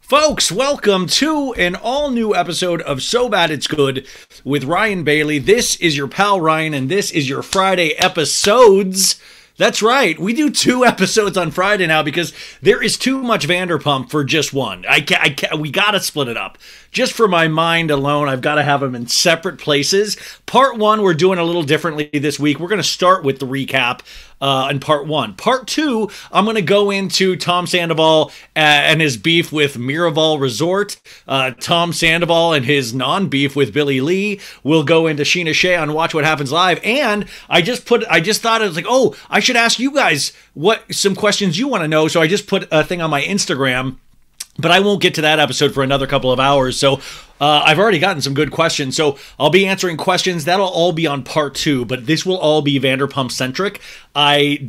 Folks, welcome to an all-new episode of So Bad It's Good with Ryan Bailey. This is your pal Ryan, and this is your Friday episodes. That's right, we do 2 episodes on Friday now because there is too much Vanderpump for just one. We gotta split it up. Just for my mind alone, I've got to have them in separate places. Part 1, we're doing a little differently this week. We're going to start with the recap in Part 1. Part 2, I'm going to go into Tom Sandoval and his beef with Miraval Resort. Tom Sandoval and his non-beef with Billie Lee. We'll go into Scheana Shay on Watch What Happens Live. And I just thought, it was like, oh, I should ask you guys some questions you want to know. So I just put a thing on my Instagram. But I won't get to that episode for another couple of hours, so I've already gotten some good questions. So I'll be answering questions. That'll all be on part 2, but this will all be Vanderpump-centric. I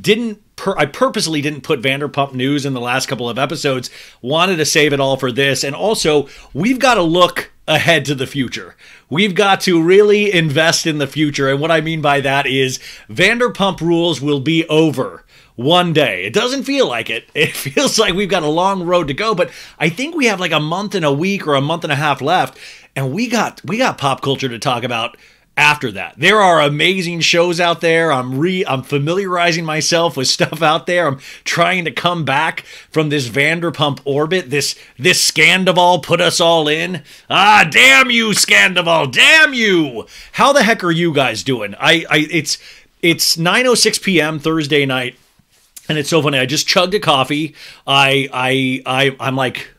purposely didn't put Vanderpump news in the last couple of episodes. Wanted to save it all for this. And also, we've got to look ahead to the future. We've got to really invest in the future. And what I mean by that is Vanderpump Rules will be over one day. It doesn't feel like it. It feels like we've got a long road to go, but I think we have like a month and a week or a month and a half left, and we got pop culture to talk about after that. There are amazing shows out there. I'm familiarizing myself with stuff out there. I'm trying to come back from this Vanderpump orbit. This Sandoval put us all in. Ah, damn you, Sandoval. Damn you. How the heck are you guys doing? It's 9:06 p.m. Thursday night. And it's so funny. I just chugged a coffee. I'm like,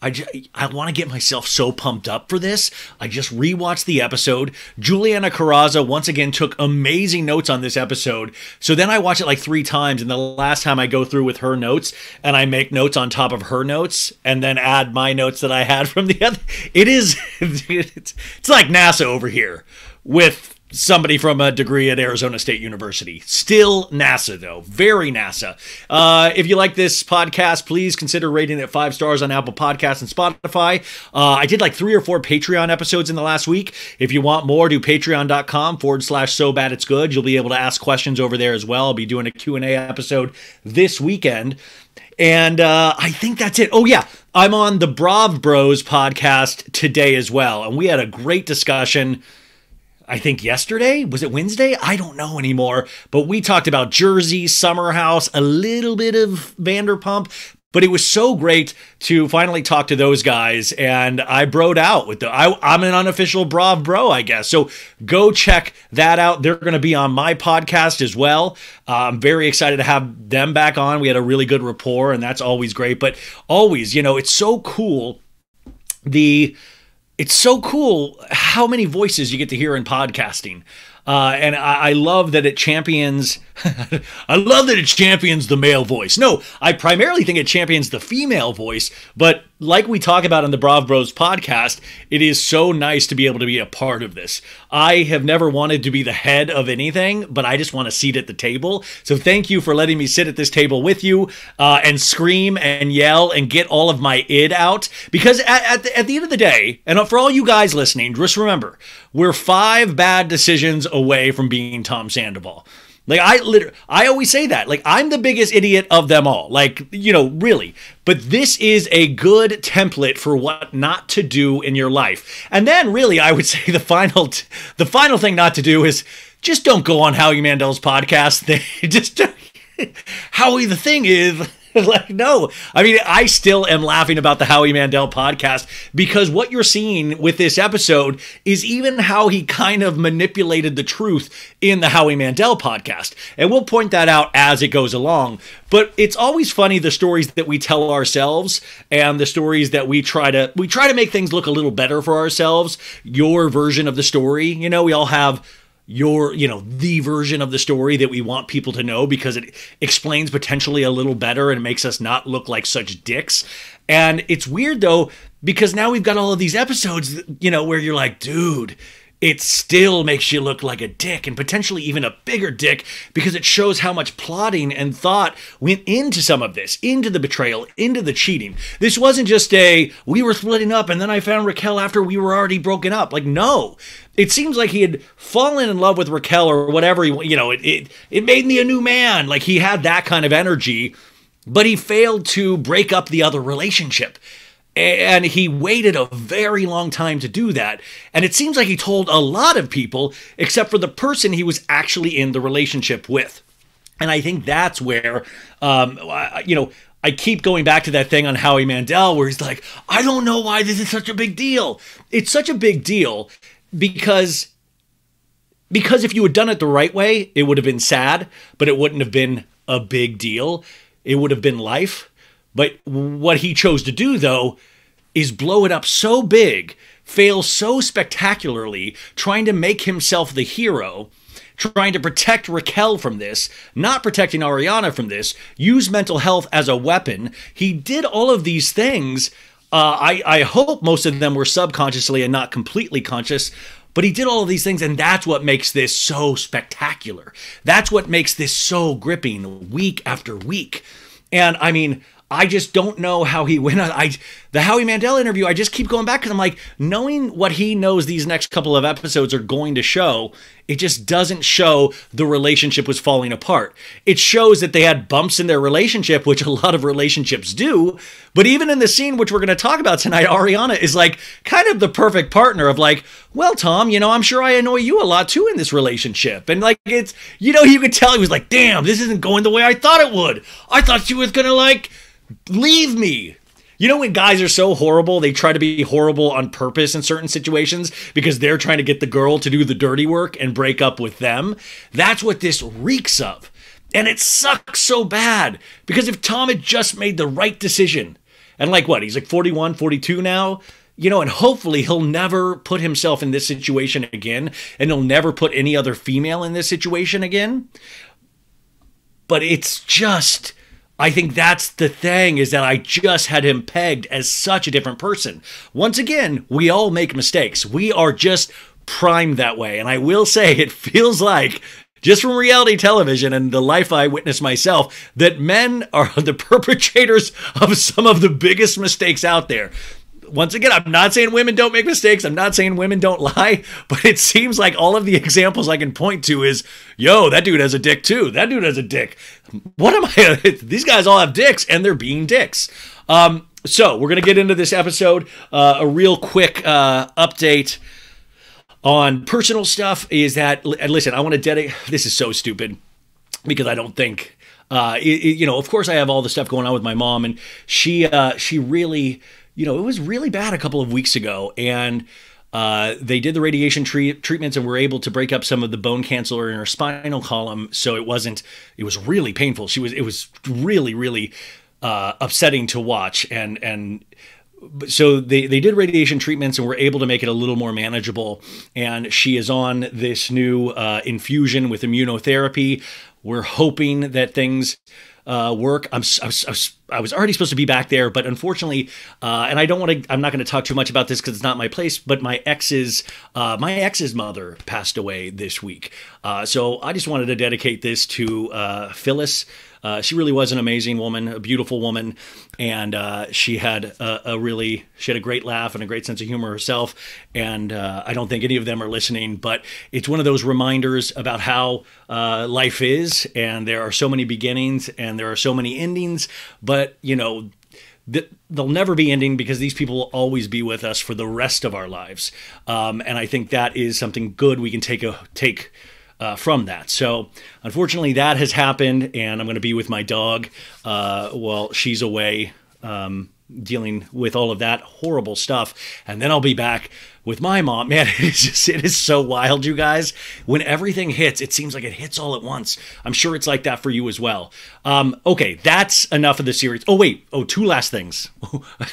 I want to get myself so pumped up for this. I just rewatched the episode. Juliana Carrazza once again took amazing notes on this episode. So then I watched it like 3 times. And the last time I go through with her notes and I make notes on top of her notes and then add my notes that I had from the other. It's like NASA over here with somebody from a degree at Arizona State University. Still NASA, though. Very NASA. If you like this podcast, please consider rating it 5 stars on Apple Podcasts and Spotify. I did like 3 or 4 Patreon episodes in the last week. If you want more, do patreon.com/so bad it's good. You'll be able to ask questions over there as well. I'll be doing a Q&A episode this weekend. And I think that's it. Oh, yeah. I'm on the Brav Bros podcast today as well. And we had a great discussion. I think yesterday? Was it Wednesday? I don't know anymore. But we talked about Jersey, Summer House, a little bit of Vanderpump. But it was so great to finally talk to those guys. And I broed out with I'm an unofficial Brav bro, I guess. So go check that out. They're going to be on my podcast as well. I'm very excited to have them back on. We had a really good rapport, and that's always great. But always, it's so cool. It's so cool how many voices you get to hear in podcasting. And I love that it champions, the male voice. No, I primarily think it champions the female voice, but like we talk about on the Brav Bros podcast, it is so nice to be able to be a part of this. I have never wanted to be the head of anything, but I just want a seat at the table. So thank you for letting me sit at this table with you and scream and yell and get all of my id out. Because at the end of the day, and for all you guys listening, just remember, we're 5 bad decisions away from being Tom Sandoval. Like, I always say that. Like, I'm the biggest idiot of them all. Like, really. But this is a good template for what not to do in your life. And then, really, I would say the final thing not to do is just don't go on Howie Mandel's podcast. Howie, the thing is... Like, no. I mean, I still am laughing about the Howie Mandel podcast because what you're seeing with this episode is even how he kind of manipulated the truth in the Howie Mandel podcast. And we'll point that out as it goes along. But it's always funny, the stories that we tell ourselves and the stories that we try to make things look a little better for ourselves. Your version of the story, we all have the version of the story that we want people to know because it explains potentially a little better and makes us not look like such dicks. And it's weird though, because now we've got all of these episodes, where you're like, dude, it still makes you look like a dick and potentially even a bigger dick because it shows how much plotting and thought went into some of this, into the betrayal, into the cheating. This wasn't just we were splitting up and then I found Raquel after we were already broken up. Like, no. It seems like he had fallen in love with Raquel or whatever. It made me a new man. Like, he had that kind of energy, but he failed to break up the other relationship. And he waited a very long time to do that. And it seems like he told a lot of people, except for the person he was actually in the relationship with. And I think that's where, I keep going back to that thing on Howie Mandel where he's like, I don't know why this is such a big deal. It's such a big deal because if you had done it the right way, it would have been sad, but it wouldn't have been a big deal. It would have been life. But what he chose to do, though, is blow it up so big, fail so spectacularly, trying to make himself the hero, trying to protect Raquel from this, not protecting Ariana from this, use mental health as a weapon. He did all of these things. I hope most of them were subconsciously and not completely conscious, but he did all of these things, and that's what makes this so spectacular. That's what makes this so gripping week after week. And I mean, I just don't know how he went on. The Howie Mandel interview, I just keep going back because I'm like, knowing what he knows these next couple of episodes are going to show, it just doesn't show the relationship was falling apart. It shows that they had bumps in their relationship, which a lot of relationships do. But even in the scene, which we're going to talk about tonight, Ariana is like kind of the perfect partner of like, well, Tom, I'm sure I annoy you a lot too in this relationship. And like, it's, you could tell he was like, damn, this isn't going the way I thought it would. I thought she was going to like leave me. When guys are so horrible, they try to be horrible on purpose in certain situations because they're trying to get the girl to do the dirty work and break up with them. That's what this reeks of. And it sucks so bad because if Tom had just made the right decision, and like what, he's like 41, 42 now, and hopefully he'll never put himself in this situation again, and he'll never put any other female in this situation again. But it's just, I think that's the thing, is that I just had him pegged as such a different person. Once again, we all make mistakes. We are just primed that way. And I will say, it feels like, just from reality television and the life I witnessed myself, that men are the perpetrators of some of the biggest mistakes out there. Once again, I'm not saying women don't make mistakes. I'm not saying women don't lie, but it seems like all of the examples I can point to is, yo, that dude has a dick too. That dude has a dick. What am I? These guys all have dicks and they're being dicks. So we're going to get into this episode. A real quick update on personal stuff is that, listen, I want to dedicate, this is so stupid because I don't think, of course I have all the stuff going on with my mom, and she really, it was really bad a couple of weeks ago, and they did the radiation treatments and were able to break up some of the bone cancer in her spinal column. So it was really painful. It was really, really upsetting to watch. And so they did radiation treatments and were able to make it a little more manageable. And she is on this new infusion with immunotherapy. We're hoping that things work. I was already supposed to be back there, but unfortunately, and I'm not going to talk too much about this because it's not my place, but my ex's mother passed away this week. So I just wanted to dedicate this to Phyllis. She really was an amazing woman, a beautiful woman, and she had a great laugh and a great sense of humor herself. And I don't think any of them are listening, but it's one of those reminders about how life is, and there are so many beginnings and there are so many endings, but they'll never be ending because these people will always be with us for the rest of our lives. And I think that is something good we can take from that. So unfortunately that has happened, and I'm going to be with my dog while she's away dealing with all of that horrible stuff, and then I'll be back with my mom. Man, it is so wild, you guys. When everything hits, it seems like it hits all at once. I'm sure it's like that for you as well. Okay, that's enough of the series. Oh, wait. Oh, two last things.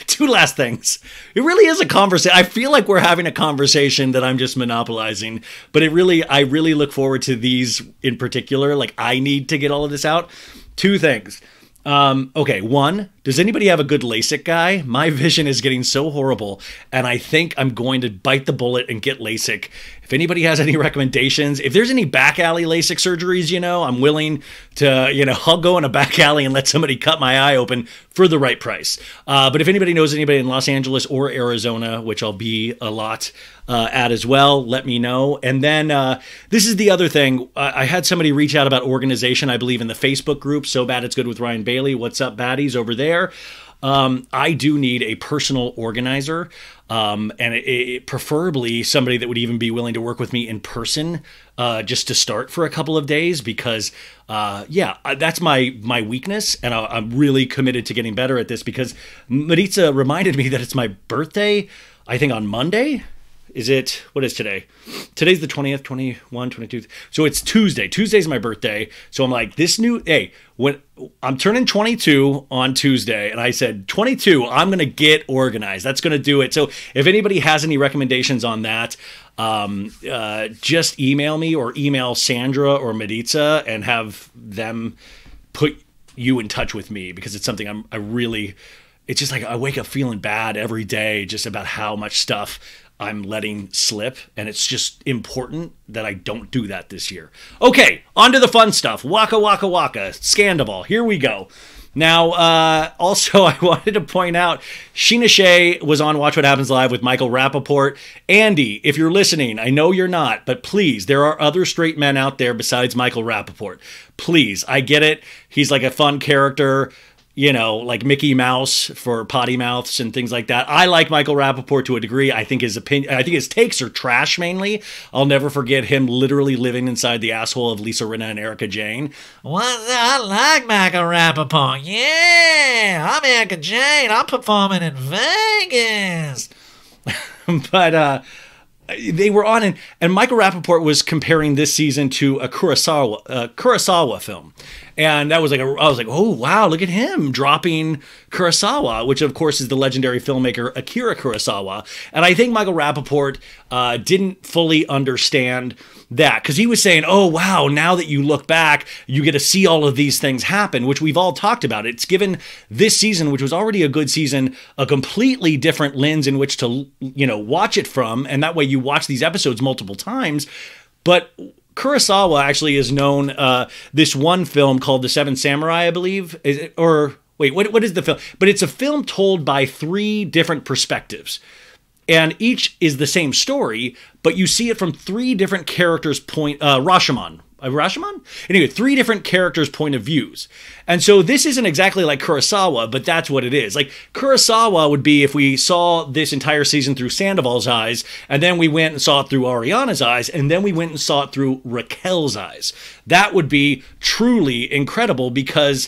Two last things. It really is a conversation. I feel like we're having a conversation that I'm just monopolizing, but I really look forward to these in particular. Like, I need to get all of this out. Two things. Okay, one, does anybody have a good LASIK guy? My vision is getting so horrible, and I think I'm going to bite the bullet and get LASIK. If anybody has any recommendations, if there's any back alley LASIK surgeries, I'm willing to, I'll go in a back alley and let somebody cut my eye open for the right price. But if anybody knows anybody in Los Angeles or Arizona, which I'll be a lot at as well, let me know. And then this is the other thing. I had somebody reach out about organization, I believe, in the Facebook group, So Bad It's Good with Ryan Bailey. What's up, baddies, over there? I do need a personal organizer, and preferably somebody that would even be willing to work with me in person, just to start for a couple of days, because that's my weakness, and I'm really committed to getting better at this, because Maritza reminded me that it's my birthday, I think on Monday. What is today? Today's the 20th, 21, 22. So it's Tuesday. Tuesday's my birthday. So I'm like, when I'm turning 22 on Tuesday, and I said, 22, I'm going to get organized. That's going to do it. So if anybody has any recommendations on that, just email me or email Sandra or Maritza and have them put you in touch with me, because it's something it's just like I wake up feeling bad every day just about how much stuff I'm letting slip, and it's just important that I don't do that this year. Okay, on to the fun stuff. Waka Waka Waka, Sandoval. Here we go. Now, also, I wanted to point out, Scheana Shay was on Watch What Happens Live with Michael Rappaport. Andy, if you're listening, I know you're not, but please, there are other straight men out there besides Michael Rappaport. Please, I get it. He's like a fun character, like Mickey Mouse for potty mouths and things like that. I like Michael Rappaport to a degree. I think his takes are trash mainly. I'll never forget him literally living inside the asshole of Lisa Rinna and Erica Jane. I like Michael Rappaport. Yeah, I'm Erica Jane. I'm performing in Vegas. But they were on, and Michael Rappaport was comparing this season to a Kurosawa film. And that was I was like, oh, wow, look at him dropping Kurosawa, which, of course, is the legendary filmmaker Akira Kurosawa. And I think Michael Rappaport didn't fully understand that, because he was saying, oh, wow, now that you look back, you get to see all of these things happen, which we've all talked about. It's given this season, which was already a good season, a completely different lens in which to, watch it from. And that way you watch these episodes multiple times. But Kurosawa actually is known, this one film called The Seven Samurai, I believe, what is the film? But it's a film told by 3 different perspectives, and each is the same story, but you see it from 3 different characters' Rashomon? Anyway, 3 different characters' point of views. And so this isn't exactly like Kurosawa, but that's what it is. Like, Kurosawa would be if we saw this entire season through Sandoval's eyes, and then we went and saw it through Ariana's eyes, and then we went and saw it through Raquel's eyes. That would be truly incredible, because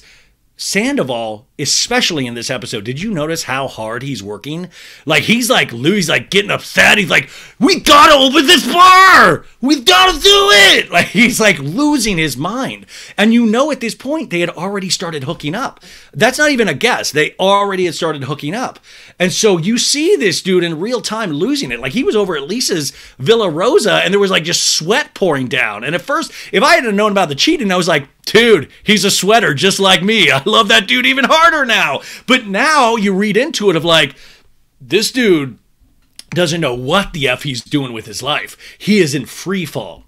Sandoval, especially in this episode, did you notice how hard he's working? Like, he's getting upset. He's like, we gotta open this bar! We gotta do it! Like, he's like losing his mind. And at this point, they had already started hooking up. That's not even a guess. They already had started hooking up. And so you see this dude in real time losing it. Like, he was over at Lisa's Villa Rosa, and there was like just sweat pouring down. And at first, if I had known about the cheating, I was like, dude, he's a sweater just like me. I love that dude even harder now. But now you read into it of like, this dude doesn't know what the F he's doing with his life. He is in free fall.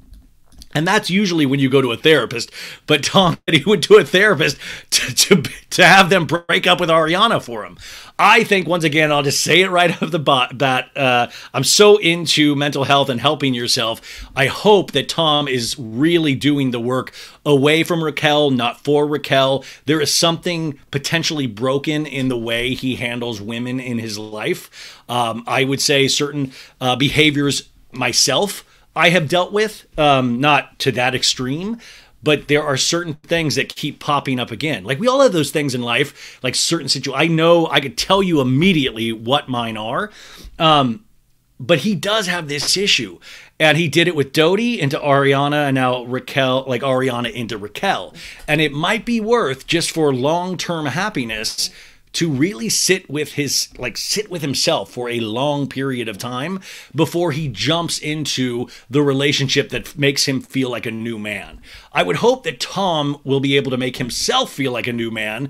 And that's usually when you go to a therapist. But Tom said he went to a therapist to have them break up with Ariana for him. I think, once again, I'll just say it right off the bat, I'm so into mental health and helping yourself. I hope that Tom is really doing the work away from Raquel, not for Raquel. There is something potentially broken in the way he handles women in his life. I would say certain behaviors myself I have dealt with, not to that extreme, but there are certain things that keep popping up again. Like, we all have those things in life, like certain situations. I know I could tell you immediately what mine are, but he does have this issue. And he did it with Doute into Ariana, and now Raquel, like Ariana into Raquel. And it might be worth, just for long-term happiness, to really sit with himself for a long period of time before he jumps into the relationship that makes him feel like a new man. I would hope that Tom will be able to make himself feel like a new man.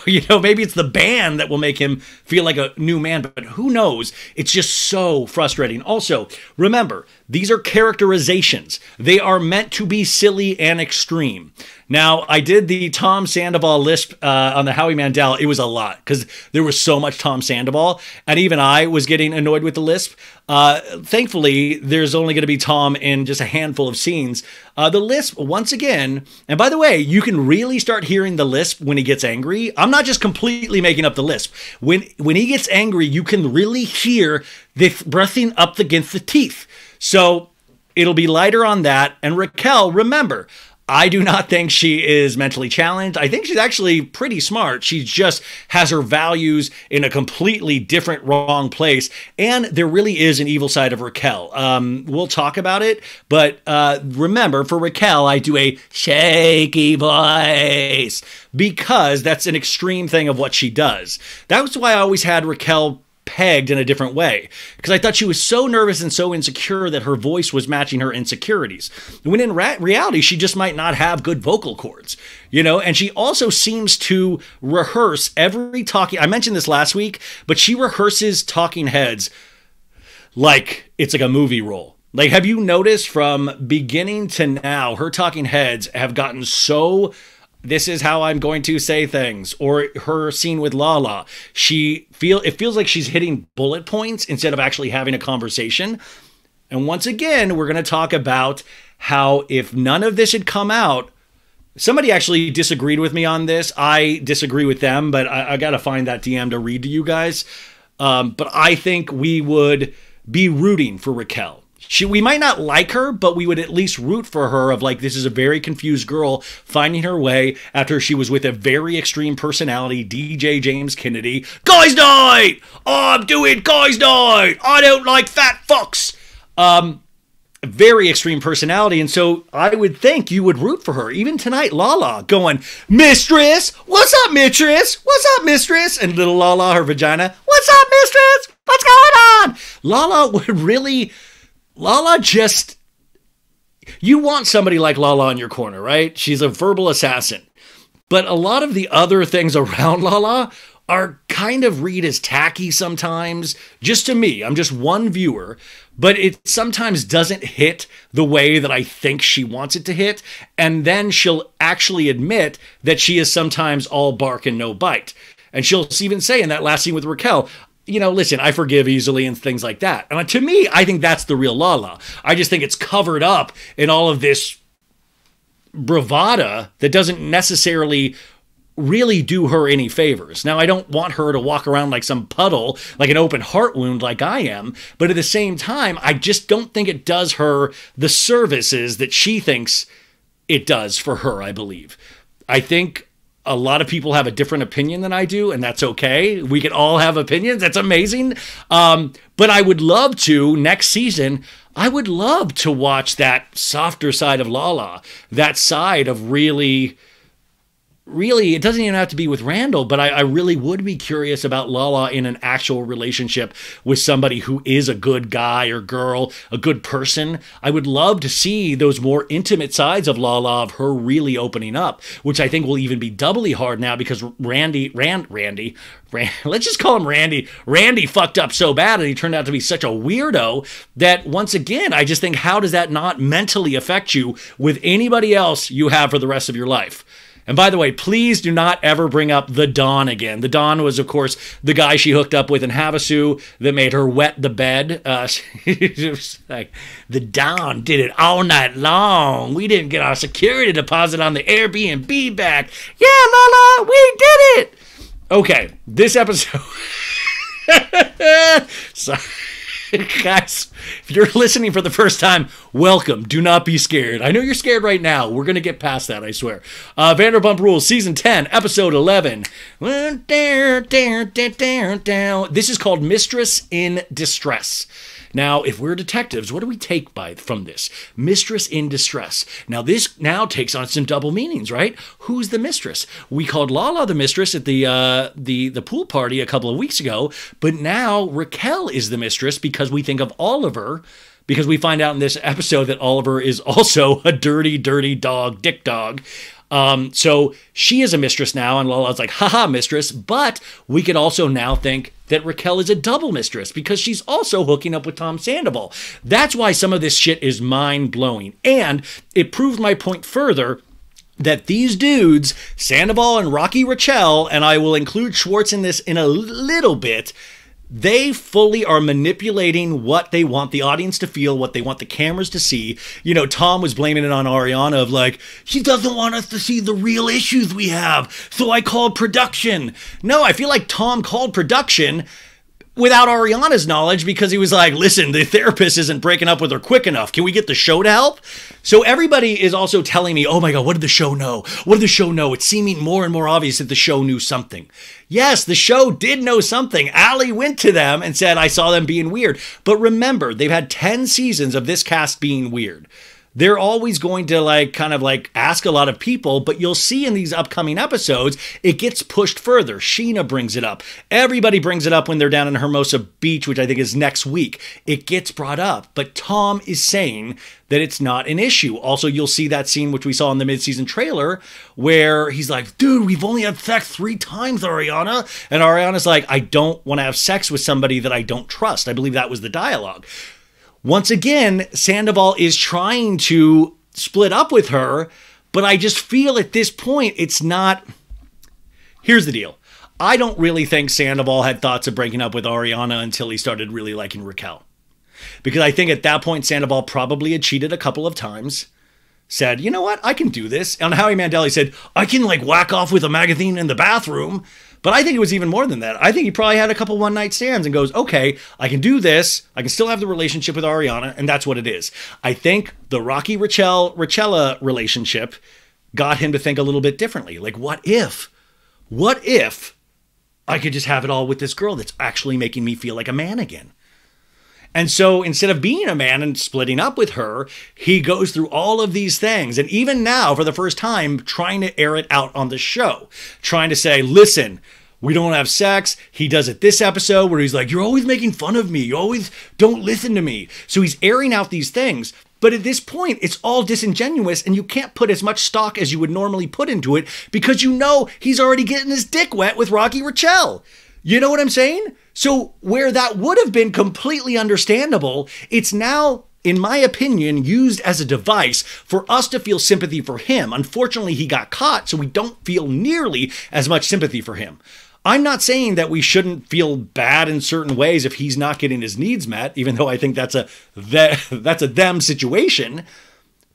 Maybe it's the band that will make him feel like a new man, but who knows? It's just so frustrating. Also, remember, These are characterizations. They are meant to be silly and extreme. Now, I did the Tom Sandoval lisp on the Howie Mandel. It was a lot because there was so much Tom Sandoval, and even I was getting annoyed with the lisp. Thankfully, there's only going to be Tom in just a handful of scenes. The lisp, once again, and by the way, you can really start hearing the lisp when he gets angry. I'm not just completely making up the lisp. When he gets angry, you can really hear the breathing up against the teeth. So it'll be lighter on that. And Raquel, remember, I do not think she is mentally challenged. I think she's actually pretty smart. She just has her values in a completely different, wrong place. And there really is an evil side of Raquel. We'll talk about it. But remember, for Raquel, I do a shaky voice because that's an extreme thing of what she does. That was why I always had Raquel pegged in a different way, because I thought she was so nervous and so insecure that her voice was matching her insecurities, when in reality she just might not have good vocal cords, and she also seems to rehearse every talking. I mentioned this last week, but she rehearses talking heads like it's like a movie role. Like, have you noticed from beginning to now, her talking heads have gotten so, this is how I'm going to say things, or her scene with Lala. It feels like she's hitting bullet points instead of actually having a conversation. And once again, we're going to talk about how if none of this had come out, somebody actually disagreed with me on this. I disagree with them, but I got to find that DM to read to you guys. But I think we would be rooting for Raquel. We might not like her, but we would at least root for her of like, this is a very confused girl finding her way after she was with a very extreme personality, DJ James Kennedy. Guys night! I'm doing guys night! I don't like fat fucks! Very extreme personality, and so I would think you would root for her. Even tonight, Lala going, Mistress! What's up, Mistress? What's up, Mistress? And little Lala, her vagina, what's up, Mistress? What's going on? Lala just, you want somebody like Lala in your corner, right? She's a verbal assassin. But a lot of the other things around Lala are kind of read as tacky sometimes, just to me. I'm just one viewer, but it sometimes doesn't hit the way that I think she wants it to hit. And then she'll actually admit that she is sometimes all bark and no bite. And she'll even say in that last scene with Raquel, listen, I forgive easily and things like that. And to me, I think that's the real Lala. I just think it's covered up in all of this bravada that doesn't necessarily really do her any favors. Now, I don't want her to walk around like some puddle, like an open heart wound like I am. But at the same time, I just don't think it does her the services that she thinks it does for her, I believe. I think a lot of people have a different opinion than I do, and that's okay. We can all have opinions. That's amazing. But I would love to, next season, I would love to watch that softer side of Lala, that side of really, it doesn't even have to be with Randall, but I really would be curious about Lala in an actual relationship with somebody who is a good guy or girl, a good person. I would love to see those more intimate sides of Lala, of her really opening up, which I think will even be doubly hard now because Randy, let's just call him Randy. Randy fucked up so bad and he turned out to be such a weirdo that once again, I just think, how does that not mentally affect you with anybody else you have for the rest of your life? And by the way, please do not ever bring up the Don again. The Don was, of course, the guy she hooked up with in Havasu that made her wet the bed. Like, the Don did it all night long. We didn't get our security deposit on the Airbnb back. Yeah, Lala, we did it. Okay, this episode. Sorry. Guys, if you're listening for the first time, welcome. Do not be scared. I know you're scared right now. We're going to get past that, I swear. Vanderpump Rules, Season 10, Episode 11. This is called Mistress in Distress. Now, if we're detectives, what do we take from this? Mistress in distress. Now, this now takes on some double meanings, right? Who's the mistress? We called Lala the mistress at the pool party a couple of weeks ago, but now Raquel is the mistress because we think of Oliver, because we find out in this episode that Oliver is also a dirty, dirty dog, dick dog. So she is a mistress now, and Lala's like, haha, mistress. But we could also now think that Raquel is a double mistress because she's also hooking up with Tom Sandoval. That's why some of this shit is mind-blowing. And it proved my point further that these dudes, Sandoval and Rocky Raquel, and I will include Schwartz in this in a little bit, they fully are manipulating what they want the audience to feel, what they want the cameras to see. You know, Tom was blaming it on Ariana of like, she doesn't want us to see the real issues we have, so I called production. No, I feel like Tom called production without Ariana's knowledge because he was like, listen, the therapist isn't breaking up with her quick enough. Can we get the show to help? So everybody is also telling me, oh my God, what did the show know? What did the show know? It's seeming more and more obvious that the show knew something. Yes, the show did know something. Allie went to them and said, I saw them being weird. But remember, they've had 10 seasons of this cast being weird. They're always going to kind of ask a lot of people, but you'll see in these upcoming episodes, it gets pushed further. Scheana brings it up. Everybody brings it up when they're down in Hermosa Beach, which I think is next week. It gets brought up, but Tom is saying that it's not an issue. Also, you'll see that scene, which we saw in the mid-season trailer, where he's like, dude, we've only had sex 3 times, Ariana. And Ariana's like, I don't want to have sex with somebody that I don't trust. I believe that was the dialogue. Once again, Sandoval is trying to split up with her, but I just feel at this point it's not... Here's the deal. I don't really think Sandoval had thoughts of breaking up with Ariana until he started really liking Raquel. Because I think at that point, Sandoval probably had cheated a couple of times, said, you know what, I can do this. And Howie Mandel said, I can whack off with a magazine in the bathroom. But I think it was even more than that. I think he probably had a couple one-night stands and goes, okay, I can do this. I can still have the relationship with Ariana, and that's what it is. I think the Rocky Rachella relationship got him to think a little bit differently. What if I could just have it all with this girl that's actually making me feel like a man again? And so instead of being a man and splitting up with her, he goes through all of these things. And even now, for the first time, trying to air it out on the show. Trying to say, listen, we don't have sex. He does it this episode where he's like, you're always making fun of me. You always don't listen to me. So he's airing out these things. But at this point, it's all disingenuous and you can't put as much stock as you would normally put into it because you know he's already getting his dick wet with Rocky Raquel. You know what I'm saying? So where that would have been completely understandable, it's now, in my opinion, used as a device for us to feel sympathy for him. Unfortunately, he got caught, so we don't feel nearly as much sympathy for him. I'm not saying that we shouldn't feel bad in certain ways if he's not getting his needs met, even though I think that's a them situation.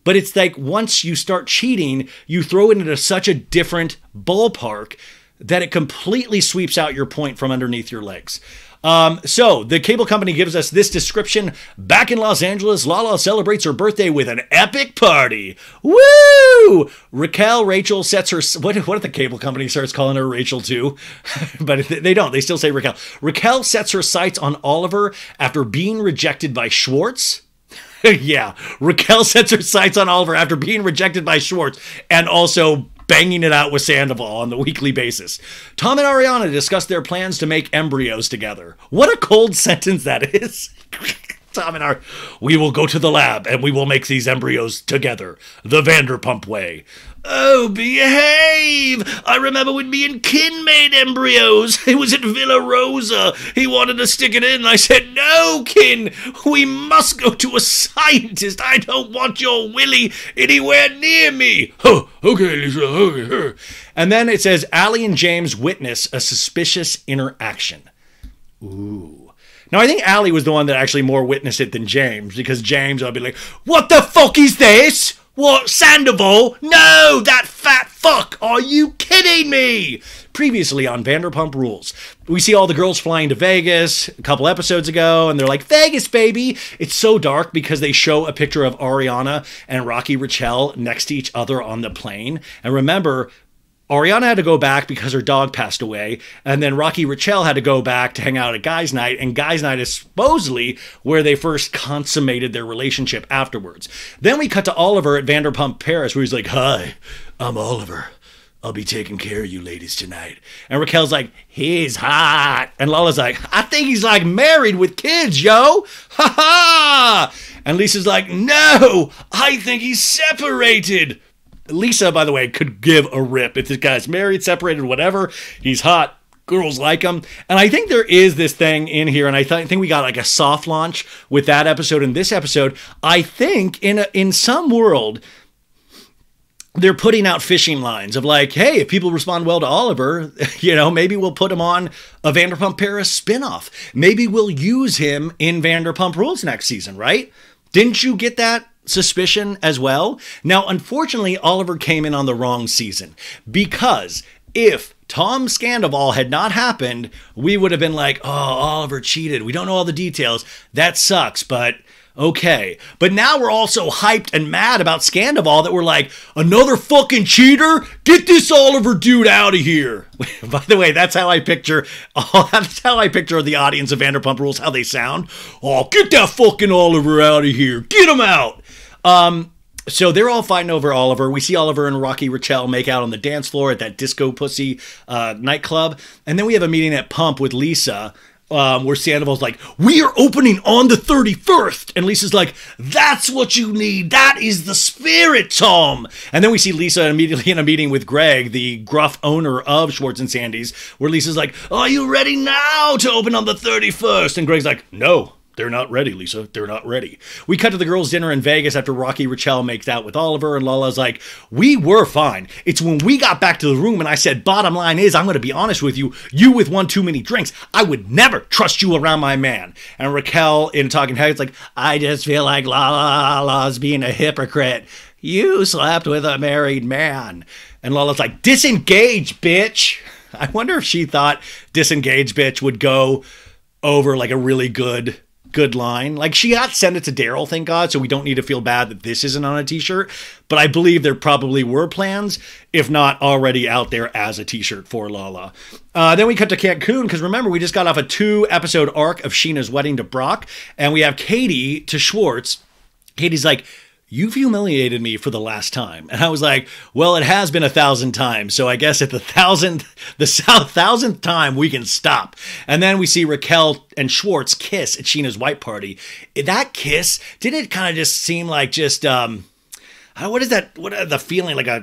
But it's once you start cheating, you throw it into such a different ballpark that it completely sweeps out your point from underneath your legs. So the cable company gives us this description. Back in Los Angeles, Lala celebrates her birthday with an epic party. Woo! Rachel sets her... What if the cable company starts calling her Rachel too? But they don't. They still say Raquel. Raquel sets her sights on Oliver after being rejected by Schwartz. Yeah, Raquel sets her sights on Oliver after being rejected by Schwartz and also banging it out with Sandoval on the weekly basis. Tom and Ariana discuss their plans to make embryos together. What a cold sentence that is. Tom and we will go to the lab and we will make these embryos together. The Vanderpump way. Oh, behave! I remember when me and Kin made embryos. It was at Villa Rosa. He wanted to stick it in, and I said, no, Kin, we must go to a scientist. I don't want your Willy anywhere near me. Oh, okay, Lisa, okay. And then it says, Allie and James witness a suspicious interaction. Ooh. Now, I think Allie was the one that actually more witnessed it than James, because James would be like, what the fuck is this? What, Sandoval? No, that fat fuck! Are you kidding me? Previously on Vanderpump Rules, we see all the girls flying to Vegas a couple episodes ago, and they're like, Vegas, baby! It's so dark because they show a picture of Ariana and Rocky Raquel next to each other on the plane. And remember, Ariana had to go back because her dog passed away, and then Rocky Raquel had to go back to hang out at Guys Night, and Guys Night is supposedly where they first consummated their relationship afterwards. Then we cut to Oliver at Vanderpump Paris, where he's like, hi, I'm Oliver. I'll be taking care of you ladies tonight. And Raquel's like, he's hot. And Lala's like, I think he's married with kids, yo. Ha ha. And Lisa's like, no, I think he's separated. Lisa, by the way, could give a rip if this guy's married, separated, whatever. He's hot. Girls like him. And I think there is this thing in here, and I think we got like a soft launch with that episode and this episode. I think in some world, they're putting out fishing lines of like, hey, if people respond well to Oliver, maybe we'll put him on a Vanderpump Paris spinoff. Maybe we'll use him in Vanderpump Rules next season, right? Didn't you get that suspicion as well? Now, unfortunately, Oliver came in on the wrong season, because if Tom Sandoval had not happened, we would have been like, oh, Oliver cheated. We don't know all the details. That sucks, but okay. But now we're all so hyped and mad about Sandoval that we're like, another fucking cheater? Get this Oliver dude out of here. By the way, that's how I picture the audience of Vanderpump Rules, how they sound. Oh, get that fucking Oliver out of here. Get him out. So they're all fighting over Oliver. We see Oliver and Raquel make out on the dance floor at that Disco Pussy nightclub. And then we have a meeting at Pump with Lisa, where Sandoval's like, we are opening on the 31st. And Lisa's like, that's what you need. That is the spirit, Tom. And then we see Lisa immediately in a meeting with Greg, the gruff owner of Schwartz and Sandy's, where Lisa's like, are you ready now to open on the 31st? And Greg's like, no. They're not ready, Lisa. They're not ready. We cut to the girls' dinner in Vegas after Raquel makes out with Oliver, and Lala's like, we were fine. It's when we got back to the room and I said, bottom line is, I'm going to be honest with you, you with one too many drinks, I would never trust you around my man. And Raquel, in Talking Heads, like, I just feel like Lala's being a hypocrite. You slept with a married man. And Lala's like, disengage, bitch. I wonder if she thought disengage, bitch would go over like a really good line. Like, she got sent it to Daryl, thank God, so we don't need to feel bad that this isn't on a t-shirt, but I believe there probably were plans, if not already out there as a t-shirt for Lala. Then we cut to Cancun, because remember, we just got off a 2-episode arc of Scheana's wedding to Brock, and we have Katie to Schwartz. Katie's like, you've humiliated me for the last time. And I was like, well, it has been 1,000 times. So I guess at the thousandth time, we can stop. And then we see Raquel and Schwartz kiss at Scheana's white party. That kiss, didn't it kind of just seem like just, what is that? What the feeling? Like a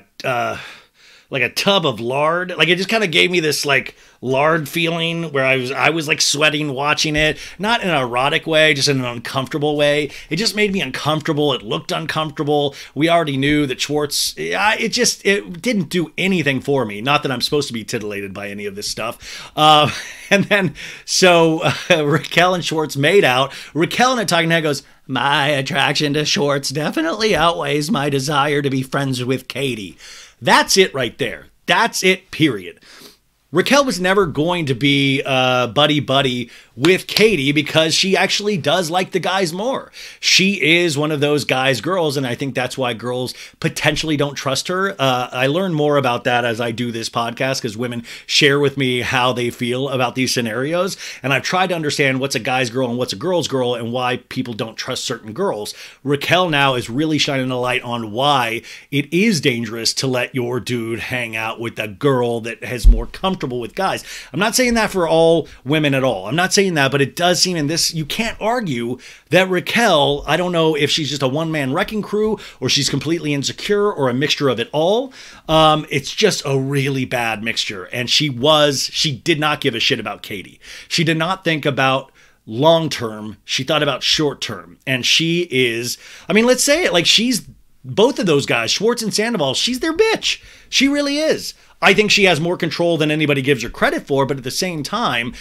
tub of lard? Like, it just kind of gave me this like lard feeling where I was like sweating watching it, not in an erotic way, just in an uncomfortable way. It just made me uncomfortable. It looked uncomfortable. We already knew that Schwartz, it didn't do anything for me. Not that I'm supposed to be titillated by any of this stuff. And then, so Raquel and Schwartz made out. Raquel in a Talking Head goes, my attraction to Schwartz definitely outweighs my desire to be friends with Katie. That's it right there. That's it, period. Raquel was never going to be buddy-buddy with Katie because she actually does like the guys more. She is one of those guys' girls, and I think that's why girls potentially don't trust her. I learn more about that as I do this podcast because women share with me how they feel about these scenarios, and I've tried to understand what's a guy's girl and what's a girl's girl and why people don't trust certain girls. Raquel now is really shining a light on why it is dangerous to let your dude hang out with a girl that has more comfortable with guys. I'm not saying that for all women at all. I'm not saying that, but it does seem in this, you can't argue that Raquel, I don't know if she's just a one-man wrecking crew or she's completely insecure or a mixture of it all. It's just a really bad mixture. And she did not give a shit about Katie. She did not think about long term. She thought about short term. And she is, I mean, let's say it, like she's both of those guys, Schwartz and Sandoval, she's their bitch. She really is. I think she has more control than anybody gives her credit for, but at the same time,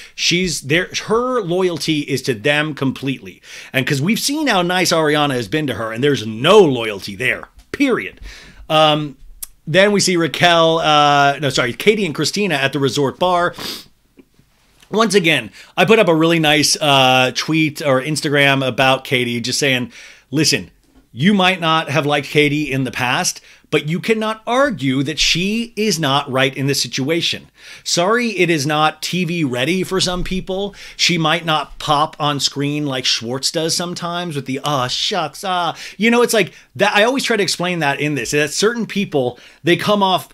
her loyalty is to them completely. And because we've seen how nice Ariana has been to her, and there's no loyalty there, period. Then we see Katie and Kristina at the resort bar. Once again, I put up a really nice tweet or Instagram about Katie, just saying, listen, you might not have liked Katie in the past, but you cannot argue that she is not right in this situation. Sorry, it is not TV ready for some people. She might not pop on screen like Schwartz does sometimes with the, shucks, it's like that. I always try to explain that in this, that certain people, they come off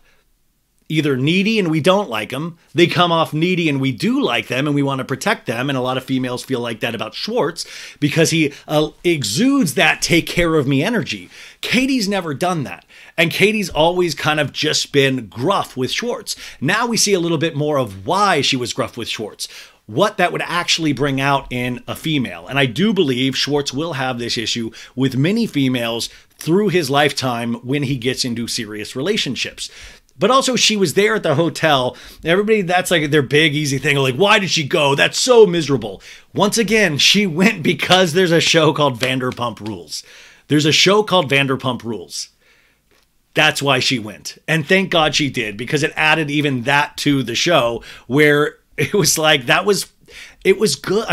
either needy and we don't like them. They come off needy and we do like them and we want to protect them. And a lot of females feel like that about Schwartz because he exudes that take care of me energy. Katie's never done that. And Katie's always kind of just been gruff with Schwartz. Now we see a little bit more of why she was gruff with Schwartz. What that would actually bring out in a female. And I do believe Schwartz will have this issue with many females through his lifetime when he gets into serious relationships. But also she was there at the hotel. Everybody, that's like their big easy thing. Like, why did she go? That's so miserable. Once again, she went because there's a show called Vanderpump Rules. There's a show called Vanderpump Rules. That's why she went. And thank God she did, because it added even that to the show where it was like, it was good.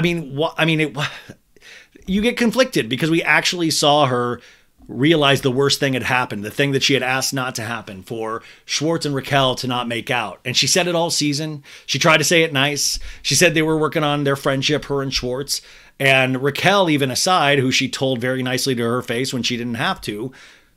You get conflicted because we actually saw her realize the worst thing had happened, the thing that she had asked not to happen, for Schwartz and Raquel to not make out. And she said it all season. She tried to say it nice. She said they were working on their friendship, her and Schwartz. And Raquel, even aside, who she told very nicely to her face when she didn't have to,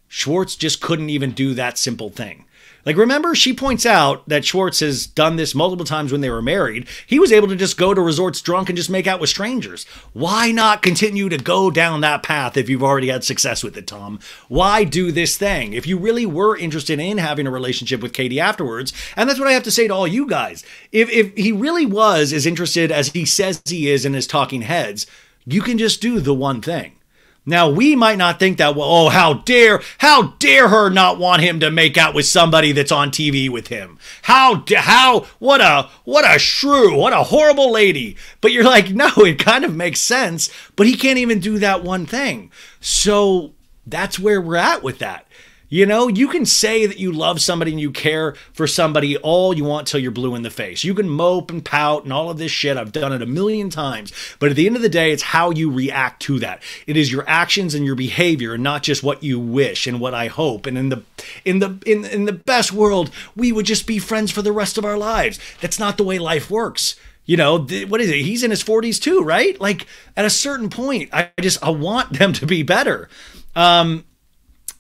Schwartz just couldn't even do that simple thing. Like, remember, she points out that Schwartz has done this multiple times when they were married. He was able to just go to resorts drunk and just make out with strangers. Why not continue to go down that path if you've already had success with it, Tom? Why do this thing? If you really were interested in having a relationship with Katie afterwards, and that's what I have to say to all you guys, if he really was as interested as he says he is in his talking heads, you can just do the one thing. Now, we might not think that, well, oh, how dare her not want him to make out with somebody that's on TV with him? What a shrew, what a horrible lady. But you're like, no, it kind of makes sense, but he can't even do that one thing. So that's where we're at with that. You know, you can say that you love somebody and you care for somebody all you want till you're blue in the face. You can mope and pout and all of this shit. I've done it a million times. But at the end of the day, it's how you react to that. It is your actions and your behavior, and not just what you wish and what I hope. And in the best world, we would just be friends for the rest of our lives. That's not the way life works. You know, what is it? He's in his 40s too, right? Like, at a certain point, I want them to be better.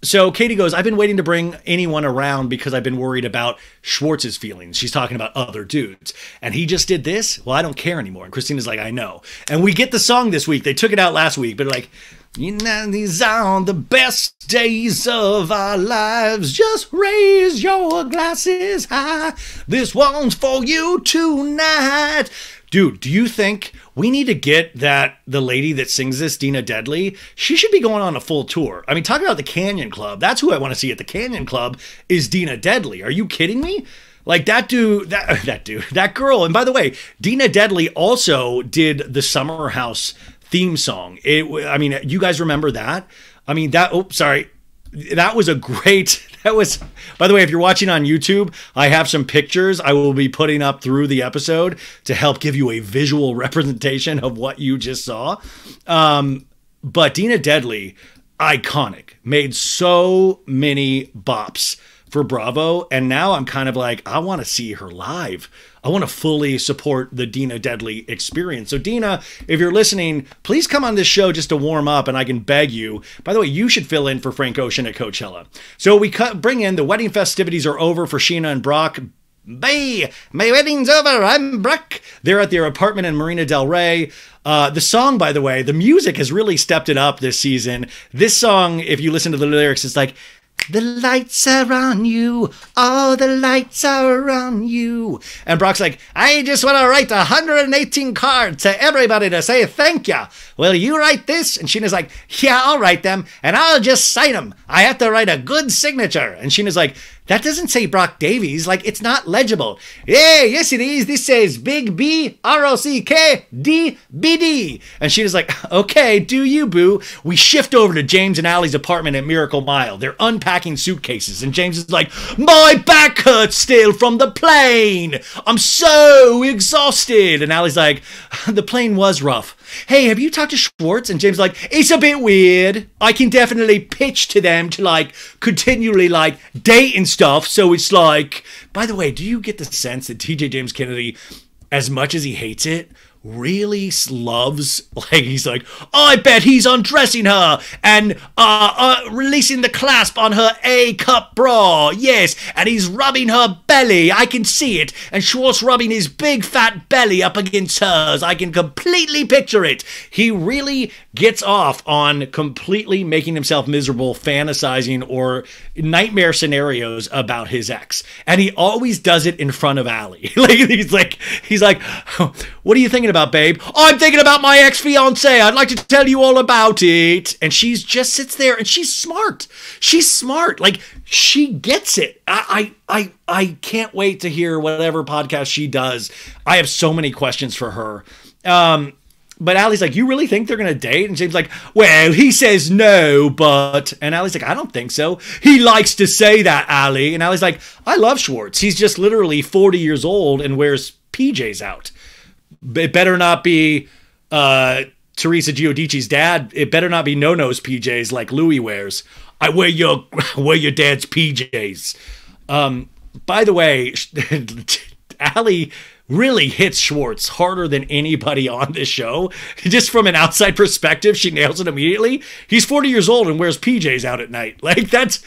So Katie goes, I've been waiting to bring anyone around because I've been worried about Schwartz's feelings. She's talking about other dudes. And he just did this? Well, I don't care anymore. And Kristina's like, I know. And we get the song this week. They took it out last week, but like, you know, these are the best days of our lives. Just raise your glasses high. This one's for you tonight. Dude, do you think we need to get the lady that sings this, Dina Deadly? She should be going on a full tour. I mean, talk about the Canyon Club. That's who I want to see at the Canyon Club, is Dina Deadly. Are you kidding me? Like, that girl. And by the way, Dina Deadly also did the Summer House theme song. You guys remember that? I mean, that was a great, by the way, if you're watching on YouTube, I have some pictures I will be putting up through the episode to help give you a visual representation of what you just saw. But Dina Deadly, iconic, made so many bops for Bravo. And now I'm kind of like, I want to see her live. I want to fully support the Dina Deadly experience. So Dina, if you're listening, please come on this show just to warm up, and I can beg you. By the way, you should fill in for Frank Ocean at Coachella. So we bring in the wedding festivities are over for Scheana and Brock. Bye, my wedding's over, I'm Brock. They're at their apartment in Marina Del Rey. The song, by the way, the music has really stepped it up this season. This song, if you listen to the lyrics, it's like, the lights are on you. All the lights are on you. And Brock's like, I just want to write 118 cards to everybody to say thank you. Will you write this? And Scheana's like, yeah, I'll write them. And I'll just sign them. I have to write a good signature. And Scheana's like, that doesn't say Brock Davies. Like, it's not legible. Yeah, yes it is. This says Big B, R-O-C-K, D, B-D. And Scheana's like, okay, do you, boo. We shift over to James and Allie's apartment at Miracle Mile. They're unpacking suitcases. And James is like, my back hurts still from the plane. I'm so exhausted. And Allie's like, the plane was rough. Hey, have you talked to Schwartz? And James is like, it's a bit weird. I can definitely pitch to them to like continually like date and stuff. So it's like, by the way, do you get the sense that TJ James Kennedy, as much as he hates it, really loves, like, he's like, I bet he's undressing her and releasing the clasp on her A-cup bra, yes, and he's rubbing her belly, I can see it, and Schwartz rubbing his big fat belly up against hers, I can completely picture it. He really gets off on completely making himself miserable, fantasizing or nightmare scenarios about his ex, and he always does it in front of Allie. he's like, what are you thinking about, babe? Oh, I'm thinking about my ex-fiance. I'd like to tell you all about it. And she's just sits there, and she's smart. She's smart. Like, she gets it. I can't wait to hear whatever podcast she does. I have so many questions for her. But Allie's like, you really think they're going to date? And James like, well, he says no, but... And Allie's like, I don't think so. He likes to say that, Allie. And Allie's like, I love Schwartz. He's just literally 40 years old and wears PJs out. It better not be Teresa Giudici's dad. It better not be No-No's PJs like Louis wears. I wear your dad's PJs. By the way, Allie really hits Schwartz harder than anybody on this show. Just from an outside perspective, she nails it immediately. He's 40 years old and wears PJs out at night. Like, that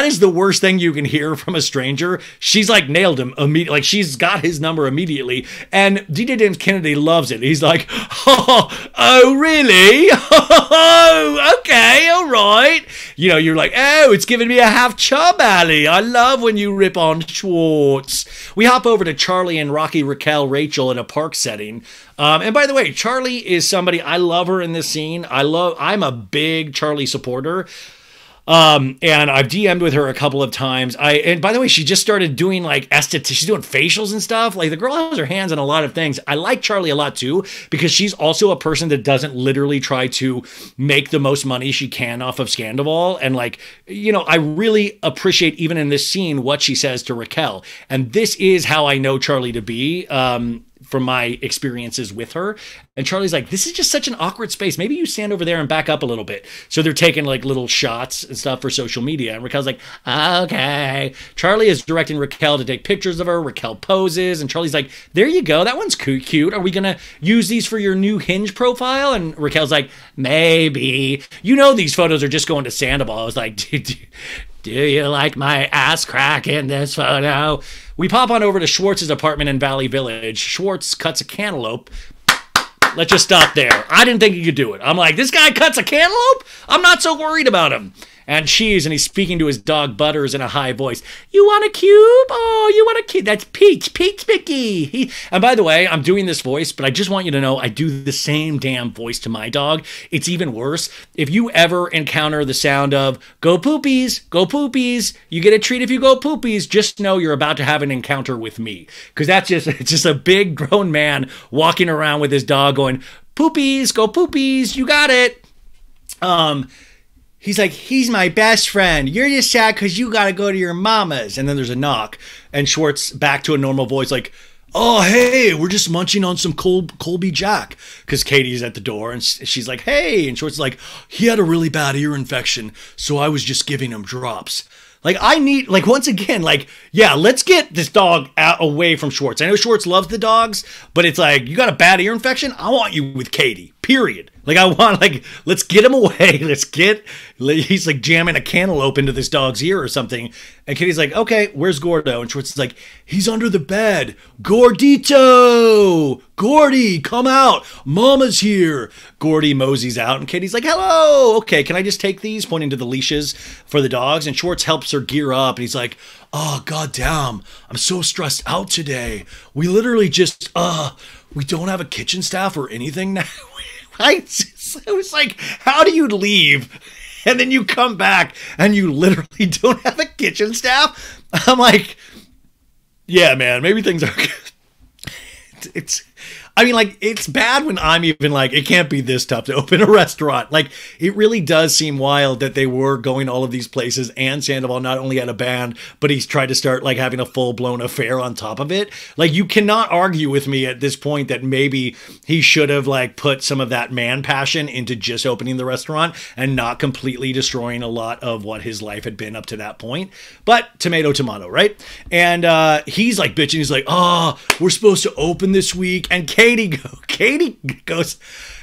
is the worst thing you can hear from a stranger. She's like nailed him immediately. Like, she's got his number immediately. And DJ James Kennedy loves it. He's like, oh really? Oh, okay, all right. You know, you're like, oh, it's giving me a half chub, Allie. I love when you rip on Schwartz. We hop over to Charlie and Rocky, Raquel, Rachel in a park setting. And by the way, Charlie is somebody, I love her in this scene. I'm a big Charlie supporter. And I've DM'd with her a couple of times. And by the way, she just started doing like she's doing facials and stuff. Like, the girl has her hands on a lot of things. I like Charlie a lot too, because she's also a person that doesn't literally try to make the most money she can off of Sandoval. And like, you know, I really appreciate even in this scene what she says to Raquel. And this is how I know Charlie to be. From my experiences with her. And Charlie's like, this is just such an awkward space. Maybe you stand over there and back up a little bit. So they're taking like little shots and stuff for social media. And Raquel's like, okay. Charlie is directing Raquel to take pictures of her. Raquel poses. And Charlie's like, there you go. That one's cute. Are we going to use these for your new Hinge profile? And Raquel's like, maybe. You know, these photos are just going to Sandoval. I was like, do you like my ass crack in this photo? We pop on over to Schwartz's apartment in Valley Village. Schwartz cuts a cantaloupe. Let's just stop there. I didn't think he could do it. I'm like, this guy cuts a cantaloupe? I'm not so worried about him. And he's speaking to his dog Butters in a high voice. You want a cube? Oh, you want a cube? That's Pete Mickey. And by the way, I'm doing this voice, but I just want you to know I do the same damn voice to my dog. It's even worse. If you ever encounter the sound of go poopies, you get a treat if you go poopies, just know you're about to have an encounter with me. Because it's just a big grown man walking around with his dog going, poopies, go poopies, you got it. He's like, he's my best friend. You're just sad because you got to go to your mama's. And then there's a knock. And Schwartz, back to a normal voice, like, oh, hey, we're just munching on some Colby Jack. Because Katie's at the door. And she's like, hey. And Schwartz is like, he had a really bad ear infection, so I was just giving him drops. Like, once again, like, yeah, let's get this dog away from Schwartz. I know Schwartz loves the dogs, but it's like, you got a bad ear infection? I want you with Katie, period. Like, let's get him away. He's like jamming a cantaloupe into this dog's ear or something. And Katie's like, okay, where's Gordo? And Schwartz is like, he's under the bed. Gordito! Gordy, come out. Mama's here. Gordy moseys out, and Katie's like, hello. Okay, can I just take these? Pointing to the leashes for the dogs. And Schwartz helps her gear up, and he's like, oh, goddamn, I'm so stressed out today. We literally just, we don't have a kitchen staff or anything now. I was like, how do you leave? And then you come back and you literally don't have a kitchen staff? I'm like, yeah, man, maybe things are good. It's bad when I'm even like, it can't be this tough to open a restaurant. Like, it really does seem wild that they were going all of these places, and Sandoval not only had a band, but he's tried to start like having a full-blown affair on top of it. Like, you cannot argue with me at this point that maybe he should have like put some of that man passion into just opening the restaurant and not completely destroying a lot of what his life had been up to that point. But tomato, right? And he's like bitching. He's like, oh, we're supposed to open this week. And Katie Katie goes,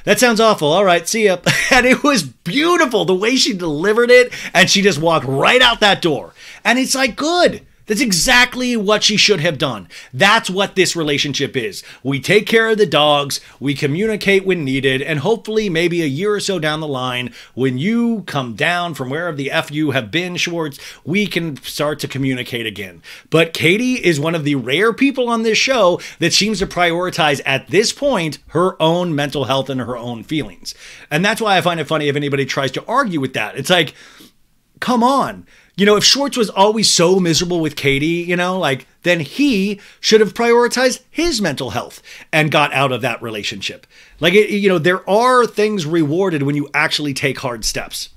that sounds awful. All right, see ya. And it was beautiful the way she delivered it. And she just walked right out that door. And it's like, good. That's exactly what she should have done. That's what this relationship is. We take care of the dogs, we communicate when needed, and hopefully maybe a year or so down the line, when you come down from wherever the F you have been, Schwartz, we can start to communicate again. But Katie is one of the rare people on this show that seems to prioritize at this point her own mental health and her own feelings. And that's why I find it funny if anybody tries to argue with that. It's like, come on. You know, if Schwartz was always so miserable with Katie, you know, like, then he should have prioritized his mental health and got out of that relationship. Like, you know, there are things rewarded when you actually take hard steps.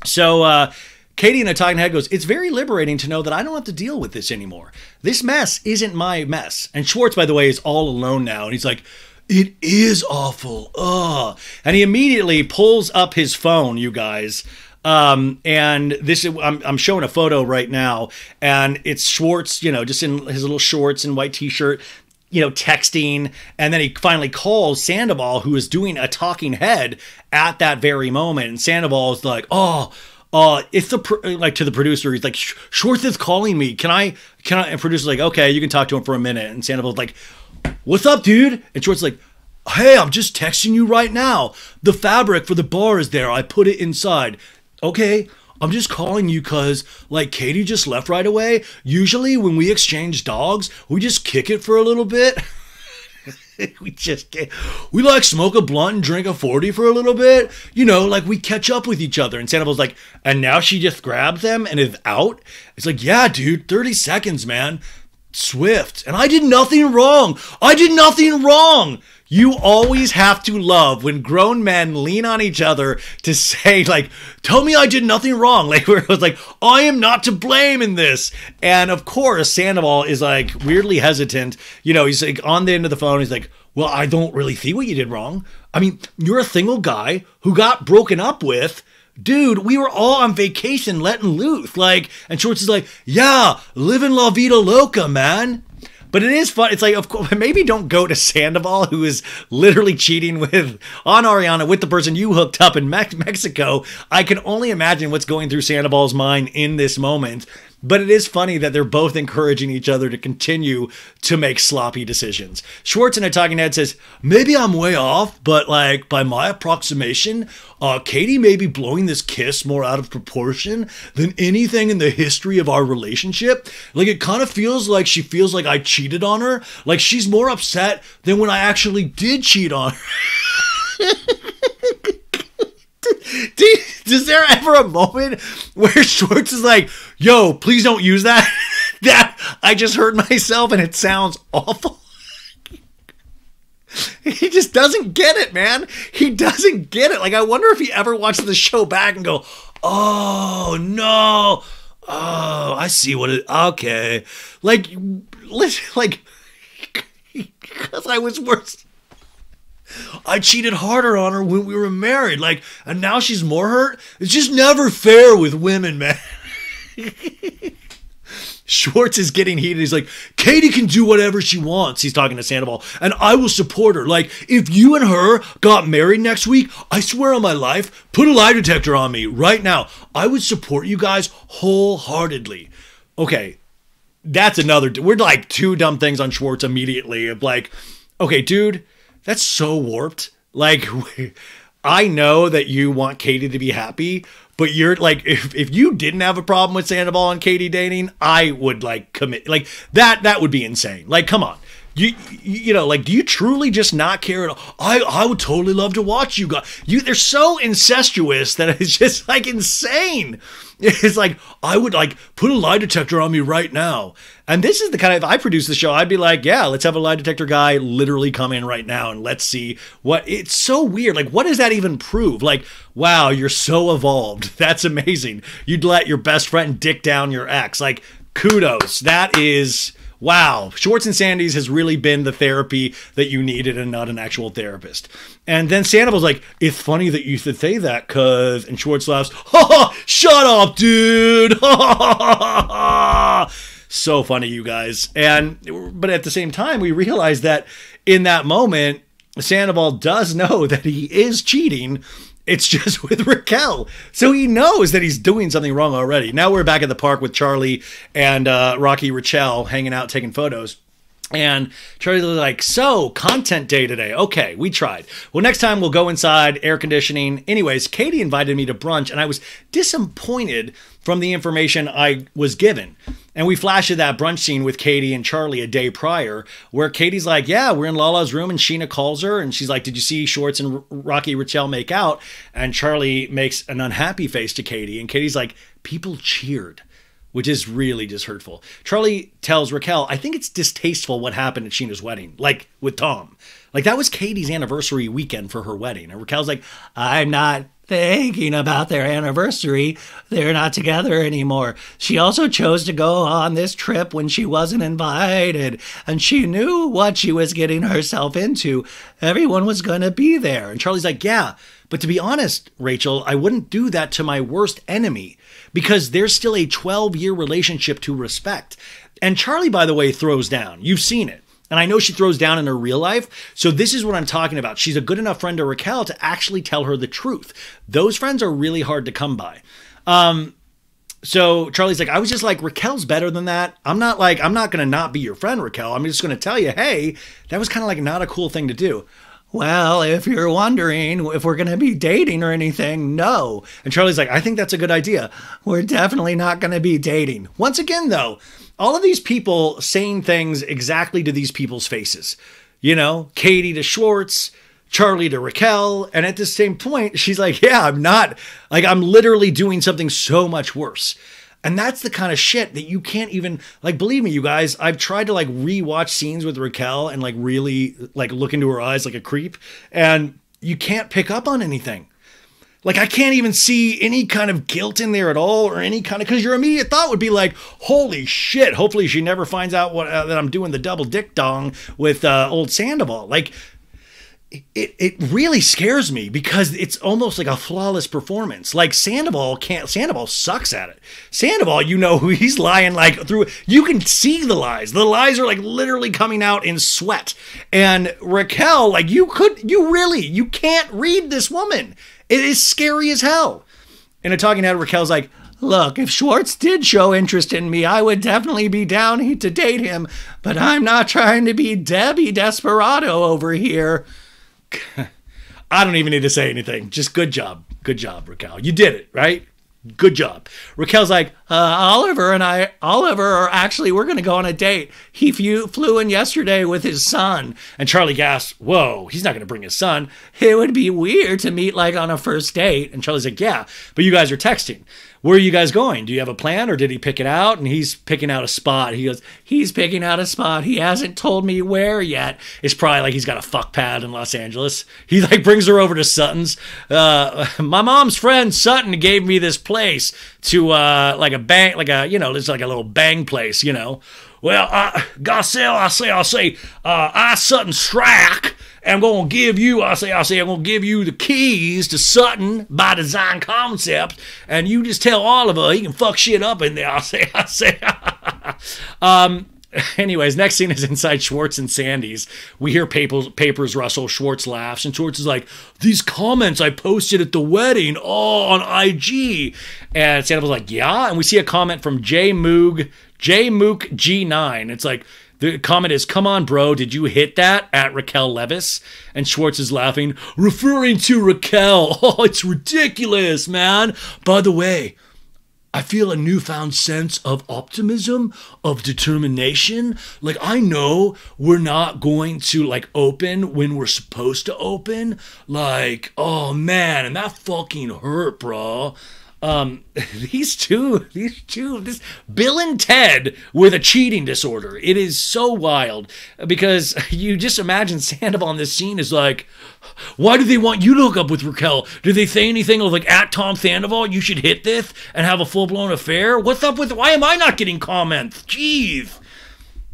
So, Katie in a talking head goes, it's very liberating to know that I don't have to deal with this anymore. This mess isn't my mess. And Schwartz, by the way, is all alone now. And he's like, it is awful. Ugh. And he immediately pulls up his phone, you guys. And this is, I'm showing a photo right now, and it's Schwartz, you know, just in his little shorts and white t-shirt, you know, texting. And then he finally calls Sandoval, who is doing a talking head at that very moment. And Sandoval is like, it's like to the producer. He's like, Schwartz is calling me. Can I, and producer's like, okay, you can talk to him for a minute. And Sandoval's like, what's up, dude? And Schwartz is like, hey, I'm just texting you right now. The fabric for the bar is there. I put it inside. Okay, I'm just calling you because, like, Katie just left right away. Usually when we exchange dogs, we just kick it for a little bit. We like smoke a blunt and drink a 40 for a little bit. You know, like we catch up with each other. And Sandoval's like, and now she just grabs them and is out? It's like, yeah, dude, 30 seconds, man. Swift. And I did nothing wrong. You always have to love when grown men lean on each other to say, like, tell me I did nothing wrong. Like, where it was like, I am not to blame in this. And of course, Sandoval is like weirdly hesitant. You know, he's like on the end of the phone. He's like, well, I don't really see what you did wrong. I mean, you're a single guy who got broken up with. Dude, we were all on vacation letting loose. Like, and Schwartz is like, yeah, living la vida loca, man. But it is fun. It's like, of course, maybe don't go to Sandoval, who is literally cheating on Ariana with the person you hooked up in Mexico. I can only imagine what's going through Sandoval's mind in this moment. But it is funny that they're both encouraging each other to continue to make sloppy decisions. Schwartz in a talking head says, maybe I'm way off, but like by my approximation, Katie may be blowing this kiss more out of proportion than anything in the history of our relationship. Like it kind of feels like she feels like I cheated on her. Like she's more upset than when I actually did cheat on her. Is there ever a moment where Schwartz is like, yo, please don't use that? That I just heard myself and it sounds awful. He just doesn't get it, man. He doesn't get it. Like, I wonder if he ever watches the show back and go, oh, no. Oh, I see what it, okay. Like, because I was worse. I cheated harder on her when we were married, like, and now she's more hurt. It's just never fair with women, man. Schwartz is getting heated. He's like, Katie can do whatever she wants. He's talking to Sandoval, and I will support her. Like, if you and her got married next week, I swear on my life, put a lie detector on me right now. I would support you guys wholeheartedly. Okay, that's another. We're like two dumb things on Schwartz immediately. Of like, okay, dude. That's so warped. Like, I know that you want Katie to be happy, but you're like, if you didn't have a problem with Sandoval and Katie dating, I would like commit, like that would be insane. Like, come on. You know, like, do you truly just not care at all? I would totally love to watch you guys. They're so incestuous that it's just like insane. It's like, I would like put a lie detector on me right now. And this is the kind of, if I produced the show, I'd be like, yeah, let's have a lie detector guy literally come in right now and let's see what, it's so weird. Like, what does that even prove? Like, wow, you're so evolved. That's amazing. You'd let your best friend dick down your ex. Like, kudos. That is, wow. Schwartz and Sandy's has really been the therapy that you needed and not an actual therapist. And then Sandoval's like, it's funny that you should say that because, and Schwartz laughs, ha ha, shut up, dude. Ha ha ha ha. So funny, you guys. But at the same time, we realize that in that moment, Sandoval does know that he is cheating. It's just with Raquel. So he knows that he's doing something wrong already. Now we're back at the park with Charlie and Rocky Raquel hanging out, taking photos. And Charlie's like, so, content day today. Okay, we tried. Well, next time we'll go inside, air conditioning. Anyways, Katie invited me to brunch, and I was disappointed from the information I was given. And we flashed that brunch scene with Katie and Charlie a day prior, where Katie's like, yeah, we're in Lala's room, and Scheana calls her, and she's like, did you see Schwartz and Rocky Raquel make out? And Charlie makes an unhappy face to Katie, and Katie's like, people cheered. Which is really just hurtful. Charlie tells Raquel, I think it's distasteful what happened at Scheana's wedding, like with Tom. Like that was Katie's anniversary weekend for her wedding. And Raquel's like, I'm not thinking about their anniversary. They're not together anymore. She also chose to go on this trip when she wasn't invited. And she knew what she was getting herself into. Everyone was going to be there. And Charlie's like, yeah, but to be honest, Rachel, I wouldn't do that to my worst enemy. Because there's still a 12-year relationship to respect. And Charlie, by the way, throws down. You've seen it. And I know she throws down in her real life. So this is what I'm talking about. She's a good enough friend to Raquel to actually tell her the truth. Those friends are really hard to come by. So Charlie's like, I was just like, Raquel's better than that. I'm not going to not be your friend, Raquel. I'm just going to tell you, hey, that was kind of like not a cool thing to do. Well, if you're wondering if we're going to be dating or anything, no. And Charlie's like, I think that's a good idea. We're definitely not going to be dating. Once again, though, all of these people saying things exactly to these people's faces. You know, Katie to Schwartz, Charlie to Raquel. And at the same point, she's like, yeah, I'm literally doing something so much worse. And that's the kind of shit that you can't even, like, believe me, you guys, I've tried to, like, rewatch scenes with Raquel and, like, really, like, look into her eyes like a creep. And you can't pick up on anything. Like, I can't even see any kind of guilt in there at all or any kind of, because your immediate thought would be like, holy shit, hopefully she never finds out that I'm doing the double dick dong with old Sandoval. Like, it really scares me because it's almost like a flawless performance. Like Sandoval sucks at it. Sandoval, you know, he's lying like through, you can see the lies. The lies are like literally coming out in sweat. And Raquel, like you can't read this woman. It is scary as hell. In a talking head, Raquel's like, look, if Schwartz did show interest in me, I would definitely be down to date him. But I'm not trying to be Debbie Desperado over here. I don't even need to say anything. Just good job. Good job, Raquel. You did it, right? Good job. Raquel's like, Oliver, we're going to go on a date. He flew in yesterday with his son. And Charlie gasps, whoa, he's not going to bring his son. It would be weird to meet like on a first date. And Charlie's like, yeah, but you guys are texting. Where are you guys going? Do you have a plan or did he pick it out? And he's picking out a spot. He goes, he's picking out a spot. He hasn't told me where yet. It's probably like he's got a fuck pad in Los Angeles. He like brings her over to Sutton's. My mom's friend Sutton gave me this place to like a bang, like a, you know, it's like a little bang place, you know. Well, I Sutton Strack. I'm going to give you, I'm going to give you the keys to Sutton by Design Concept, and you just tell Oliver he can fuck shit up in there. Anyways, next scene is inside Schwartz and Sandy's. We hear papers rustle. Schwartz laughs, and Schwartz is like, these comments I posted at the wedding, on IG. And Sandoval's like, yeah? And we see a comment from J Mook G9. It's like, the comment is, come on, bro, did you hit that? At Raquel Leviss. And Schwartz is laughing, referring to Raquel. Oh, it's ridiculous, man. By the way, I feel a newfound sense of optimism, of determination. Like, I know we're not going to, like, open when we're supposed to open. Like, oh, man, and that fucking hurt, bro. These two, this Bill and Ted with a cheating disorder. It is so wild because you just imagine Sandoval in this scene is like, why do they want you to hook up with Raquel? Do they say anything of like, at Tom Sandoval, you should hit this and have a full-blown affair? What's up with, why am I not getting comments? Jeez.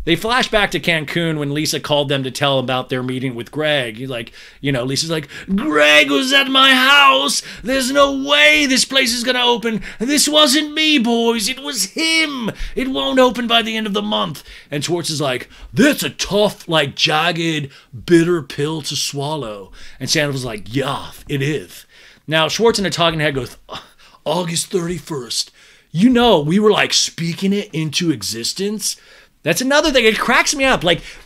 They flash back to Cancun when Lisa called them to tell about their meeting with Greg. Lisa's like, Greg was at my house. There's no way this place is going to open. This wasn't me, boys. It was him. It won't open by the end of the month. And Schwartz is like, that's a tough, jagged, bitter pill to swallow. And Sandoval's like, yeah, it is. Now, Schwartz in a talking head goes, August 31st. We were speaking it into existence. That's another thing. It cracks me up.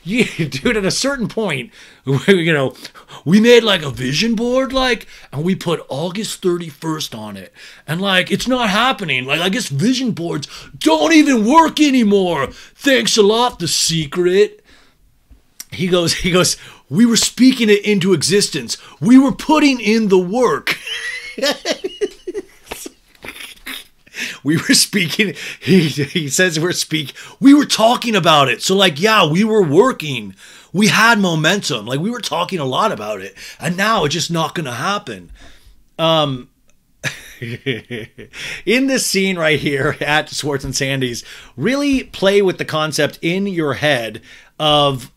Dude, at a certain point, we made a vision board, and we put August 31st on it. And it's not happening. I guess vision boards don't even work anymore. Thanks a lot, The Secret. He goes, we were speaking it into existence. We were putting in the work. We were speaking, he says we were talking about it. So we were working. We had momentum. We were talking a lot about it. And now it's just not going to happen. In this scene right here at Schwartz and Sandy's, really play with the concept in your head of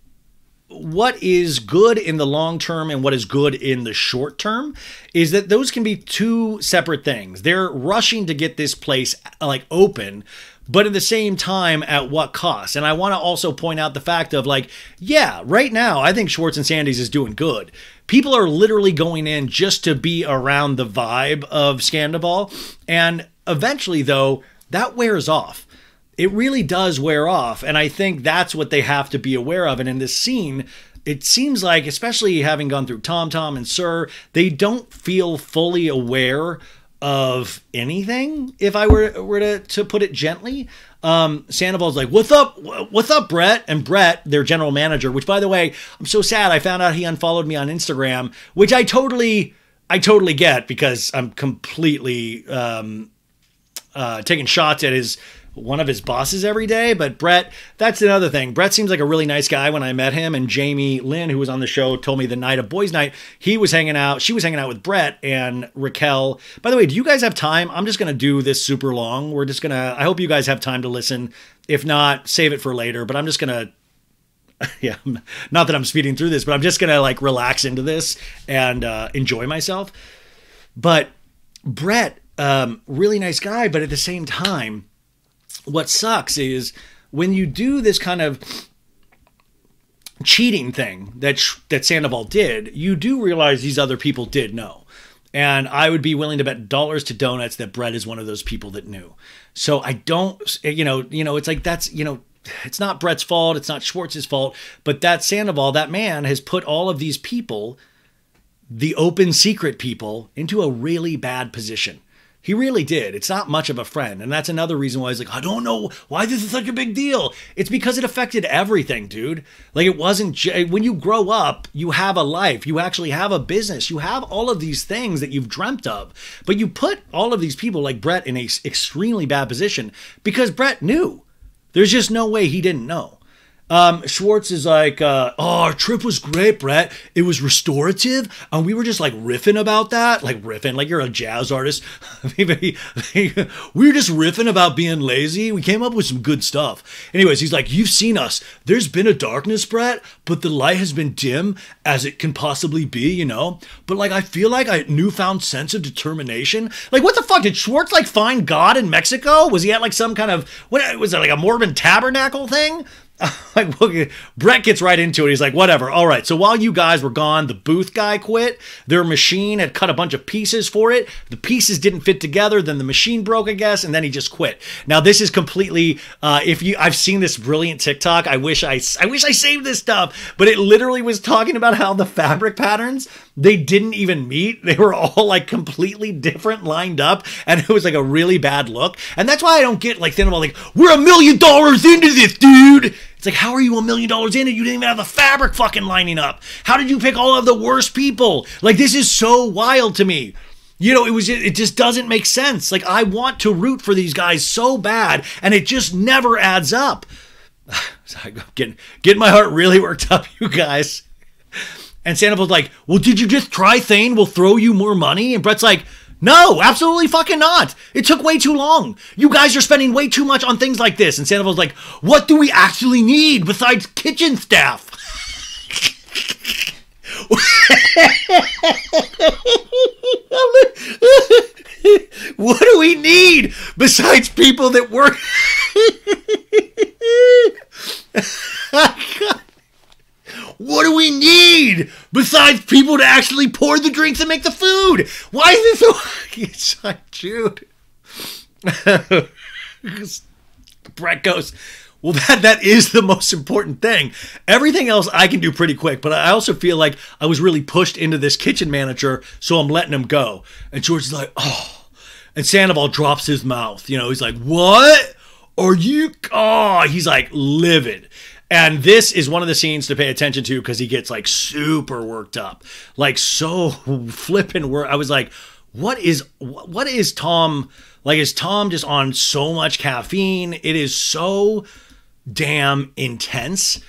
what is good in the long term and what is good in the short term, is that those can be two separate things. They're rushing to get this place open, but at the same time, at what cost? And I want to also point out the fact of right now, I think Schwartz and Sandy's is doing good. People are literally going in just to be around the vibe of Sandoval. And eventually, though, that wears off. It really does wear off, and I think that's what they have to be aware of. And in this scene, it seems like, especially having gone through Tom Tom and Sir, they don't feel fully aware of anything, if I were to put it gently. Sandoval's like, what's up, Brett? And Brett, their general manager, which, by the way, I'm so sad. I found out he unfollowed me on Instagram, which I totally get, because I'm completely taking shots at one of his bosses every day. But Brett, that's another thing. Brett seems like a really nice guy when I met him. And Jamie Lynn, who was on the show, told me the night of boys' night, she was hanging out with Brett and Raquel. By the way, do you guys have time? I'm just going to do this super long. I hope you guys have time to listen. If not, save it for later. But I'm just going to, not that I'm speeding through this, but I'm just going to relax into this and enjoy myself. But Brett, really nice guy. But at the same time, what sucks is when you do this kind of cheating thing that Sandoval did, you do realize these other people did know. And I would be willing to bet dollars to donuts that Brett is one of those people that knew. So I don't, it's it's not Brett's fault. It's not Schwartz's fault. But that Sandoval, that man, has put all of these people, the open secret people, into a really bad position. He really did. It's not much of a friend. And that's another reason why he's I don't know why this is such a big deal. It's because it affected everything, dude. It wasn't, when you grow up, you have a life. You actually have a business. You have all of these things that you've dreamt of. But you put all of these people like Brett in a extremely bad position because Brett knew. There's just no way he didn't know. Schwartz is like, our trip was great, Brett. It was restorative. And we were just riffing about that. Riffing, like you're a jazz artist. We were just riffing about being lazy. We came up with some good stuff. Anyways, he's like, you've seen us. There's been a darkness, Brett, but the light has been dim as it can possibly be, But I feel like a newfound sense of determination. What the fuck? Did Schwartz find God in Mexico? Was he at some kind of, what was it, a Mormon tabernacle thing? Brett gets right into it. He's like, whatever. All right. So while you guys were gone, the booth guy quit. Their machine had cut a bunch of pieces for it. The pieces didn't fit together. Then the machine broke, I guess. And then he just quit. Now this is completely, I've seen this brilliant TikTok. I wish I saved this stuff, but it literally was talking about how the fabric patterns, they didn't even meet. They were all completely different lined up. And it was a really bad look. And that's why I don't get Sandoval, we're $1 million into this, dude. It's how are you $1 million in and you didn't even have the fabric fucking lining up? How did you pick all of the worst people? This is so wild to me. It just doesn't make sense. I want to root for these guys so bad and it just never adds up. Sorry, getting my heart really worked up, you guys. And Sandoval's like, well, did you just try Thane will throw you more money? And Brett's like, No, absolutely fucking not. It took way too long. You guys are spending way too much on things like this. And Sandoval's like, what do we actually need besides kitchen staff? What do we need besides people that work? What do we need besides people to actually pour the drinks and make the food? Why is this so... It's like, Jude. Brett goes, well, that is the most important thing. Everything else I can do pretty quick, but I also feel like I was really pushed into this kitchen manager, so I'm letting him go. And George is like, oh. And Sandoval drops his mouth. You know, he's like, what? Are you... Oh, he's like livid. And this is one of the scenes to pay attention to because he gets like super worked up. Like so flippin' work. I was like, what is Tom... Like, is Tom just on so much caffeine? It is so damn intense,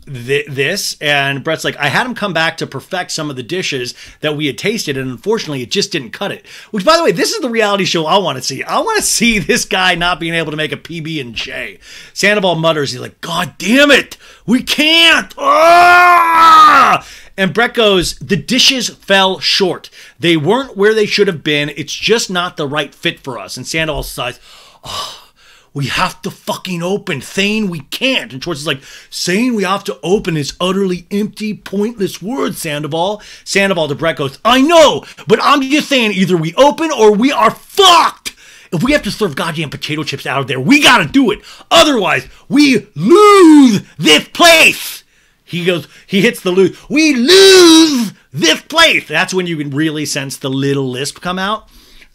this. And Brett's like, I had him come back to perfect some of the dishes that we had tasted, and unfortunately, it just didn't cut it. Which, by the way, this is the reality show I want to see. I want to see this guy not being able to make a PB&J. Sandoval mutters, he's like, God damn it, we can't! Ah! And Brett goes, the dishes fell short. They weren't where they should have been. It's just not the right fit for us. And Sandoval sighs, oh, we have to fucking open. Saying we can't. And Schwartz is like, saying we have to open is utterly empty, pointless words, Sandoval. Sandoval to Brett goes, I know, but I'm just saying either we open or we are fucked. If we have to serve goddamn potato chips out of there, we gotta do it. Otherwise, we lose this place. He goes, he hits the lose. We lose this place. That's when you can really sense the little lisp come out.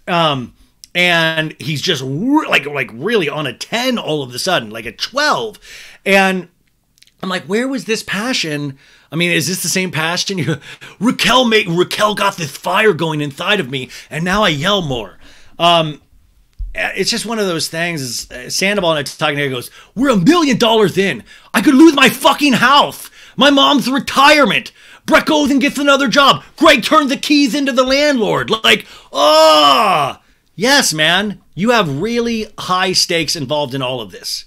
And he's just like really on a 10 all of a sudden, like a 12. And I'm like, where was this passion? I mean, is this the same passion? Raquel got this fire going inside of me, and now I yell more. It's just one of those things. Sandoval and I talking here goes, we're $1 million in. I could lose my fucking house. My mom's retirement. Brett goes and gets another job. Greg turns the keys into the landlord. Like, oh, yes, man. You have really high stakes involved in all of this.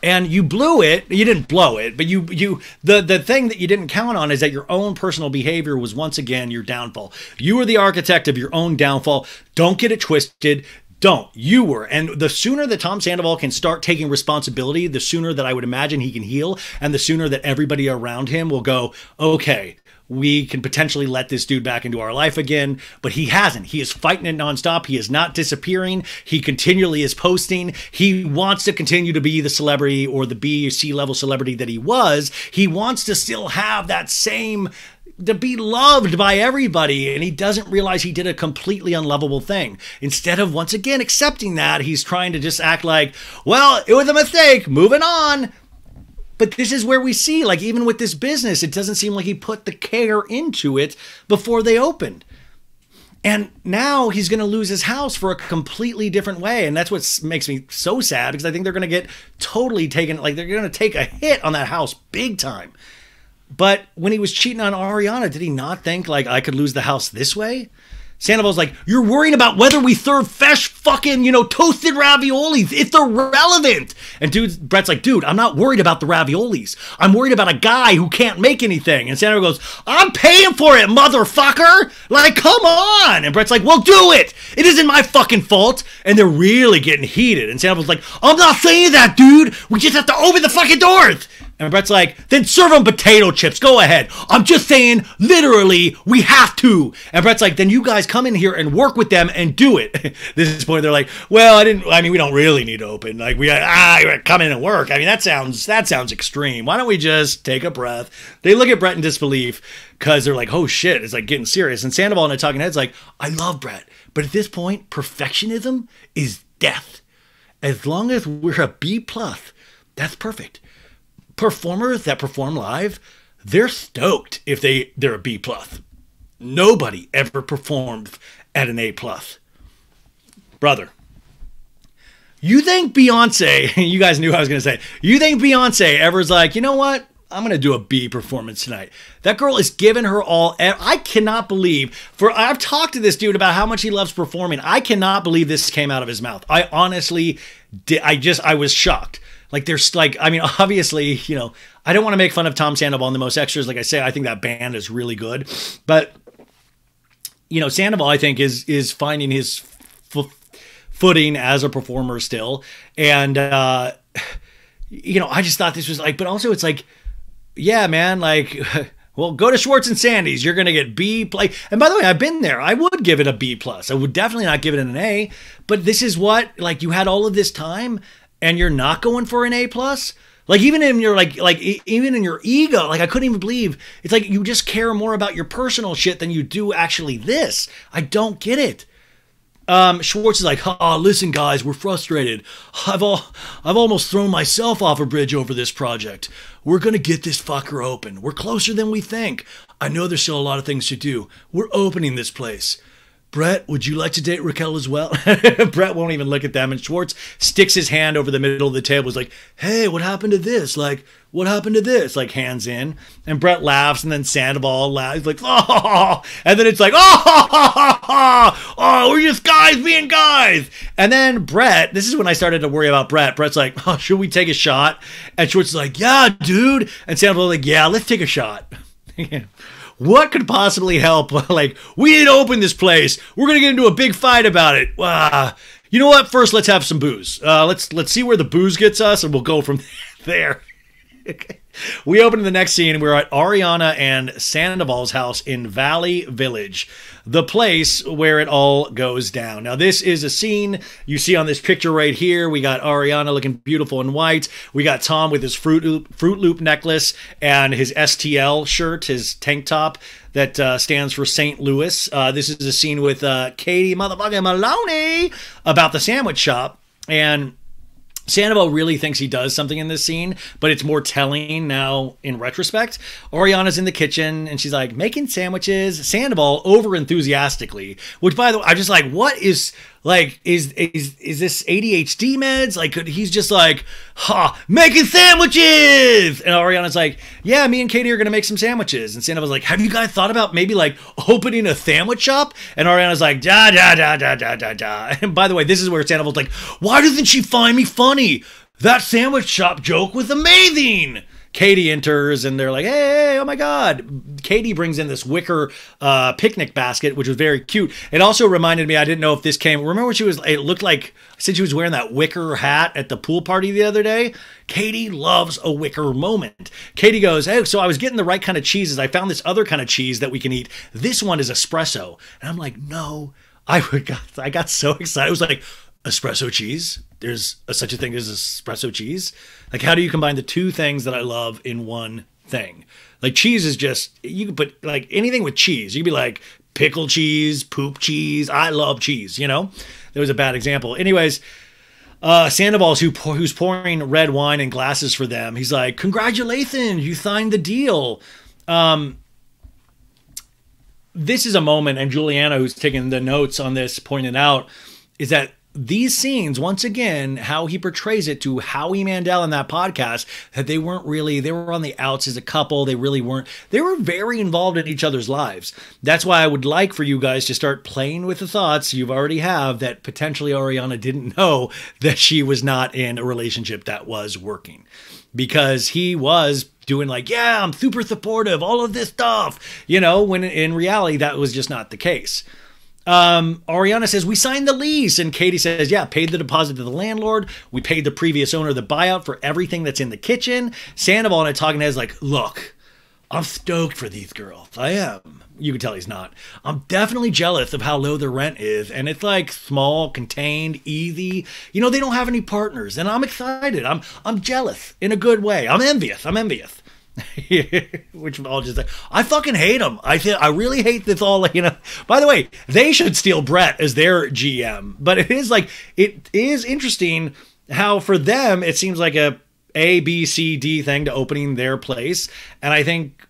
And you blew it. You didn't blow it, but the thing that you didn't count on is that your own personal behavior was once again your downfall. You were the architect of your own downfall. Don't get it twisted. Don't. You were. And the sooner that Tom Sandoval can start taking responsibility, the sooner that I would imagine he can heal, and the sooner that everybody around him will go, okay, we can potentially let this dude back into our life again. But he hasn't. He is fighting it nonstop. He is not disappearing. He continually is posting. He wants to continue to be the celebrity or the B or C level celebrity that he was. He wants to still have that same, to be loved by everybody, and he doesn't realize he did a completely unlovable thing. Instead of once again accepting that, he's trying to just act like, well, it was a mistake, moving on. But this is where we see, like, even with this business, it doesn't seem like he put the care into it before they opened. And now he's going to lose his house for a completely different way. And that's what makes me so sad, because I think they're going to get totally taken, like, they're going to take a hit on that house big time. But when he was cheating on Ariana, did he not think, like, I could lose the house this way? Sandoval's like, you're worrying about whether we serve fresh fucking, toasted raviolis. It's irrelevant. And Brett's like, dude, I'm not worried about the raviolis. I'm worried about a guy who can't make anything. And Sandoval goes, I'm paying for it, motherfucker. Like, come on. And Brett's like, well, do it. It isn't my fucking fault. And they're really getting heated. And Sandoval's like, I'm not saying that, dude. We just have to open the fucking doors. And Brett's like, then serve them potato chips. Go ahead. I'm just saying, literally, we have to. And Brett's like, then you guys come in here and work with them and do it. This is the point they're like, well, we don't really need to open. Like, we come in and work. I mean, that sounds extreme. Why don't we just take a breath? They look at Brett in disbelief because they're like, oh shit, it's like getting serious. And Sandoval and I talking heads like, I love Brett, but at this point, perfectionism is death. As long as we're a B+, that's perfect. Performers that perform live, they're stoked if they're a B+. Nobody ever performs at an A+. Brother, you think Beyonce, you guys knew what I was going to say, you think Beyonce ever's like, you know what? I'm going to do a B performance tonight. That girl is giving her all. I cannot believe, I've talked to this dude about how much he loves performing. I cannot believe this came out of his mouth. I honestly did. I was shocked. Like, there's like, I mean, obviously, you know, I don't want to make fun of Tom Sandoval and the Most Extras. Like I say, I think that band is really good. But, you know, Sandoval, I think, is finding his footing as a performer still. And, you know, I just thought this was like, but also it's like, yeah, man, like, well, go to Schwartz and Sandy's. You're going to get B+. And by the way, I've been there. I would give it a B+. I would definitely not give it an A. But this is what, like, you had all of this time and you're not going for an A+. Like, even in your, even in your ego, like, I couldn't even believe, it's like you just care more about your personal shit than you do actually this. I don't get it. Schwartz is like, listen, guys, we're frustrated. I've almost thrown myself off a bridge over this project. We're going to get this fucker open. We're closer than we think. I know there's still a lot of things to do. We're opening this place. Brett, would you like to date Raquel as well? Brett won't even look at them. And Schwartz sticks his hand over the middle of the table. He's like, hey, what happened to this? Like, what happened to this? Like, hands in. And Brett laughs, and then Sandoval laughs. He's like, oh. And then it's like, oh, we're just guys being guys. And then Brett, this is when I started to worry about Brett. Brett's like, oh, should we take a shot? And Schwartz is like, yeah, dude. And Sandoval's like, yeah, let's take a shot. What could possibly help? Like, we need to open this place. We're going to get into a big fight about it. You know what? First, let's have some booze. Let's see where the booze gets us, and we'll go from there. We open the next scene. We're at Ariana and Sandoval's house in Valley Village, the place where it all goes down. Now, this is a scene you see on this picture right here. We got Ariana looking beautiful in white. We got Tom with his Fruit Loop necklace and his STL shirt, his tank top that stands for St. Louis. This is a scene with Katie motherfucking Maloney about the sandwich shop. And Sandoval really thinks he does something in this scene, but it's more telling now in retrospect. Ariana's in the kitchen and she's like making sandwiches. Sandoval over enthusiastically, which by the way, I'm just like, what is like, is this ADHD meds? Like, he's just like, making sandwiches. And Ariana's like, yeah, me and Katie are going to make some sandwiches. And Sandoval's like, have you guys thought about maybe like opening a sandwich shop? And Ariana's like, da. And by the way, this is where Sandoval's like, why doesn't she find me funny? That sandwich shop joke was amazing. Katie enters and they're like, hey, oh my God. Katie brings in this wicker picnic basket, which was very cute. It also reminded me, I didn't know if this came, remember when it looked like, since she was wearing that wicker hat at the pool party the other day? Katie loves a wicker moment. Katie goes, hey, so I was getting the right kind of cheeses. I found this other kind of cheese that we can eat. This one is espresso. And I'm like, no, I got so excited. I was like, espresso cheese? There's such a thing as espresso cheese? Like, how do you combine the two things that I love in one thing? Like, cheese is just, you can put, like, anything with cheese. You could be like, pickle cheese, poop cheese. I love cheese, you know? That was a bad example. Anyways, Sandoval's who's pouring red wine in glasses for them. He's like, congratulations, you signed the deal. This is a moment, and Juliana, who's taking the notes on this, pointed out, is that these scenes, once again, how he portrays it to Howie Mandel in that podcast, that they weren't really, they were on the outs as a couple. They really weren't. They were very involved in each other's lives. That's why I would like for you guys to start playing with the thoughts you already have that potentially Ariana didn't know that she was not in a relationship that was working. Because he was doing like, yeah, I'm super supportive, all of this stuff, you know, when in reality, that was just not the case. Ariana says, we signed the lease. And Katie says, yeah, paid the deposit to the landlord. We paid the previous owner the buyout for everything that's in the kitchen. Sandoval and I talking heads like, look, I'm stoked for these girls. I am. You can tell he's not. I'm definitely jealous of how low their rent is. And it's like small, contained, easy. You know, they don't have any partners. And I'm excited. I'm jealous in a good way. I'm envious. Which all just, I fucking hate them. I really hate this all, you know. By the way, they should steal Brett as their GM. But it is interesting how for them it seems like a B, C, D thing to opening their place. And I think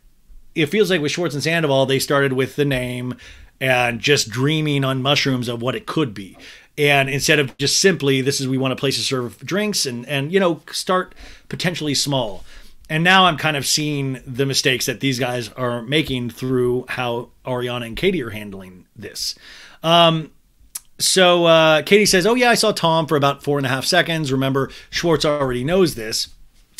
it feels like with Schwartz and Sandoval, they started with the name and just dreaming on mushrooms of what it could be. And instead of just simply, we want a place to serve drinks and you know, start potentially small. And now I'm kind of seeing the mistakes that these guys are making through how Ariana and Katie are handling this. So Katie says, oh, yeah, I saw Tom for about 4.5 seconds. Remember, Schwartz already knows this.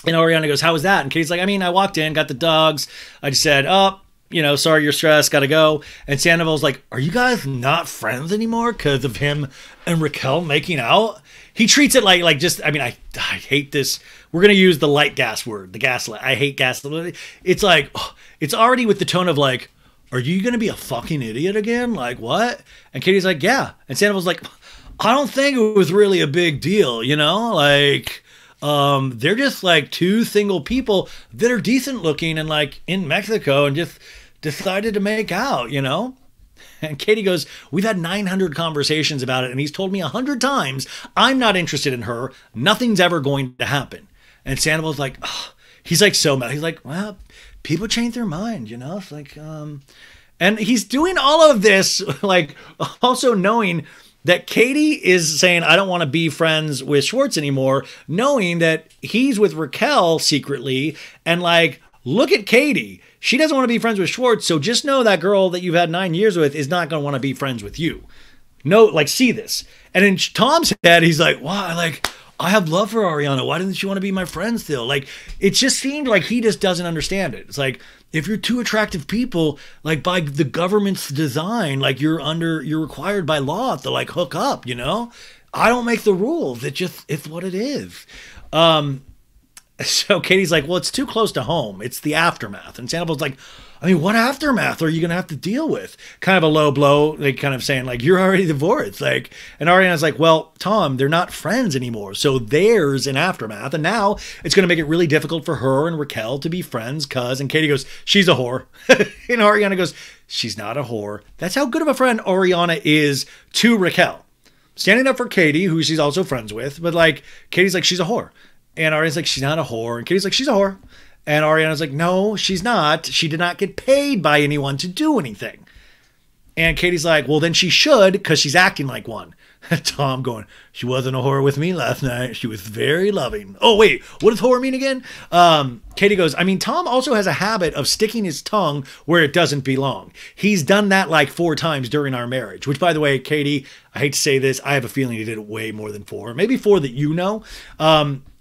And Ariana goes, how was that? And Katie's like, I mean, I walked in, got the dogs. I just said, oh, you know, sorry you're stressed, gotta go. And Sandoval's like, are you guys not friends anymore because of him and Raquel making out? He treats it like just, I mean, I hate this. We're going to use the light gas word, the gaslight. I hate gaslight. It's like, it's already with the tone of like, are you going to be a fucking idiot again? Like, what? And Katie's like, yeah. And Sandoval's like, I don't think it was really a big deal, you know? Like, they're just like two single people that are decent looking and like in Mexico and just decided to make out, you know? And Katie goes, we've had 900 conversations about it, and he's told me 100 times, I'm not interested in her. Nothing's ever going to happen. And Sandoval's like, oh, he's like so mad. He's like, well, people change their mind, you know? It's like, and he's doing all of this, like, also knowing that Katie is saying, I don't want to be friends with Schwartz anymore, knowing that he's with Raquel secretly, and like, look at Katie. She doesn't want to be friends with Schwartz, so just know that girl that you've had 9 years with is not going to want to be friends with you. No, like, see this. And in Tom's head, he's like, why? Like, I have love for Ariana. Why didn't she want to be my friend still? Like, it just seemed like he just doesn't understand it. It's like, if you're two attractive people, like, by the government's design, like, you're required by law to, like, hook up, you know? I don't make the rules. It's what it is. So Katie's like, well, it's too close to home. It's the aftermath. And Sandoval's like, I mean, what aftermath are you going to have to deal with? Kind of a low blow. They kind of saying like, you're already divorced. Like, and Ariana's like, well, Tom, they're not friends anymore. So there's an aftermath. And now it's going to make it really difficult for her and Raquel to be friends. And Katie goes, she's a whore. And Ariana goes, she's not a whore. That's how good of a friend Ariana is to Raquel. Standing up for Katie, who she's also friends with. But like, Katie's like, she's a whore. And Ariana's like, she's not a whore. And Katie's like, she's a whore. And Ariana's like, no, she's not. She did not get paid by anyone to do anything. And Katie's like, well, then she should because she's acting like one. Tom going, she wasn't a whore with me last night. She was very loving. Oh, wait, what does whore mean again? Katie goes, I mean, Tom also has a habit of sticking his tongue where it doesn't belong. He's done that like 4 times during our marriage, which, by the way, Katie, I hate to say this, I have a feeling he did it way more than 4. Maybe 4 that you know.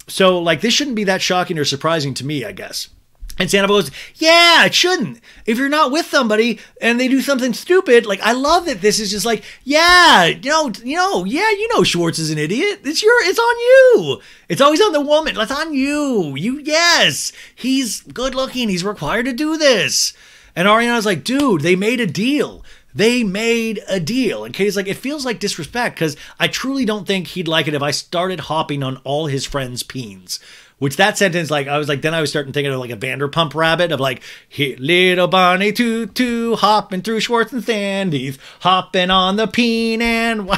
So, like, this shouldn't be that shocking or surprising to me, I guess. And Sandoval goes, yeah, it shouldn't. If you're not with somebody and they do something stupid, like, I love that this is just like, yeah, you know Schwartz is an idiot. It's on you. It's always on the woman. It's on you. Yes, he's good looking. He's required to do this. And Ariana's like, dude, they made a deal. They made a deal. And Katie's like, it feels like disrespect because I truly don't think he'd like it if I started hopping on all his friends' peens. Which that sentence, like, I was starting thinking of like a Vanderpump rabbit of like, little Bonnie Tutu hopping through Schwartz and Sandy's, hopping on the peen and...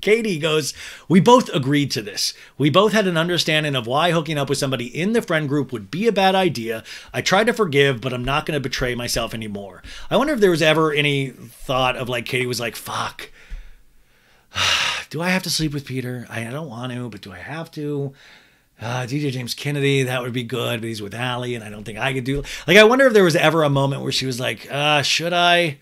Katie goes, we both agreed to this. We both had an understanding of why hooking up with somebody in the friend group would be a bad idea. I tried to forgive, but I'm not going to betray myself anymore. I wonder if there was ever any thought of like, Katie was like, fuck, do I have to sleep with Peter? I don't want to, but do I have to? DJ James Kennedy, that would be good, but he's with Allie, and I don't think I could do... Like, I wonder if there was ever a moment where she was like, should I...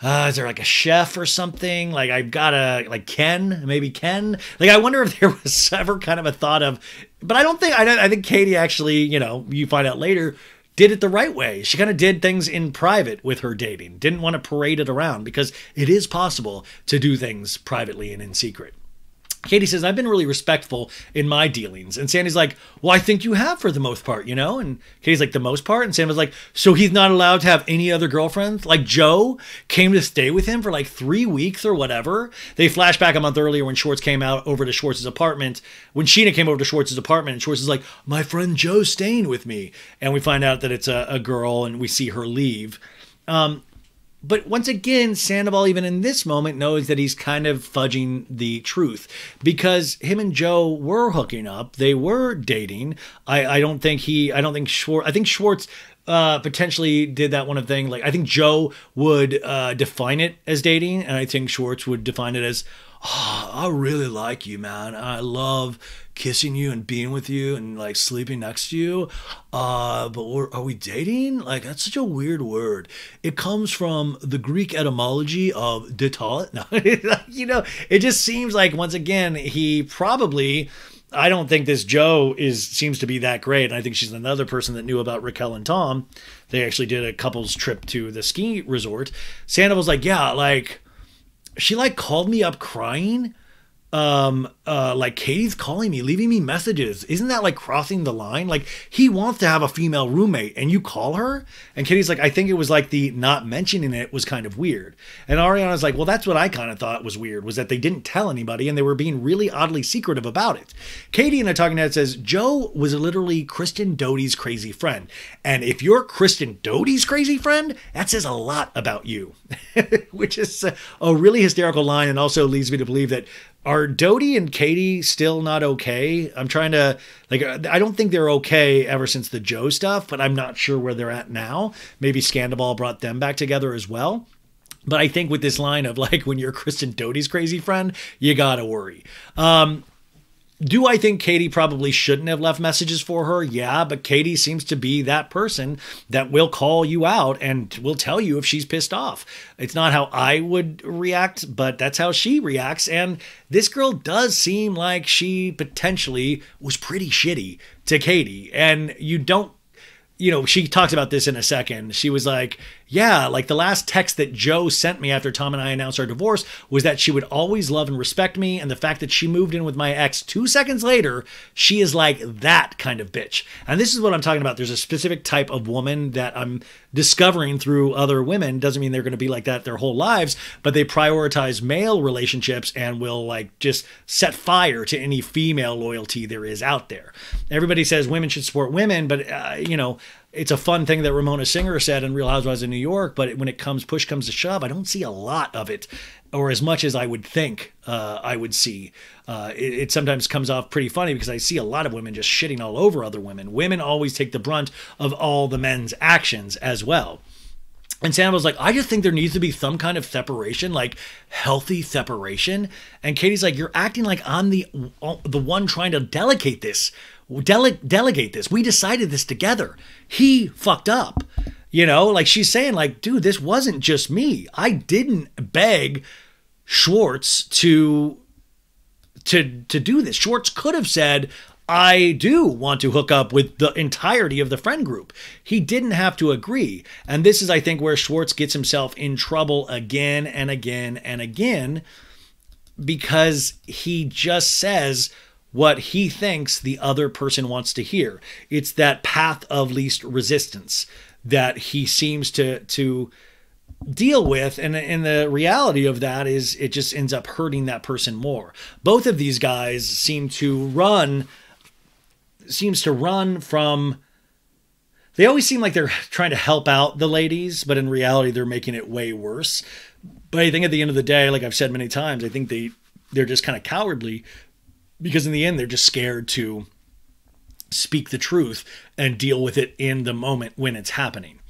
is there like a chef or something? Like I've got a, like maybe Ken. Like I wonder if there was ever kind of a thought of, but I think Katie actually, you know, you find out later, did it the right way. She kind of did things in private with her dating. Didn't want to parade it around because it is possible to do things privately and in secret. Katie says, I've been really respectful in my dealings. And Sandy's like, well, I think you have for the most part, you know? And Katie's like, the most part? And Sam was like, so he's not allowed to have any other girlfriends? Like Joe came to stay with him for like 3 weeks or whatever. They flash back a month earlier when Schwartz came out over to Schwartz's apartment. When Scheana came over to Schwartz's apartment, and Schwartz is like, my friend Joe's staying with me. And we find out that it's a girl and we see her leave. But once again, Sandoval, even in this moment, knows that he's kind of fudging the truth because him and Joe were hooking up. They were dating. I think Schwartz potentially did that one of thing. Like, I think Joe would define it as dating, and I think Schwartz would define it as, oh, I really like you, man. I love kissing you and being with you and like sleeping next to you. But are we dating? Like, that's such a weird word. It comes from the Greek etymology of Doute. No, you know, it just seems like, once again, he probably, I don't think this Joe seems to be that great. And I think she's another person that knew about Raquel and Tom. They actually did a couple's trip to the ski resort. Sandoval's like, yeah, like, she like called me up crying. Like, Katie's calling me, leaving me messages. Isn't that like crossing the line? Like, he wants to have a female roommate and you call her? And Katie's like, I think it was like the not mentioning it was kind of weird. And Ariana's like, well, that's what I kind of thought was weird, was that they didn't tell anybody and they were being really oddly secretive about it. Katie in a talking head says, Joe was literally Kristen Doute's crazy friend. And if you're Kristen Doute's crazy friend, that says a lot about you. Which is a really hysterical line, and also leads me to believe that, are Doute and Katie still not okay? I'm trying to, like, I don't think they're okay ever since the Joe stuff, but I'm not sure where they're at now. Maybe Sandoval brought them back together as well. But I think with this line of, like, when you're Kristen Doute's crazy friend, you gotta worry. Do I think Katie probably shouldn't have left messages for her? Yeah, but Katie seems to be that person that will call you out and will tell you if she's pissed off. It's not how I would react, but that's how she reacts. And this girl does seem like she potentially was pretty shitty to Katie. And you don't, you know, she talks about this in a second. She was like, yeah, like the last text that Joe sent me after Tom and I announced our divorce was that she would always love and respect me. And the fact that she moved in with my ex 2 seconds later, she is like that kind of bitch. And this is what I'm talking about. There's a specific type of woman that I'm discovering through other women. Doesn't mean they're going to be like that their whole lives, but they prioritize male relationships and will like just set fire to any female loyalty there is out there. Everybody says women should support women, but you know, it's a fun thing that Ramona Singer said in Real Housewives of New York, but when it push comes to shove, I don't see a lot of it, or as much as I would think I would see. It sometimes comes off pretty funny because I see a lot of women just shitting all over other women. Women always take the brunt of all the men's actions as well. And Sandoval's like, I just think there needs to be some kind of separation, like healthy separation. And Katie's like, you're acting like I'm the one trying to delegate this. Delegate this. We decided this together. He fucked up. You know, like she's saying like, dude, this wasn't just me. I didn't beg Schwartz to do this. Schwartz could have said, I do want to hook up with the entirety of the friend group. He didn't have to agree. And this is, I think, where Schwartz gets himself in trouble again and again and again, because he just says what he thinks the other person wants to hear. It's that path of least resistance that he seems to deal with. And the reality of that is it just ends up hurting that person more. Both of these guys seem to run from, they always seem like they're trying to help out the ladies, but in reality, they're making it way worse. But I think at the end of the day, like I've said many times, I think they're just kind of cowardly, because in the end, they're just scared to speak the truth and deal with it in the moment when it's happening.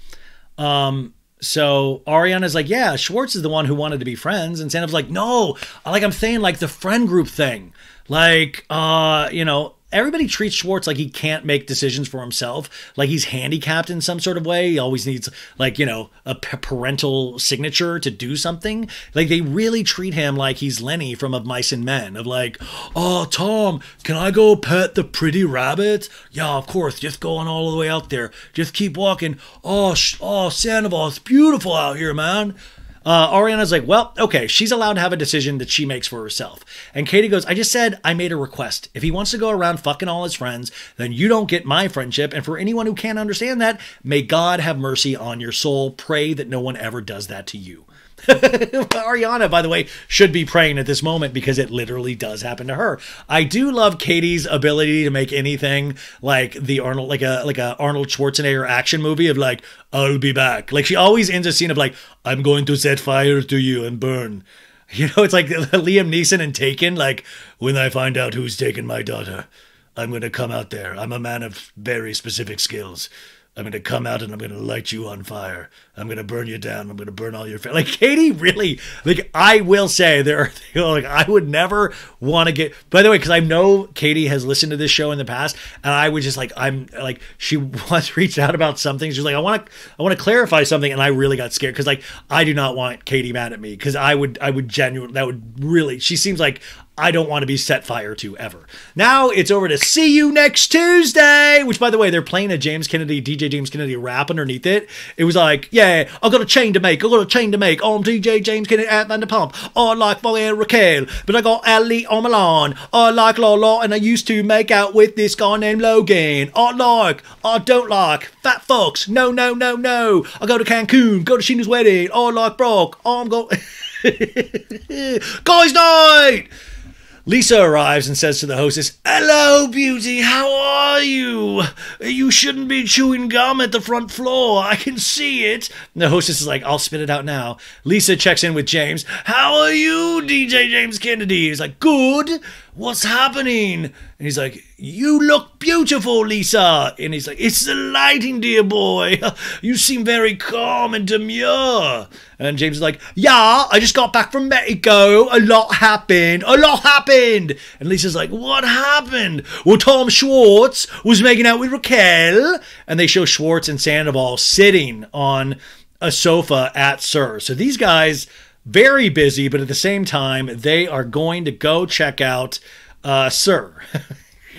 So Ariana's like, yeah, Schwartz is the one who wanted to be friends. And Sandoval's like, no, like I'm saying, like the friend group thing. Like, you know, everybody treats Schwartz like he can't make decisions for himself. Like he's handicapped in some sort of way. He always needs, like, you know, a parental signature to do something. Like they really treat him like he's Lenny from Of Mice and Men. Of like, oh, Tom, can I go pet the pretty rabbit? Yeah, of course. Just go on all the way out there. Just keep walking. Oh, Sandoval, it's beautiful out here, man. Ariana's like, well, okay, she's allowed to have a decision that she makes for herself. And Katie goes, I just said I made a request. If he wants to go around fucking all his friends, then you don't get my friendship. And for anyone who can't understand that, may God have mercy on your soul. Pray that no one ever does that to you. Ariana, by the way, should be praying at this moment because it literally does happen to her. I do love Katie's ability to make anything like the Arnold, like a Arnold Schwarzenegger action movie of like, I'll be back. Like she always ends a scene of like, I'm going to set fire to you and burn. You know, it's like Liam Neeson and Taken. Like, when I find out who's taken my daughter, I'm going to come out there. I'm a man of very specific skills. I'm going to come out and I'm going to light you on fire. I'm going to burn you down. I'm going to burn all your family. Like, Katie really, like, I will say there are things, like, I would never want to get, by the way, because I know Katie has listened to this show in the past, and I was just like, I'm like, she once reached out about something. She's like, I want to clarify something. And I really got scared because, like, I do not want Katie mad at me because I would genuinely, that would really, she seems like I don't want to be set fire to ever. Now it's over to See You Next Tuesday, which, by the way, they're playing a DJ James Kennedy rap underneath it. It was like, yeah, I got a chain to make. I'm DJ James Kennedy at Vanderpump. I like Freier Raquel, but I got Ali on Milan. I like Lala, and I used to make out with this guy named Logan. I don't like fat fucks. No. I go to Cancun, go to Scheana's wedding. I like Brock. I'm going... Guys' night! Lisa arrives and says to the hostess, "Hello, beauty, how are you? You shouldn't be chewing gum at the front floor. I can see it." And the hostess is like, "I'll spit it out now." Lisa checks in with James. "How are you, DJ James Kennedy?" He's like, "Good. What's happening?" And he's like, "You look beautiful, Lisa." And he's like, "It's the lighting, dear boy. You seem very calm and demure." And James is like, "Yeah, I just got back from Mexico. A lot happened. And Lisa's like, "What happened?" "Well, Tom Schwartz was making out with Raquel." And they show Schwartz and Sandoval sitting on a sofa at Sir. So these guys, very busy, but at the same time, they are going to go check out Sir.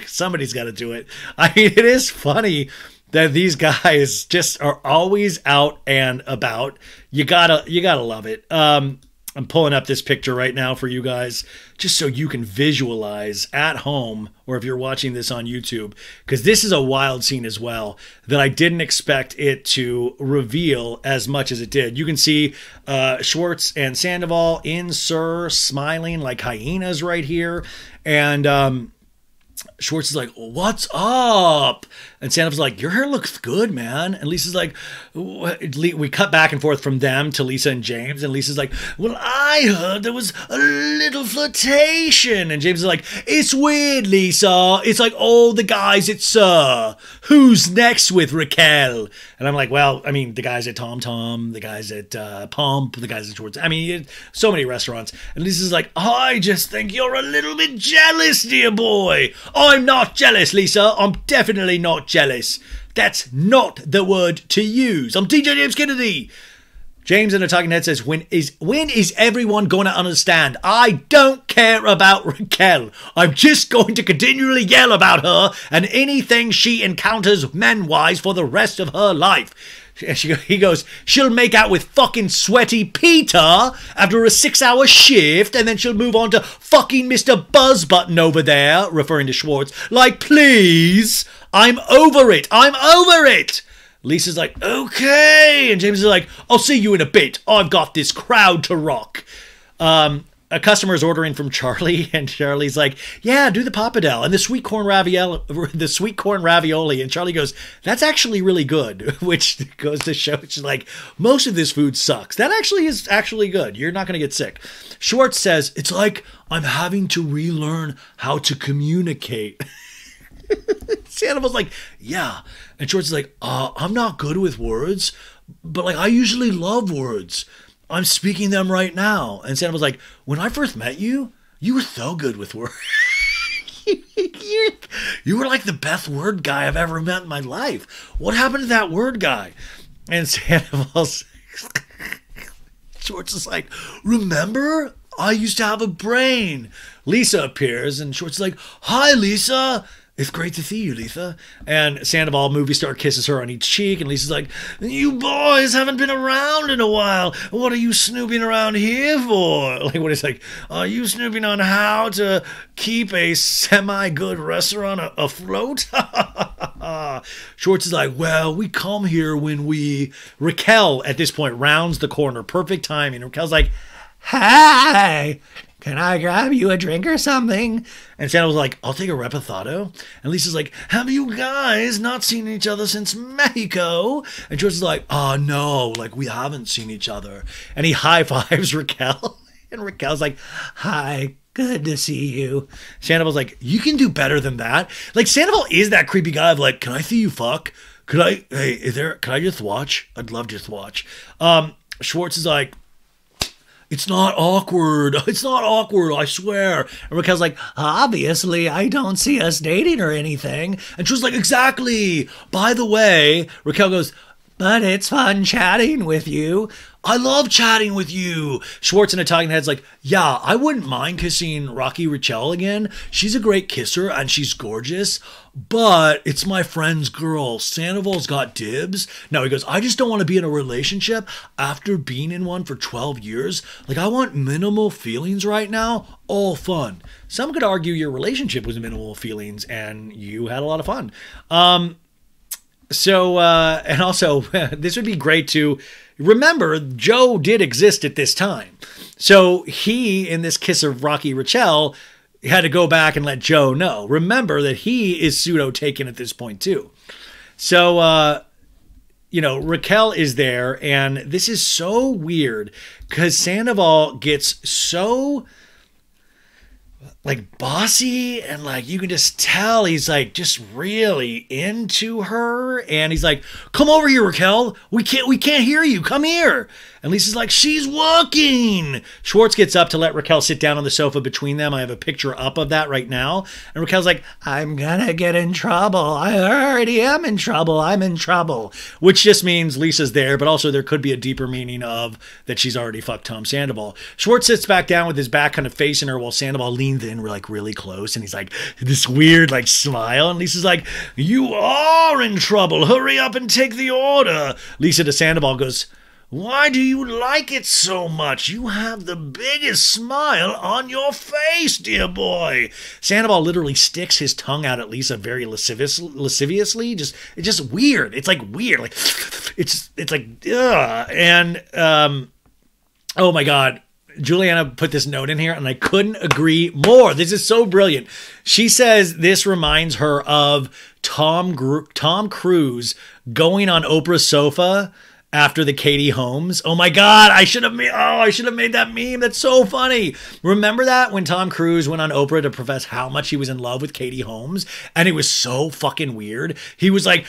Somebody's got to do it. I mean, it is funny that these guys just are always out and about. You gotta love it. I'm pulling up this picture right now for you guys, just so you can visualize at home, or if you're watching this on YouTube, because this is a wild scene as well that I didn't expect it to reveal as much as it did. You can see Schwartz and Sandoval in Sir smiling like hyenas right here. And Schwartz is like, "What's up?" And Sandoval's like, "Your hair looks good, man." And Lisa's like, we cut back and forth from them to Lisa and James. And Lisa's like, "Well, I heard there was a little flirtation." And James is like, "It's weird, Lisa. It's like all the guys at Sir. Who's next with Raquel?" And I'm like, well, I mean, the guys at Tom Tom, the guys at Pump, the guys at Schwartz. I mean, so many restaurants. And Lisa's like, "I just think you're a little bit jealous, dear boy." "I'm not jealous, Lisa. I'm definitely not jealous. That's not the word to use. I'm DJ James Kennedy." James in a talking head says, when is everyone going to understand? I don't care about Raquel. I'm just going to continually yell about her and anything she encounters men-wise for the rest of her life. He goes, "She'll make out with fucking sweaty Peter after a 6-hour shift, and then she'll move on to fucking Mr. Buzzbutton over there," referring to Schwartz. "Like, please, I'm over it. Lisa's like, "Okay." And James is like, "I'll see you in a bit. I've got this crowd to rock." A customer's ordering from Charlie, and Charlie's like, "Yeah, do the pappardelle and the sweet corn ravioli." And Charlie goes, "That's actually really good," which goes to show, she's like, most of this food sucks. That actually is actually good. You're not going to get sick. Schwartz says, "It's like I'm having to relearn how to communicate." Sandoval's like, "Yeah." And Schwartz is like, "I'm not good with words, but like I usually love words. I'm speaking them right now." And Sandoval's like, "When I first met you, you were so good with words. You were like the best word guy I've ever met in my life. What happened to that word guy?" And Sandoval's Schwartz is like, "Remember? I used to have a brain." Lisa appears, and Schwartz is like, "Hi, Lisa. It's great to see you, Lisa." And Sandoval, movie star, kisses her on each cheek, and Lisa's like, "You boys haven't been around in a while. What are you snooping around here for?" Like, what is like, "Are you snooping on how to keep a semi-good restaurant afloat?" Schwartz is like, "Well, we come here when we..." Raquel, at this point, rounds the corner. Perfect timing. Raquel's like, "Hi, can I grab you a drink or something?" And Sandoval's like, "I'll take a reposado." And Lisa's like, "Have you guys not seen each other since Mexico?" And George is like, "Oh, no, like we haven't seen each other." And he high-fives Raquel. And Raquel's like, "Hi, good to see you." Sandoval's like, "You can do better than that." Like, Sandoval is that creepy guy of like, "Can I see you fuck? can I just watch? I'd love to just watch. Schwartz is like, it's not awkward. It's not awkward, I swear. And Raquel's like, obviously, I don't see us dating or anything. And she was like, exactly. By the way, Raquel goes, but it's fun chatting with you. I love chatting with you. Schwartz in a talking head's like, yeah, I wouldn't mind kissing Raquel again. She's a great kisser and she's gorgeous, but it's my friend's girl. Sandoval's got dibs. No, he goes, I just don't want to be in a relationship after being in one for 12 years. Like, I want minimal feelings right now. All fun. Some could argue your relationship was minimal feelings and you had a lot of fun. And also, this would be great to remember, Joe did exist at this time. So he, in this kiss of Raquel, had to go back and let Joe know. Remember that he is pseudo-taken at this point, too. So, Raquel is there, and this is so weird because Sandoval gets so like bossy and like you can just tell he's like just really into her, and he's like, come over here, Raquel, we can't hear you, come here. And Lisa's like, she's walking. Schwartz gets up to let Raquel sit down on the sofa between them. I have a picture up of that right now. And Raquel's like, I'm gonna get in trouble. I already am in trouble. I'm in trouble. Which just means Lisa's there, but also there could be a deeper meaning of that she's already fucked Tom Sandoval. Schwartz sits back down with his back kind of facing her while Sandoval leans in like really close, and he's like this weird like smile, and Lisa's like, you are in trouble. Hurry up and take the order. Lisa to Sandoval goes, why do you like it so much? You have the biggest smile on your face, dear boy. Sandoval literally sticks his tongue out at Lisa very lasciviously. It's just weird. It's like weird. Like it's like ugh. And oh my God. Juliana put this note in here and I couldn't agree more. This is so brilliant. She says this reminds her of Tom Cruise going on Oprah's sofa after the Katie Holmes. Oh my God, I should have made that meme. That's so funny. Remember that when Tom Cruise went on Oprah to profess how much he was in love with Katie Holmes? And it was so fucking weird. He was like,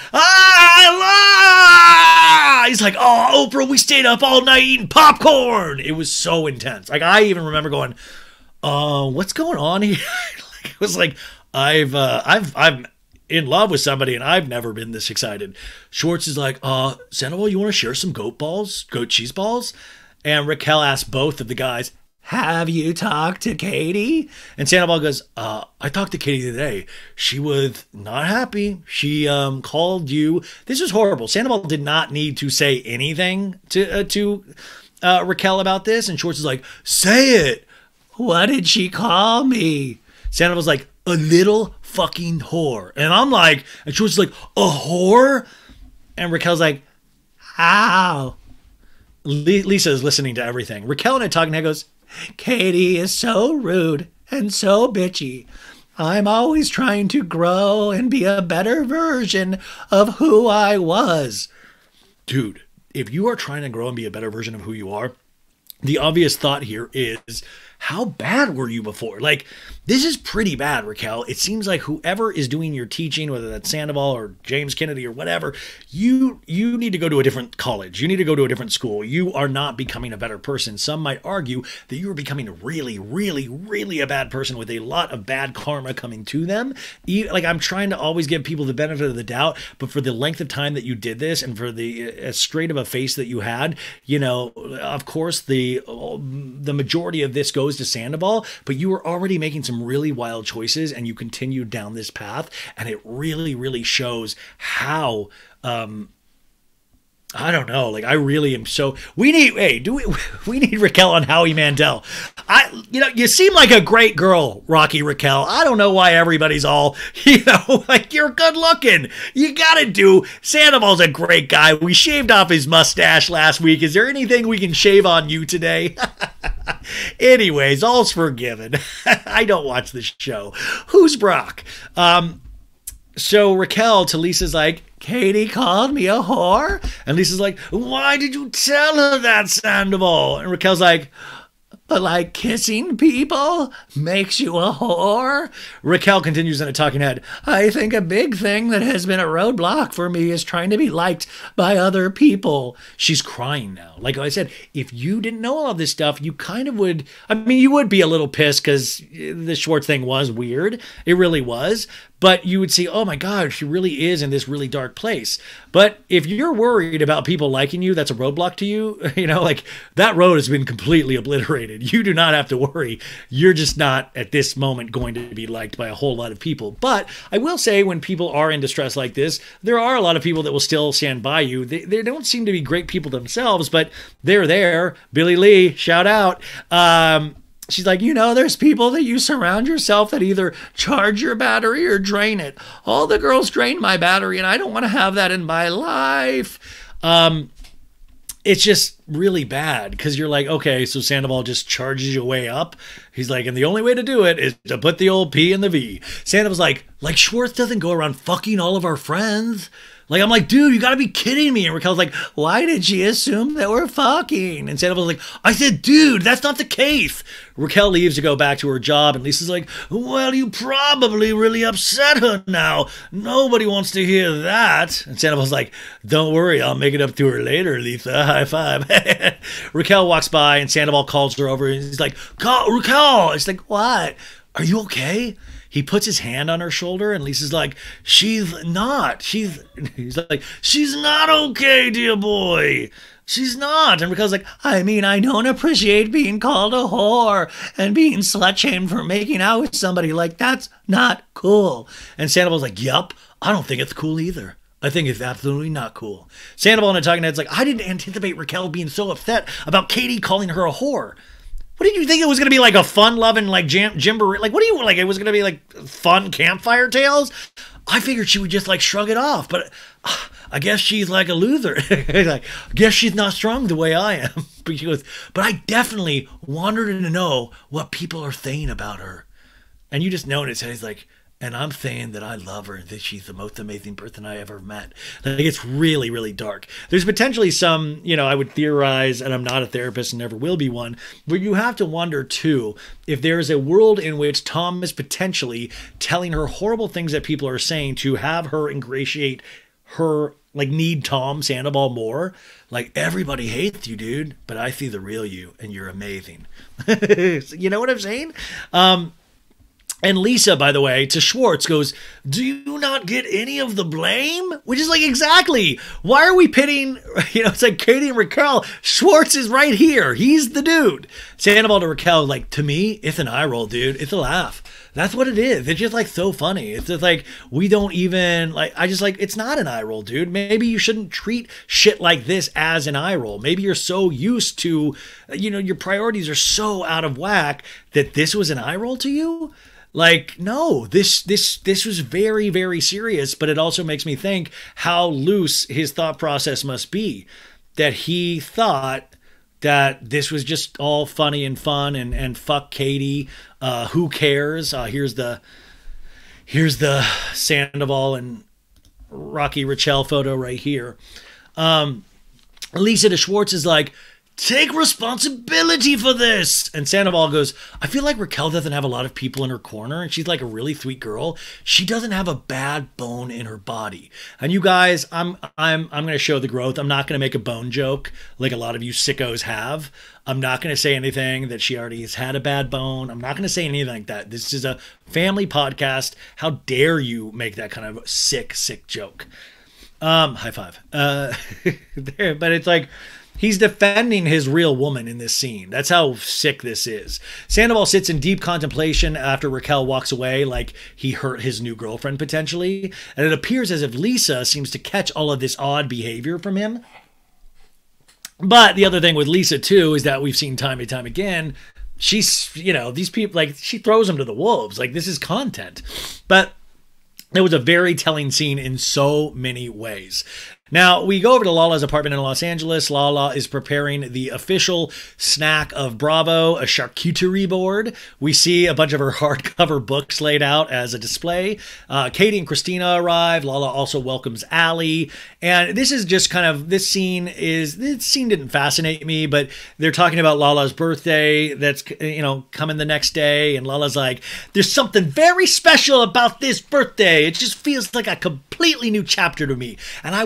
he's like, oh, Oprah, we stayed up all night eating popcorn. It was so intense. Like, I even remember going, what's going on here? Like, it was like, I'm in love with somebody and I've never been this excited. Schwartz is like, Sandoval, you want to share some goat cheese balls? And Raquel asks both of the guys, have you talked to Katie? And Sandoval goes, I talked to Katie today. She was not happy. She called you. This was horrible. Sandoval did not need to say anything to Raquel about this. And Schwartz is like, say it. What did she call me? Sandoval's like, a little fucking whore. And I'm like, and Schwartz is like, a whore? And Raquel's like, how? Lisa is listening to everything. Raquel in a talking head goes, Katie is so rude and so bitchy. I'm always trying to grow and be a better version of who I was. Dude, if you are trying to grow and be a better version of who you are, the obvious thought here is, how bad were you before? Like, this is pretty bad, Raquel. It seems like whoever is doing your teaching, whether that's Sandoval or James Kennedy or whatever, you need to go to a different college. You need to go to a different school. You are not becoming a better person. Some might argue that you are becoming a really, really, really a bad person with a lot of bad karma coming to them. Like, I'm trying to always give people the benefit of the doubt, but for the length of time that you did this and for the as straight of a face that you had, of course, the majority of this goes to Sandoval, but you were already making some really wild choices and you continued down this path, and it really, really shows how I don't know. Like, I really am so. We need Raquel on Howie Mandel. You seem like a great girl, Rocky Raquel. I don't know why everybody's all, like, you're good looking. You gotta do. Sandoval's a great guy. We shaved off his mustache last week. Is there anything we can shave on you today? Anyways, all's forgiven. I don't watch this show. Who's Brock? So Raquel to Lisa's like, Katie called me a whore? And Lisa's like, why did you tell her that, Sandoval? And Raquel's like, but like kissing people makes you a whore? Raquel continues in a talking head. I think a big thing that has been a roadblock for me is trying to be liked by other people. She's crying now. Like I said, if you didn't know all of this stuff, you kind of would, I mean, you would be a little pissed because the Schwartz thing was weird. It really was. But you would see, oh my God, she really is in this really dark place. But if you're worried about people liking you, that's a roadblock to you. You know, like that road has been completely obliterated. You do not have to worry. You're just not at this moment going to be liked by a whole lot of people. But I will say when people are in distress like this, there are a lot of people that will still stand by you. They don't seem to be great people themselves, but they're there. Billie Lee, shout out. She's like, you know, there's people that you surround yourself that either charge your battery or drain it. All the girls drain my battery, and I don't want to have that in my life. It's just really bad because you're like, okay, so Sandoval just charges you way up. He's like, and the only way to do it is to put the old P in the V. Sandoval's like Schwartz doesn't go around fucking all of our friends. Like, I'm like, dude, you gotta be kidding me. And Raquel's like, why did she assume that we're fucking? And Sandoval's like, I said, dude, that's not the case. Raquel leaves to go back to her job, and Lisa's like, well, you probably really upset her now. Nobody wants to hear that. And Sandoval's like, don't worry, I'll make it up to her later, Lisa. High five. Raquel walks by, and Sandoval calls her over, and he's like, Raquel. It's like, what? Are you okay? He puts his hand on her shoulder, and Lisa's like, he's like, she's not okay, dear boy. She's not. And Raquel's like, I mean, I don't appreciate being called a whore and being slut-shamed for making out with somebody. Like, that's not cool. And Sandoval's like, yup, I don't think it's cool either. I think it's absolutely not cool. Sandoval in a talking head's like, I didn't anticipate Raquel being so upset about Katie calling her a whore. What did you think it was going to be, like a fun-loving, like, jamboree? Like, what do you, like, it was going to be, like, fun campfire tales? I figured she would just, like, shrug it off, but I guess she's, like, a loser. Like, I guess she's not strong the way I am. But she goes, but I definitely wanted her to know what people are saying about her. And you just notice, and he's like, and I'm saying that I love her and that she's the most amazing person I ever met. Like, it's really, really dark. There's potentially some, you know, I would theorize, and I'm not a therapist and never will be one, but you have to wonder, too, if there is a world in which Tom is potentially telling her horrible things that people are saying to have her ingratiate her, like, need Tom Sandoval more. Like, everybody hates you, dude, but I see the real you, and you're amazing. You know what I'm saying? And Lisa, by the way, to Schwartz goes, do you not get any of the blame? Which is like, exactly. Why are we pitting, you know, it's like Katie and Raquel. Schwartz is right here. He's the dude. Sandoval to Raquel, like, to me, it's an eye roll, dude. It's a laugh. That's what it is. It's just like so funny. It's just like, we don't even, like, I just like, it's not an eye roll, dude. Maybe you shouldn't treat shit like this as an eye roll. Maybe you're so used to, you know, your priorities are so out of whack that this was an eye roll to you. Like, no, this was very, very serious, but it also makes me think how loose his thought process must be, that he thought that this was just all funny and fun and fuck Katie. Who cares? Here's the Sandoval and Rocky Raquel photo right here. Lisa to Schwartz is like, take responsibility for this. And Sandoval goes, I feel like Raquel doesn't have a lot of people in her corner, and she's like a really sweet girl. She doesn't have a bad bone in her body. And you guys, I'm going to show the growth. I'm not going to make a bone joke like a lot of you sickos have. I'm not going to say anything that she already has had a bad bone. I'm not going to say anything like that. This is a family podcast. How dare you make that kind of sick joke? High five. But it's like, he's defending his real woman in this scene. That's how sick this is. Sandoval sits in deep contemplation after Raquel walks away, like he hurt his new girlfriend potentially. And it appears as if Lisa seems to catch all of this odd behavior from him. But the other thing with Lisa, too, is that we've seen time and time again, she's, you know, these people, like, she throws them to the wolves. Like, this is content. But it was a very telling scene in so many ways. Now, we go over to Lala's apartment in Los Angeles. Lala is preparing the official snack of Bravo, a charcuterie board. We see a bunch of her hardcover books laid out as a display. Katie and Kristina arrive. Lala also welcomes Allie. And this is just kind of, this scene didn't fascinate me, but they're talking about Lala's birthday that's, coming the next day. And Lala's like, there's something very special about this birthday. It just feels like a completely new chapter to me. And I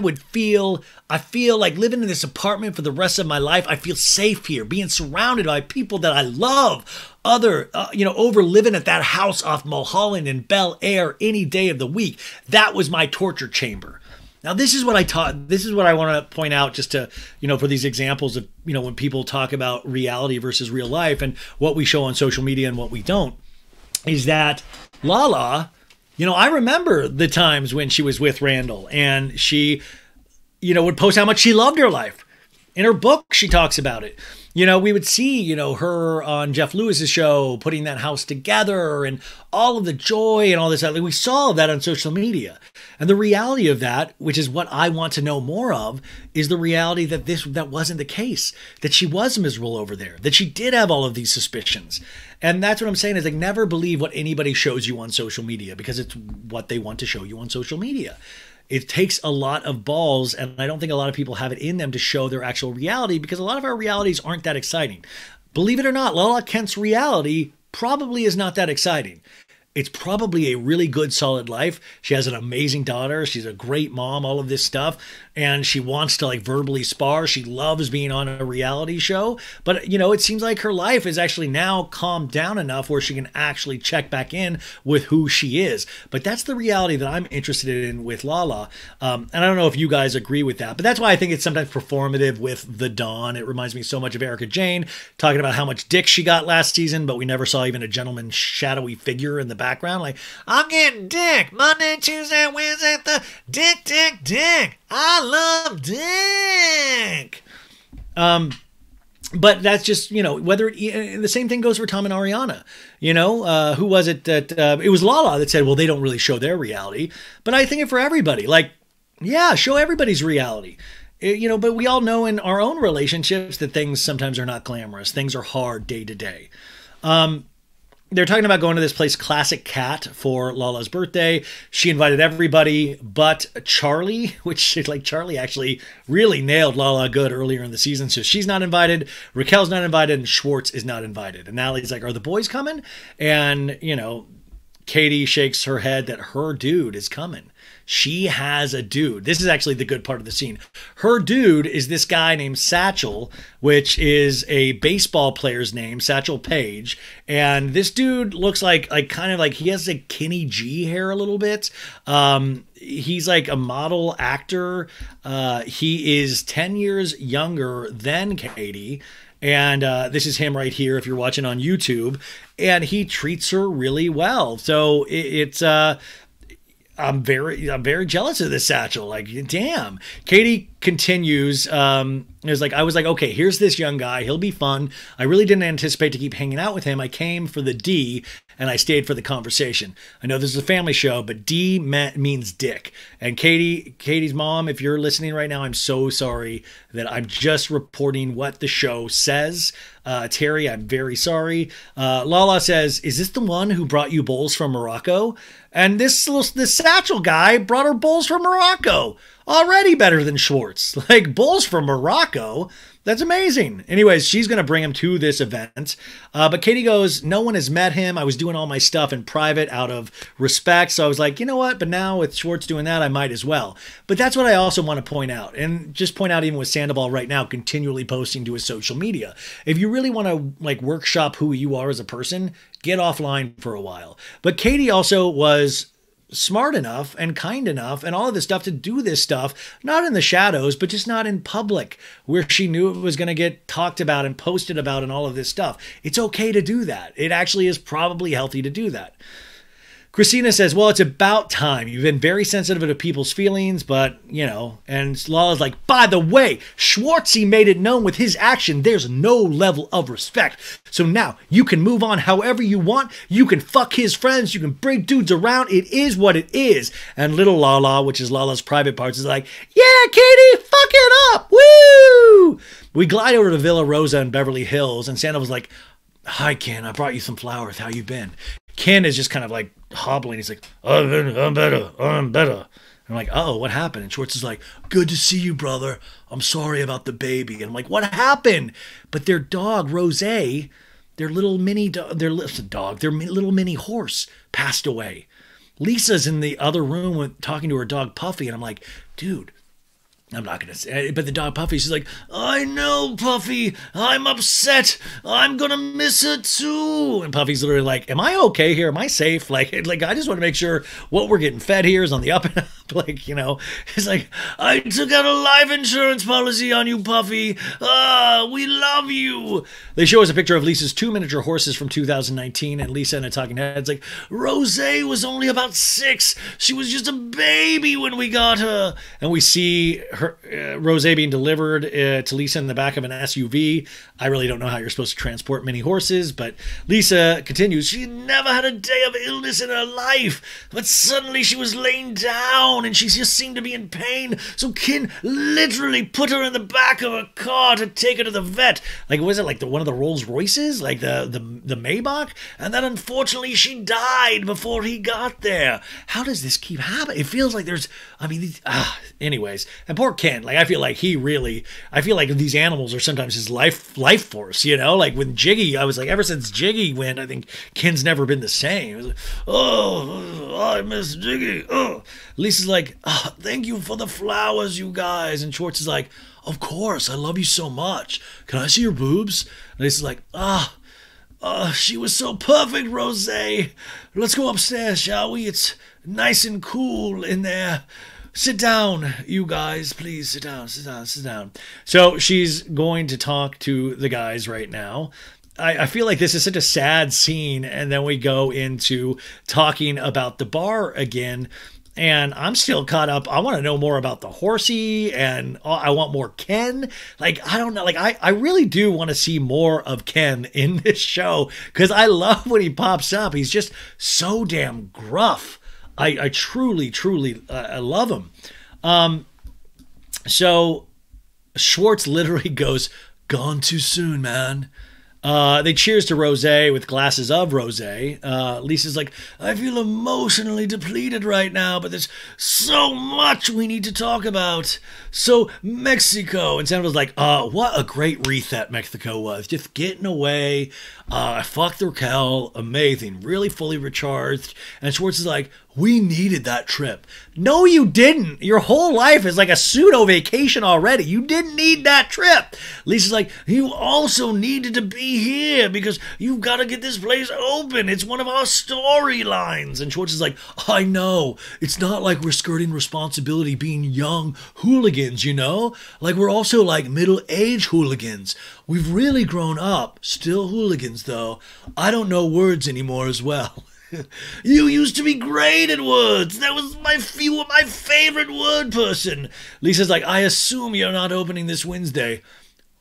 feel like living in this apartment for the rest of my life. I feel safe here, being surrounded by people that I love. Over living at that house off Mulholland in Bel Air any day of the week. That was my torture chamber. Now, this is what I want to point out just to, for these examples of, when people talk about reality versus real life and what we show on social media and what we don't, is that Lala, I remember the times when she was with Randall and she, would post how much she loved her life. In her book, she talks about it. We would see, her on Jeff Lewis's show, putting that house together and all of the joy and all this. We saw that on social media. And the reality of that, which is what I want to know more of, is the reality that that wasn't the case, that she was miserable over there, that she did have all of these suspicions. And that's what I'm saying is like, never believe what anybody shows you on social media because it's what they want to show you on social media. It takes a lot of balls, and I don't think a lot of people have it in them to show their actual reality because a lot of our realities aren't that exciting. Believe it or not, Lala Kent's reality probably is not that exciting. It's probably a really good, solid life. She has an amazing daughter. She's a great mom, all of this stuff. And she wants to like verbally spar. She loves being on a reality show. But, it seems like her life is actually now calmed down enough where she can actually check back in with who she is. But that's the reality that I'm interested in with Lala. And I don't know if you guys agree with that. But that's why I think it's sometimes performative with The Dawn. It reminds me so much of Erica Jane talking about how much dick she got last season, but we never saw even a gentleman's shadowy figure in the background. Like, I'm getting dick Monday, Tuesday, Wednesday, dick, dick, dick. I love dick. But that's just, whether the same thing goes for Tom and Ariana. Who was it that it was Lala that said, well, they don't really show their reality. But I think it for everybody. Like, yeah, show everybody's reality. But we all know in our own relationships that things sometimes are not glamorous. Things are hard day to day. They're talking about going to this place, Classic Cat, for Lala's birthday. She invited everybody but Charlie, which like Charlie actually really nailed Lala good earlier in the season. So she's not invited. Raquel's not invited, and Schwartz is not invited. And Allie's like, are the boys coming? And, Katie shakes her head that her dude is coming. She has a dude. This is actually the good part of the scene. Her dude is this guy named Satchel, which is a baseball player's name, Satchel Paige. And this dude looks like kind of like he has a Kenny G hair a little bit. He's like a model actor. He is 10 years younger than Katie. And this is him right here if you're watching on YouTube. And he treats her really well. So it's I'm very jealous of this Satchel. Like, damn. Katie continues. I was like, okay, here's this young guy. He'll be fun. I really didn't anticipate to keep hanging out with him. I came for the D and I stayed for the conversation. I know this is a family show, but D means dick. And Katie's mom, if you're listening right now, I'm so sorry that I'm just reporting what the show says. Terry, I'm very sorry. Lala says, is this the one who brought you bowls from Morocco? And this Satchel guy brought her bowls from Morocco. Already better than Schwartz. Like, bowls from Morocco? That's amazing. Anyways, she's going to bring him to this event. But Katie goes, no one has met him. I was doing all my stuff in private out of respect. So I was like, you know what? But now with Schwartz doing that, I might as well. But that's what I also want to point out. And just point out even with Sandoval right now, continually posting to his social media. If you really want to like workshop who you are as a person, get offline for a while. But Katie also was smart enough and kind enough and all of this stuff to do this stuff, not in the shadows, but just not in public where she knew it was going to get talked about and posted about and all of this stuff. It's okay to do that. It actually is probably healthy to do that. Kristina says, well, it's about time. You've been very sensitive to people's feelings, but, you know, and Lala's like, by the way, Schwartzy made it known with his action there's no level of respect. So now you can move on however you want. You can fuck his friends. You can bring dudes around. It is what it is. And little Lala, which is Lala's private parts, is like, yeah, Katie, fuck it up. Woo! We glide over to Villa Rosa in Beverly Hills, and Santa was like, hi, Ken, I brought you some flowers. How you been? Ken is just kind of like hobbling. He's like, I'm better. I'm better. And I'm like, oh, what happened? And Schwartz is like, good to see you, brother. I'm sorry about the baby. And I'm like, what happened? But their dog, Rose, their little mini horse passed away. Lisa's in the other room talking to her dog, Puffy. And I'm like, dude, I'm not going to say it, but the dog Puffy, she's like, I know, Puffy, I'm upset. I'm going to miss her too. And Puffy's literally like, am I okay here? Am I safe? Like I just want to make sure what we're getting fed here is on the up and up. Like, you know, it's like, I took out a life insurance policy on you, Puffy. We love you. They show us a picture of Lisa's 2 miniature horses from 2019, and Lisa in a talking head's like, Rose was only about 6. She was just a baby when we got her. And we see her Rose being delivered to Lisa in the back of an SUV. I really don't know how you're supposed to transport many horses, but Lisa continues, she never had a day of illness in her life, but suddenly she was laying down and she just seemed to be in pain, so Ken literally put her in the back of a car to take her to the vet. Like, was it like one of the Rolls Royces, like the Maybach? And then unfortunately she died before he got there. How does this keep happening? It feels like there's, anyways. And poor Ken, like, I feel like these animals are sometimes his life force, you know? Like when Jiggy, I was like, ever since Jiggy went, I think Ken's never been the same. It was like, oh, I miss Jiggy. Oh. Lisa's like, thank you for the flowers, you guys. And Schwartz is like, of course, I love you so much. Can I see your boobs? And Lisa's like, she was so perfect, Rose. Let's go upstairs, shall we? It's nice and cool in there. Sit down, you guys. Please sit down, sit down, sit down. So she's going to talk to the guys right now. I feel like this is such a sad scene, and then we go into talking about the bar again, and I'm still caught up. I want to know more about the horsey, and I want more Ken. Like, I don't know. Like, I really do want to see more of Ken in this show, because I love when he pops up. He's just so damn gruff. I truly, truly I love him. So Schwartz literally goes, gone too soon, man. They cheers to Rose with glasses of Rose. Lisa's like, I feel emotionally depleted right now, but there's so much we need to talk about. So, Mexico. And Sandoval's like, what a great reset Mexico was. Just getting away. I fucked Raquel. Amazing. Really fully recharged. And Schwartz is like, we needed that trip. No, you didn't. Your whole life is like a pseudo vacation already. You didn't need that trip. Lisa's like, you also needed to be here because you've got to get this place open. It's one of our storylines. And Schwartz is like, I know. It's not like we're skirting responsibility being young hooligans, you know? Like, we're also like middle-aged hooligans. We've really grown up. Still hooligans, though. I don't know words anymore as well. You used to be great at words. That was my favorite word person. Lisa's like, I assume you're not opening this Wednesday.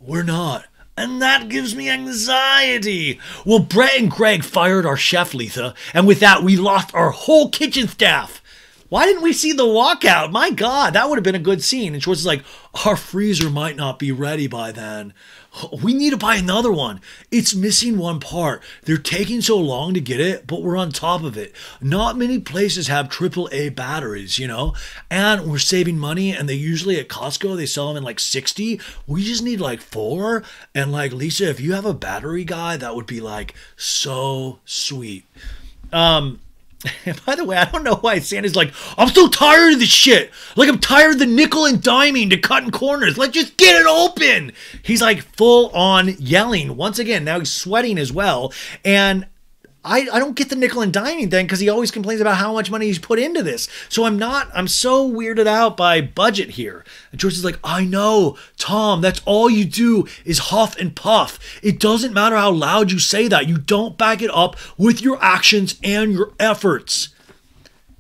We're not. And that gives me anxiety. Well, Brett and Greg fired our chef, Lisa. And with that, we lost our whole kitchen staff. Why didn't we see the walkout? My God, that would have been a good scene. And Schwartz is like, our freezer might not be ready by then. We need to buy another one. It's missing one part. They're taking so long to get it, but we're on top of it. Not many places have AAA batteries, you know? And we're saving money, and they usually at Costco, they sell them in like 60. We just need like 4. And like, Lisa, if you have a battery guy, that would be like so sweet. And by the way, I don't know why Santa's like, I'm so tired of this shit. Like, I'm tired of the nickel and diming to cutting corners. Let's just get it open. He's like full on yelling. Once again, now he's sweating as well. And I don't get the nickel and diming thing because he always complains about how much money he's put into this. So I'm so weirded out by budget here. And George is like, I know, Tom, that's all you do is huff and puff. It doesn't matter how loud you say that. You don't back it up with your actions and your efforts.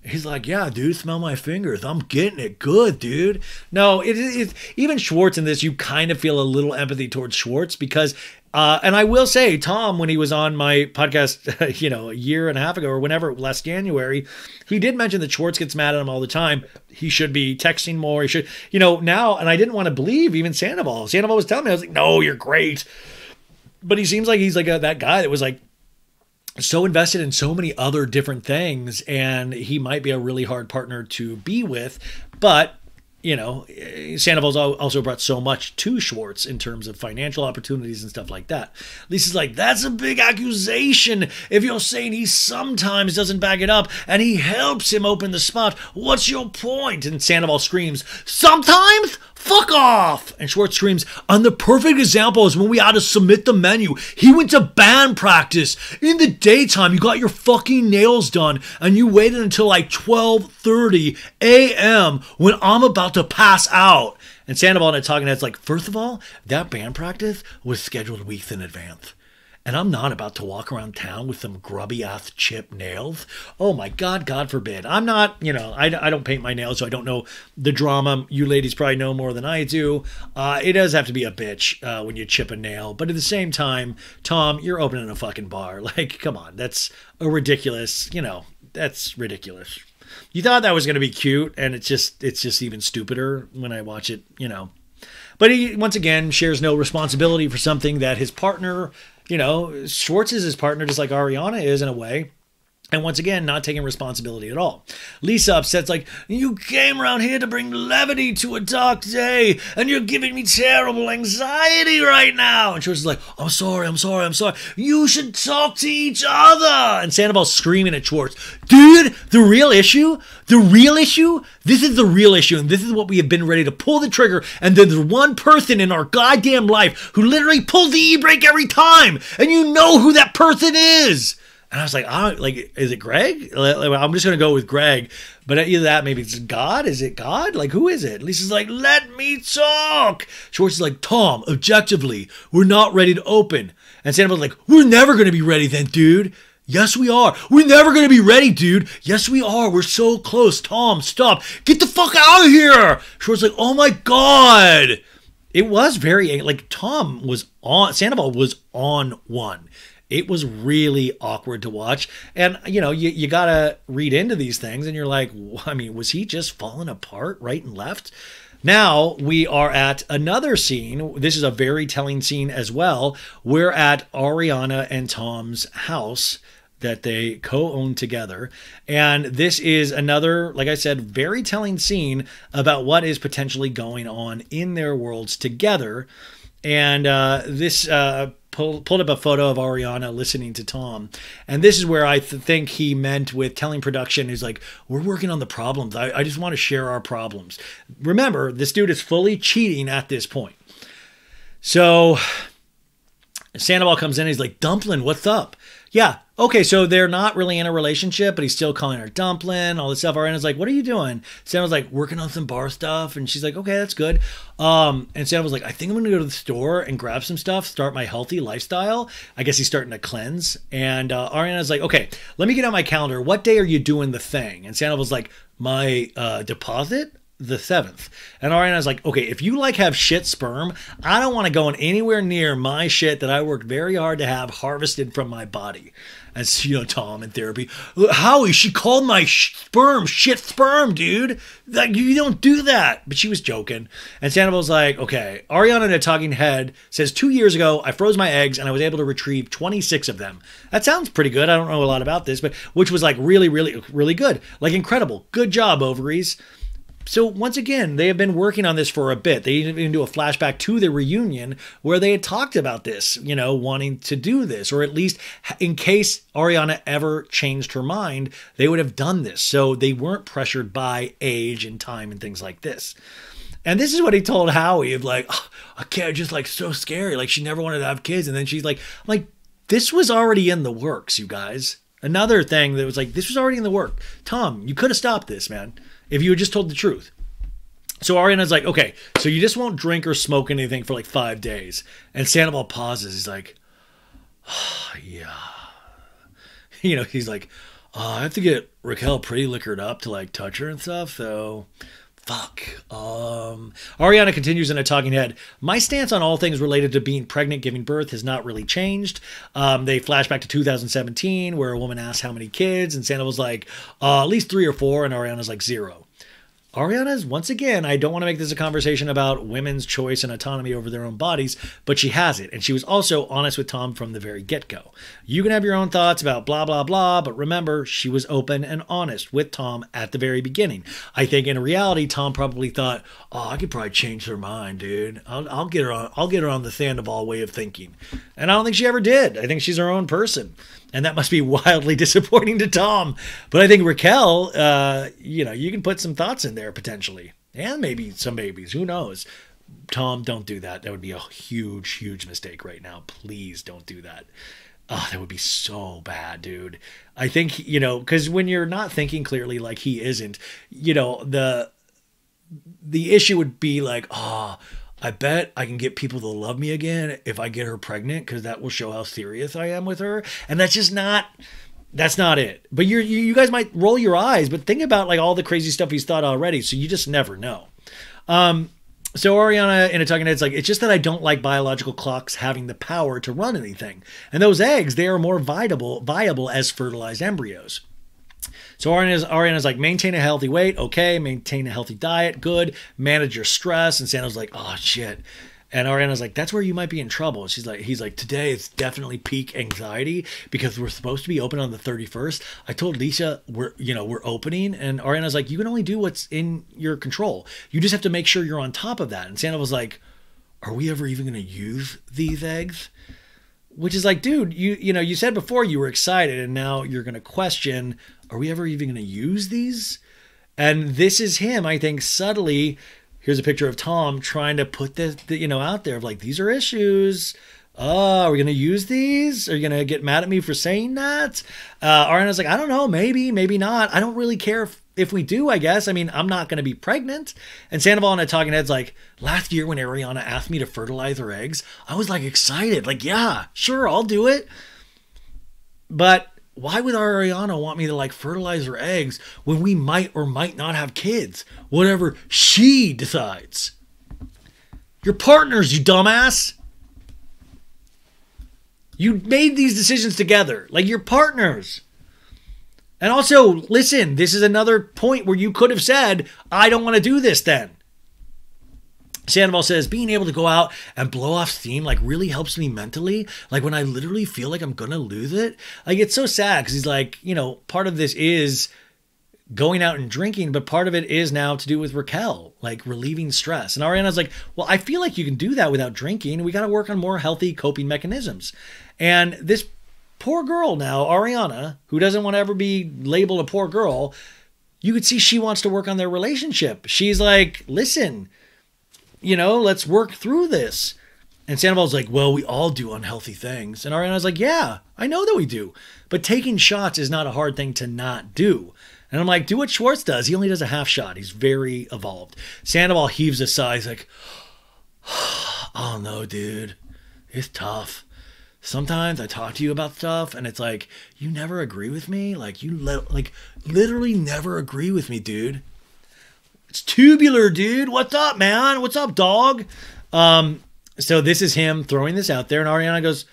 He's like, yeah, dude, smell my fingers. I'm getting it good, dude. No, it even Schwartz in this, you kind of feel a little empathy towards Schwartz because, and I will say, Tom, when he was on my podcast, a year and a half ago or whenever, last January, he did mention that Schwartz gets mad at him all the time. He should be texting more. He should, now, and I didn't want to believe even Sandoval. Sandoval was telling me, I was like, no, you're great. But he seems like he's like that guy that was like, so invested in so many other different things, and he might be a really hard partner to be with. But, Sandoval's also brought so much to Schwartz in terms of financial opportunities and stuff like that. Lisa's like, that's a big accusation if you're saying he sometimes doesn't back it up and he helps him open the spot. What's your point? And Sandoval screams, sometimes? Fuck off! And Schwartz screams, and the perfect example is when we had to submit the menu. He went to band practice. In the daytime, you got your fucking nails done, and you waited until like 12:30 a.m. when I'm about to pass out. And Sandoval and the talking heads like, first of all, that band practice was scheduled weeks in advance. And I'm not about to walk around town with some grubby-ass chipped nails. Oh, my God, God forbid. I'm not, I don't paint my nails, so I don't know the drama. You ladies probably know more than I do. It does have to be a bitch when you chip a nail. But at the same time, Tom, you're opening a fucking bar. Like, come on. That's a ridiculous, that's ridiculous. You thought that was going to be cute, and it's just even stupider when I watch it, But he, once again, shares no responsibility for something that his partner... Schwartz is his partner just like Ariana is in a way. And once again, not taking responsibility at all. Lisa upset's like, you came around here to bring levity to a dark day, and you're giving me terrible anxiety right now. And Schwartz is like, I'm sorry. You should talk to each other. And Sandoval's screaming at Schwartz, dude, the real issue, this is the real issue, and this is what we have been ready to pull the trigger, and there's one person in our goddamn life who literally pulls the e-brake every time, and you know who that person is. And I was like, is it Greg? I'm just going to go with Greg. But either that, maybe it's God. Is it God? Like, who is it? Lisa's like, let me talk. Schwartz is like, Tom, objectively, we're not ready to open. And Sandoval's like, we're never going to be ready then, dude. Yes, we are. We're never going to be ready, dude. Yes, we are. We're so close. Tom, stop. Get the fuck out of here. Schwartz is like, oh my God. It was very, like, Sandoval was on one. It was really awkward to watch. And, you got to read into these things. And you're like, was he just falling apart right and left? Now we are at another scene. This is a very telling scene as well. We're at Ariana and Tom's house that they co-own together. And this is another, like I said, very telling scene about what is potentially going on in their worlds together. And this pulled up a photo of Ariana listening to Tom. And this is where I think he meant with telling production is like, we're working on the problems. I just want to share our problems. Remember, this dude is fully cheating at this point. So Sandoval comes in and he's like, Dumpling, what's up? Yeah. Okay, so they're not really in a relationship, but he's still calling her Dumpling, all this stuff. Ariana's like, what are you doing? Sandoval's like, working on some bar stuff. And she's like, okay, that's good. And Sandoval's like, I think I'm going to go to the store and grab some stuff, start my healthy lifestyle. I guess he's starting to cleanse. And Ariana's like, okay, let me get on my calendar. What day are you doing the thing? And Sandoval's like, my deposit? The 7th. And Ariana's like, okay, if you have shit sperm, I don't want to go anywhere near my shit that I worked very hard to have harvested from my body. As Tom in therapy, Howie, she called my sperm shit sperm, dude. Like, you don't do that. But she was joking. And Sandoval's like, okay. Ariana in a talking head says 2 years ago, I froze my eggs and I was able to retrieve 26 of them. That sounds pretty good. I don't know a lot about this, but which was like really, really, really good. Like incredible. Good job, ovaries. So once again, they have been working on this for a bit. They even do a flashback to the reunion where they had talked about this, wanting to do this, or at least in case Ariana ever changed her mind, they would have done this. So they weren't pressured by age and time and things like this. And this is what he told Howie of like, oh, a kid just like so scary. Like she never wanted to have kids. And then she's like, this was already in the works, you guys. Another thing that was like, this was already in the work. Tom, you could have stopped this, man, if you had just told the truth. So Ariana's like, okay, so you just won't drink or smoke anything for like 5 days. And Sandoval pauses. He's like, oh, yeah. He's like, I have to get Raquel pretty liquored up to like touch her and stuff, so fuck. Ariana continues in a talking head. My stance on all things related to being pregnant, giving birth has not really changed. They flash back to 2017 where a woman asked how many kids and Santa was like, at least 3 or 4, and Ariana's like 0. Ariana's, once again, I don't want to make this a conversation about women's choice and autonomy over their own bodies, but she has it. And she was also honest with Tom from the very get-go. You can have your own thoughts about blah, blah, blah, but remember, she was open and honest with Tom at the very beginning. I think in reality, Tom probably thought, oh, I could probably change her mind, dude. I'll get her on the Sandoval way of thinking. And I don't think she ever did. I think she's her own person. And that must be wildly disappointing to Tom. But I think Raquel, you can put some thoughts in there potentially. And maybe some babies. Who knows? Tom, don't do that. That would be a huge, huge mistake right now. Please don't do that. Oh, that would be so bad, dude. I think, because when you're not thinking clearly like he isn't, the issue would be like, I bet I can get people to love me again if I get her pregnant because that will show how serious I am with her. And that's not it. But you guys might roll your eyes, but think about like all the crazy stuff he's thought already. So you just never know. So Ariana in a talking head's like, it's just that I don't like biological clocks having the power to run anything. And those eggs, they are more viable as fertilized embryos. So Ariana's like, maintain a healthy weight. Okay. Maintain a healthy diet. Good. Manage your stress. And Santa's like, oh shit. And Ariana's like, that's where you might be in trouble. He's like, today it's definitely peak anxiety because we're supposed to be open on the 31st. I told Lisa we're opening. And Ariana's like, you can only do what's in your control. You just have to make sure you're on top of that. And Santa was like, are we ever even going to use these eggs? Which is like, dude, you said before you were excited and now you're going to question, are we ever even going to use these? And this is him, I think, subtly. Here's a picture of Tom trying to put this, out there of like, these are issues. Are we going to use these? Are you going to get mad at me for saying that? Ariana's like, I don't know, maybe not. I don't really care if we do, I guess. I mean, I'm not going to be pregnant. And Sandoval in a talking head's like, last year when Ariana asked me to fertilize her eggs, I was like excited. Like, yeah, sure, I'll do it. But why would Ariana want me to like fertilize her eggs when we might or might not have kids? Whatever she decides. You're partners, you dumbass. You made these decisions together. Like, you're partners. And also, listen, this is another point where you could have said, I don't want to do this then. Sandoval says, being able to go out and blow off steam like really helps me mentally. Like when I literally feel like I'm going to lose it. Like it's so sad because he's like, part of this is going out and drinking, but part of it is now to do with Raquel, like relieving stress. And Ariana's like, well, I feel like you can do that without drinking. We got to work on more healthy coping mechanisms. And this poor girl now, Ariana, who doesn't want to ever be labeled a poor girl, you could see she wants to work on their relationship. She's like, listen, let's work through this. And Sandoval's like, well, we all do unhealthy things. And Ariana's like, yeah, I know that we do. But taking shots is not a hard thing to not do. And I'm like, do what Schwartz does. He only does a half shot. He's very evolved. Sandoval heaves a sigh. He's like, oh no, dude. It's tough. Sometimes I talk to you about stuff and it's like, you never agree with me. Like you literally never agree with me, dude. It's tubular, dude. What's up, man? What's up, dog? So this is him throwing this out there. And Ariana goes,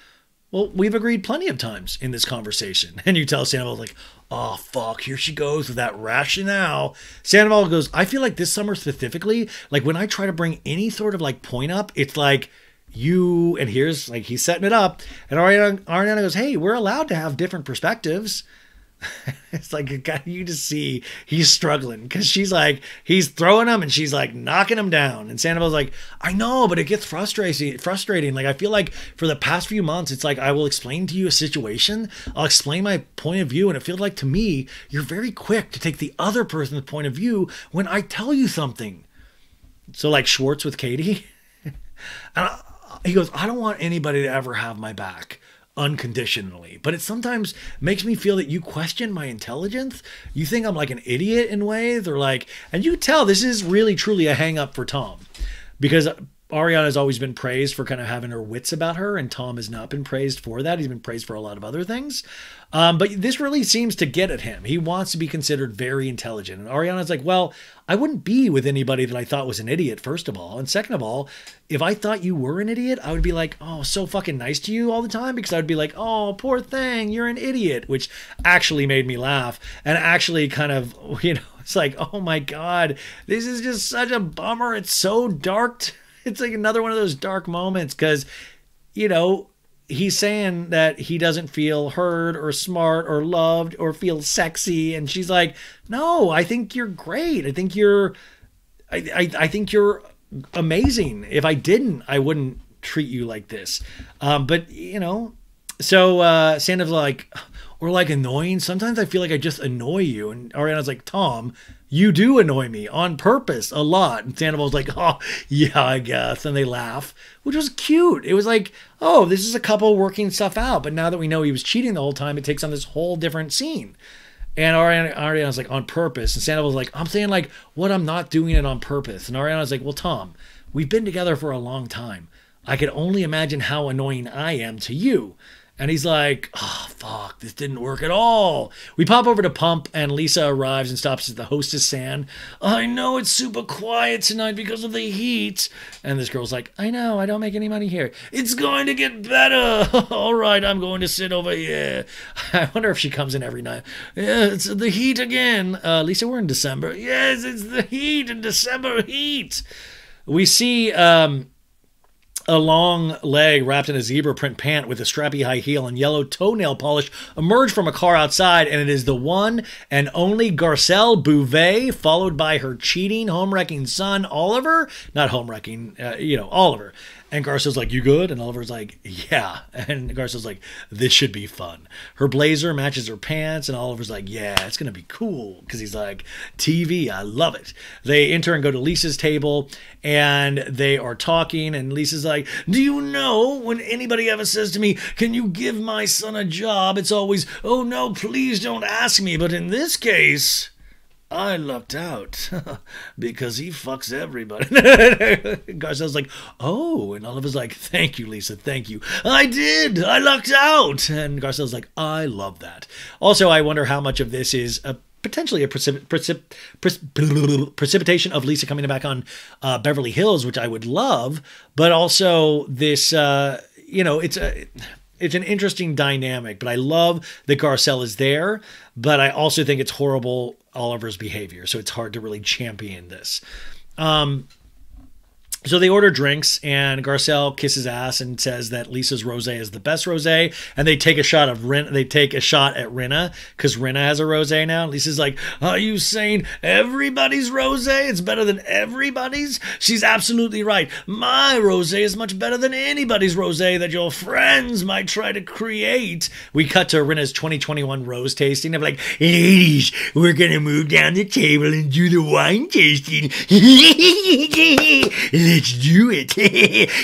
well, we've agreed plenty of times in this conversation. And you tell Sandoval like, oh, fuck, here she goes with that rationale. Sandoval goes, I feel like this summer specifically, like when I try to bring any sort of like point up, it's like, you, and here's like, he's setting it up. And Ariana goes, hey, we're allowed to have different perspectives. It's like a guy, you just see he's struggling because she's like, he's throwing him and she's like knocking him down. And Sandoval's like, I know, but it gets frustrating. Like, I feel like for the past few months, it's like, I will explain to you a situation. I'll explain my point of view. And it feels like to me, you're very quick to take the other person's point of view when I tell you something. So like Schwartz with Katie. And he goes, I don't want anybody to ever have my back unconditionally, but it sometimes makes me feel that you question my intelligence. You think I'm like an idiot in ways, or like, and you tell this is really truly a hang up for Tom, because Ariana's always been praised for kind of having her wits about her, and Tom has not been praised for that. He's been praised for a lot of other things. But this really seems to get at him. He wants to be considered very intelligent. And Ariana's like, well, I wouldn't be with anybody that I thought was an idiot, first of all. And second of all, if I thought you were an idiot, I would be like, oh, so fucking nice to you all the time, because I would be like, oh, poor thing, you're an idiot, which actually made me laugh. And actually kind of, it's like, oh my God, this is just such a bummer. It's so dark. It's like another one of those dark moments because, he's saying that he doesn't feel heard or smart or loved or feel sexy. And she's like, no, I think you're great. I think you're amazing. If I didn't, I wouldn't treat you like this. So Sandra's like, or like annoying. Sometimes I feel like I just annoy you. And Ariana's like, Tom, you do annoy me on purpose a lot. And Sandoval's like, oh, yeah, I guess. And they laugh, which was cute. It was like, oh, this is a couple working stuff out. But now that we know he was cheating the whole time, it takes on this whole different scene. And Ariana's like, on purpose. And Sandoval's like, I'm saying like, what I'm not doing it on purpose. And Ariana's like, well, Tom, we've been together for a long time. I could only imagine how annoying I am to you. And he's like, oh, fuck, this didn't work at all. We pop over to Pump, and Lisa arrives and stops at the hostess stand. I know it's super quiet tonight because of the heat. And this girl's like, I know, I don't make any money here. It's going to get better. All right, I'm going to sit over here. I wonder if she comes in every night. Yeah, it's the heat again. Lisa, we're in December. Yes, it's the heat and December heat. We see a long leg wrapped in a zebra print pant with a strappy high heel and yellow toenail polish emerge from a car outside, and it is the one and only Garcelle Bouvet, followed by her cheating, home-wrecking son, Oliver. Not home-wrecking, Oliver. And Garcelle's like, you good? And Oliver's like, yeah. And Garcelle's like, this should be fun. Her blazer matches her pants, and Oliver's like, yeah, it's going to be cool. Because he's like, TV, I love it. They enter and go to Lisa's table, and they are talking, and Lisa's like, do you know, when anybody ever says to me, can you give my son a job? It's always, oh no, please don't ask me. But in this case, I lucked out because he fucks everybody. Garcelle's like, oh, and Oliver's like, thank you, Lisa, thank you. I did. I lucked out. And Garcelle's like, I love that. Also, I wonder how much of this is potentially a precipitation of Lisa coming back on Beverly Hills, which I would love, but also this, it's an interesting dynamic, but I love that Garcelle is there, but I also think it's horrible Oliver's behavior, so it's hard to really champion this. So they order drinks, and Garcelle kisses ass and says that Lisa's rosé is the best rosé, and they take a shot at Rinna because Rinna has a rosé now. Lisa's like, "Are you saying everybody's rosé? It's better than everybody's?" She's absolutely right. My rosé is much better than anybody's rosé that your friends might try to create. We cut to Rinna's 2021 rose tasting. I'm like, ladies, we're gonna move down the table and do the wine tasting. Let's do it.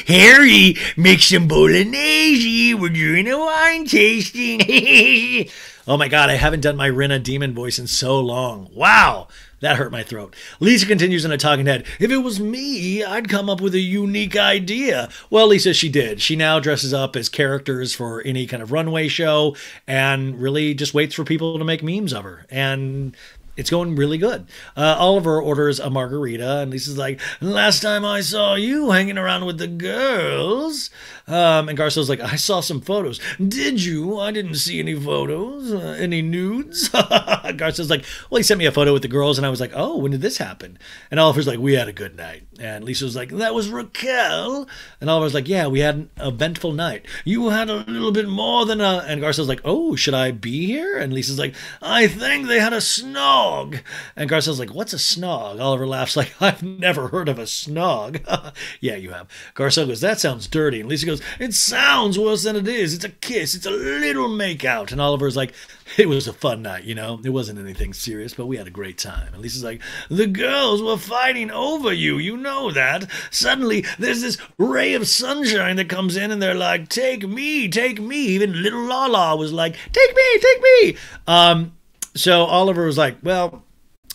Harry, make some bolognese. We're doing a wine tasting. Oh my God, I haven't done my Rinna demon voice in so long. Wow, that hurt my throat. Lisa continues in a talking head. If it was me, I'd come up with a unique idea. Well, Lisa, she did. She now dresses up as characters for any kind of runway show and really just waits for people to make memes of her. And it's going really good. Oliver orders a margarita, and Lisa's like, last time I saw you hanging around with the girls. And Garcelle's like, I saw some photos. Did you? I didn't see any photos. Any nudes? Garcelle's like, well, he sent me a photo with the girls, and I was like, oh, when did this happen? And Oliver's like, we had a good night. And Lisa's like, that was Raquel. And Oliver's like, yeah, we had an eventful night. You had a little bit more than a... And Garcelle's like, oh, should I be here? And Lisa's like, I think they had a snog. And Garcelle's like, what's a snog? Oliver laughs like, I've never heard of a snog. Yeah, you have. Garcelle goes, that sounds dirty. And Lisa goes, it sounds worse than it is. It's a kiss. It's a little makeout. And Oliver's like, it was a fun night, you know? It wasn't anything serious, but we had a great time. And Lisa's like, the girls were fighting over you. You know that. Suddenly, there's this ray of sunshine that comes in, and they're like, take me, take me. Even little Lala was like, take me, take me. So Oliver was like, well,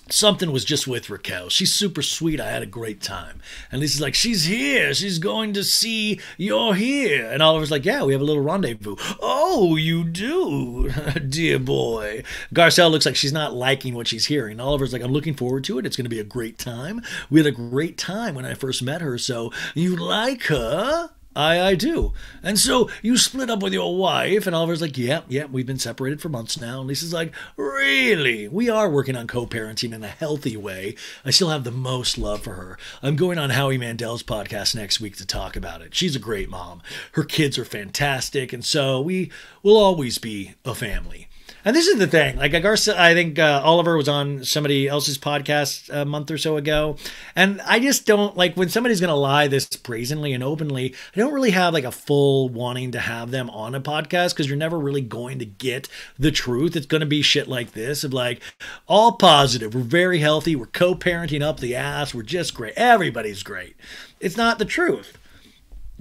something was just with Raquel. She's super sweet. I had a great time. And Lisa's like, she's here. She's going to see you're here. And Oliver's like, yeah, we have a little rendezvous. Oh, you do, dear boy. Garcelle looks like she's not liking what she's hearing. Oliver's like, I'm looking forward to it. It's going to be a great time. We had a great time when I first met her. So you like her? I do. And so you split up with your wife, and Oliver's like, yeah, we've been separated for months now. And Lisa's like, really? We are working on co-parenting in a healthy way. I still have the most love for her. I'm going on Howie Mandel's podcast next week to talk about it. She's a great mom. Her kids are fantastic, and so we will always be a family. And this is the thing, like I think Oliver was on somebody else's podcast a month or so ago, and I just don't, like, when somebody's going to lie this brazenly and openly, I don't really have like a full wanting to have them on a podcast, because you're never really going to get the truth. It's going to be shit like this of like, all positive, we're very healthy, we're co-parenting up the ass, we're just great, everybody's great. It's not the truth.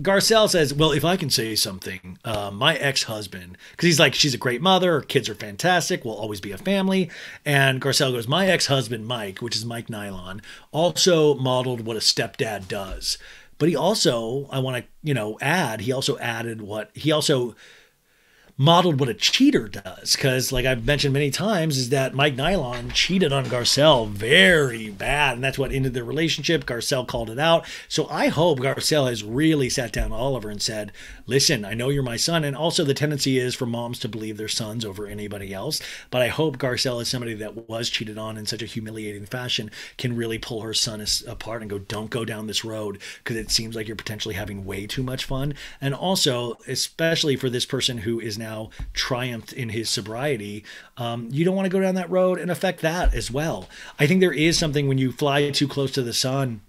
Garcelle says, well, if I can say something, my ex-husband, because he's like, she's a great mother, her kids are fantastic, we'll always be a family. And Garcelle goes, my ex-husband, Mike, which is Mike Nylon, also modeled what a stepdad does. But he also, I want to, add, he also modeled what a cheater does, because like I've mentioned many times is that Mike Nylon cheated on Garcelle very bad, and that's what ended their relationship. Garcelle called it out. So I hope Garcelle has really sat down with Oliver and said, listen, I know you're my son, and also the tendency is for moms to believe their sons over anybody else, but I hope Garcelle is somebody that was cheated on in such a humiliating fashion can really pull her son apart and go, don't go down this road, because it seems like you're potentially having way too much fun. And also, especially for this person who is now triumphed in his sobriety, you don't want to go down that road and affect that as well. I think there is something when you fly too close to the sun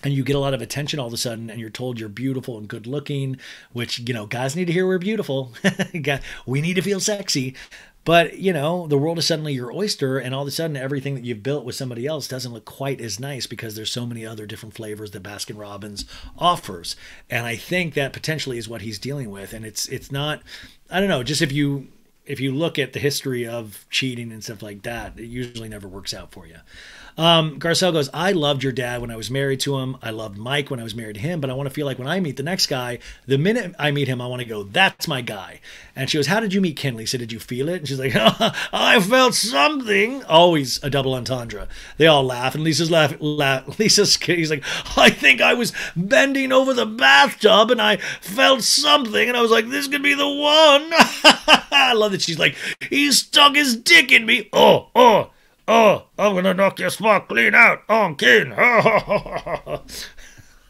and you get a lot of attention all of a sudden, and you're told you're beautiful and good looking, which, guys need to hear we're beautiful. We need to feel sexy. But, the world is suddenly your oyster, and all of a sudden everything that you've built with somebody else doesn't look quite as nice because there's so many other different flavors that Baskin-Robbins offers. And I think that potentially is what he's dealing with. And it's not, I don't know, just if you look at the history of cheating and stuff like that, it usually never works out for you. Garcelle goes, I loved your dad when I was married to him. I loved Mike when I was married to him, but I want to feel like when I meet the next guy, the minute I meet him, I want to go, that's my guy. And she goes, how did you meet Kenley? So did you feel it? And she's like, I felt something. Always a double entendre. They all laugh, and Lisa's laughing. He's like, I think I was bending over the bathtub and I felt something, and I was like, this could be the one. I love that she's like, he stuck his dick in me. Oh, I'm going to knock your spot clean out on Ken.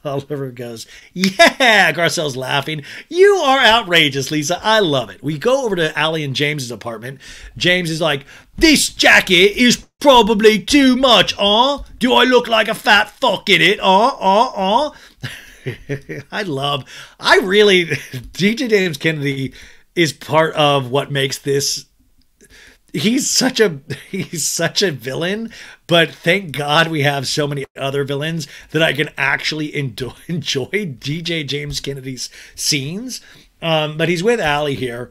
Oliver goes, yeah, Garcelle's laughing. You are outrageous, Lisa. I love it. We go over to Allie and James's apartment. James is like, this jacket is probably too much, Do I look like a fat fuck in it, DJ James Kennedy is part of what makes this. He's such a villain, but thank God we have so many other villains that I can actually enjoy DJ James Kennedy's scenes. But he's with Allie here.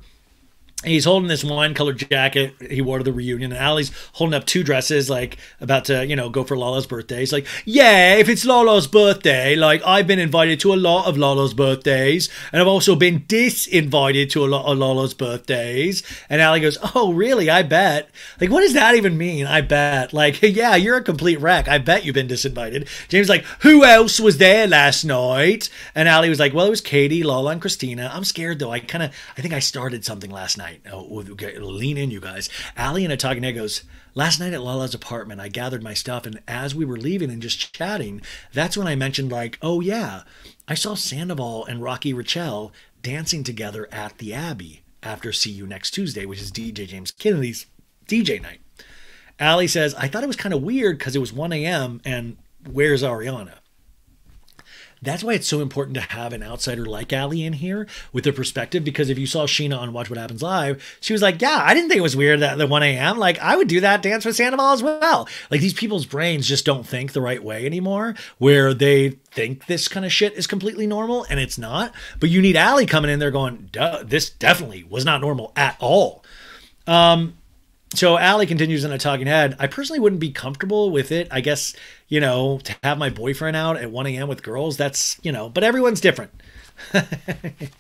He's holding this wine-colored jacket he wore to the reunion, and Allie's holding up two dresses, like, about to, go for Lala's birthday. He's like, yeah, if it's Lala's birthday, like, I've been invited to a lot of Lala's birthdays, and I've also been disinvited to a lot of Lala's birthdays. And Allie goes, oh, really? I bet. Like, what does that even mean? I bet. Like, yeah, you're a complete wreck. I bet you've been disinvited. James is like, who else was there last night? And Allie was like, well, it was Katie, Lala, and Kristina. I'm scared, though. I think I started something last night. Okay, lean in, you guys. Allie in a talking head goes, last night at Lala's apartment, I gathered my stuff, and as we were leaving and just chatting, that's when I mentioned, like, oh yeah, I saw Sandoval and Rocky Raquel dancing together at the Abbey after See You Next Tuesday, which is DJ James Kennedy's DJ night. Allie says, I thought it was kind of weird because it was 1 a.m. and where's Ariana? That's why it's so important to have an outsider like Allie in here with the perspective, because if you saw Scheana on Watch What Happens Live, she was like, yeah, I didn't think it was weird that at 1 a.m. Like, I would do that dance with Sandoval as well. Like, these people's brains just don't think the right way anymore, where they think this kind of shit is completely normal, and it's not. But you need Allie coming in there going, duh, this definitely was not normal at all. So Allie continues in a talking head. I personally wouldn't be comfortable with it. I guess, to have my boyfriend out at 1 a.m. with girls, that's, but everyone's different.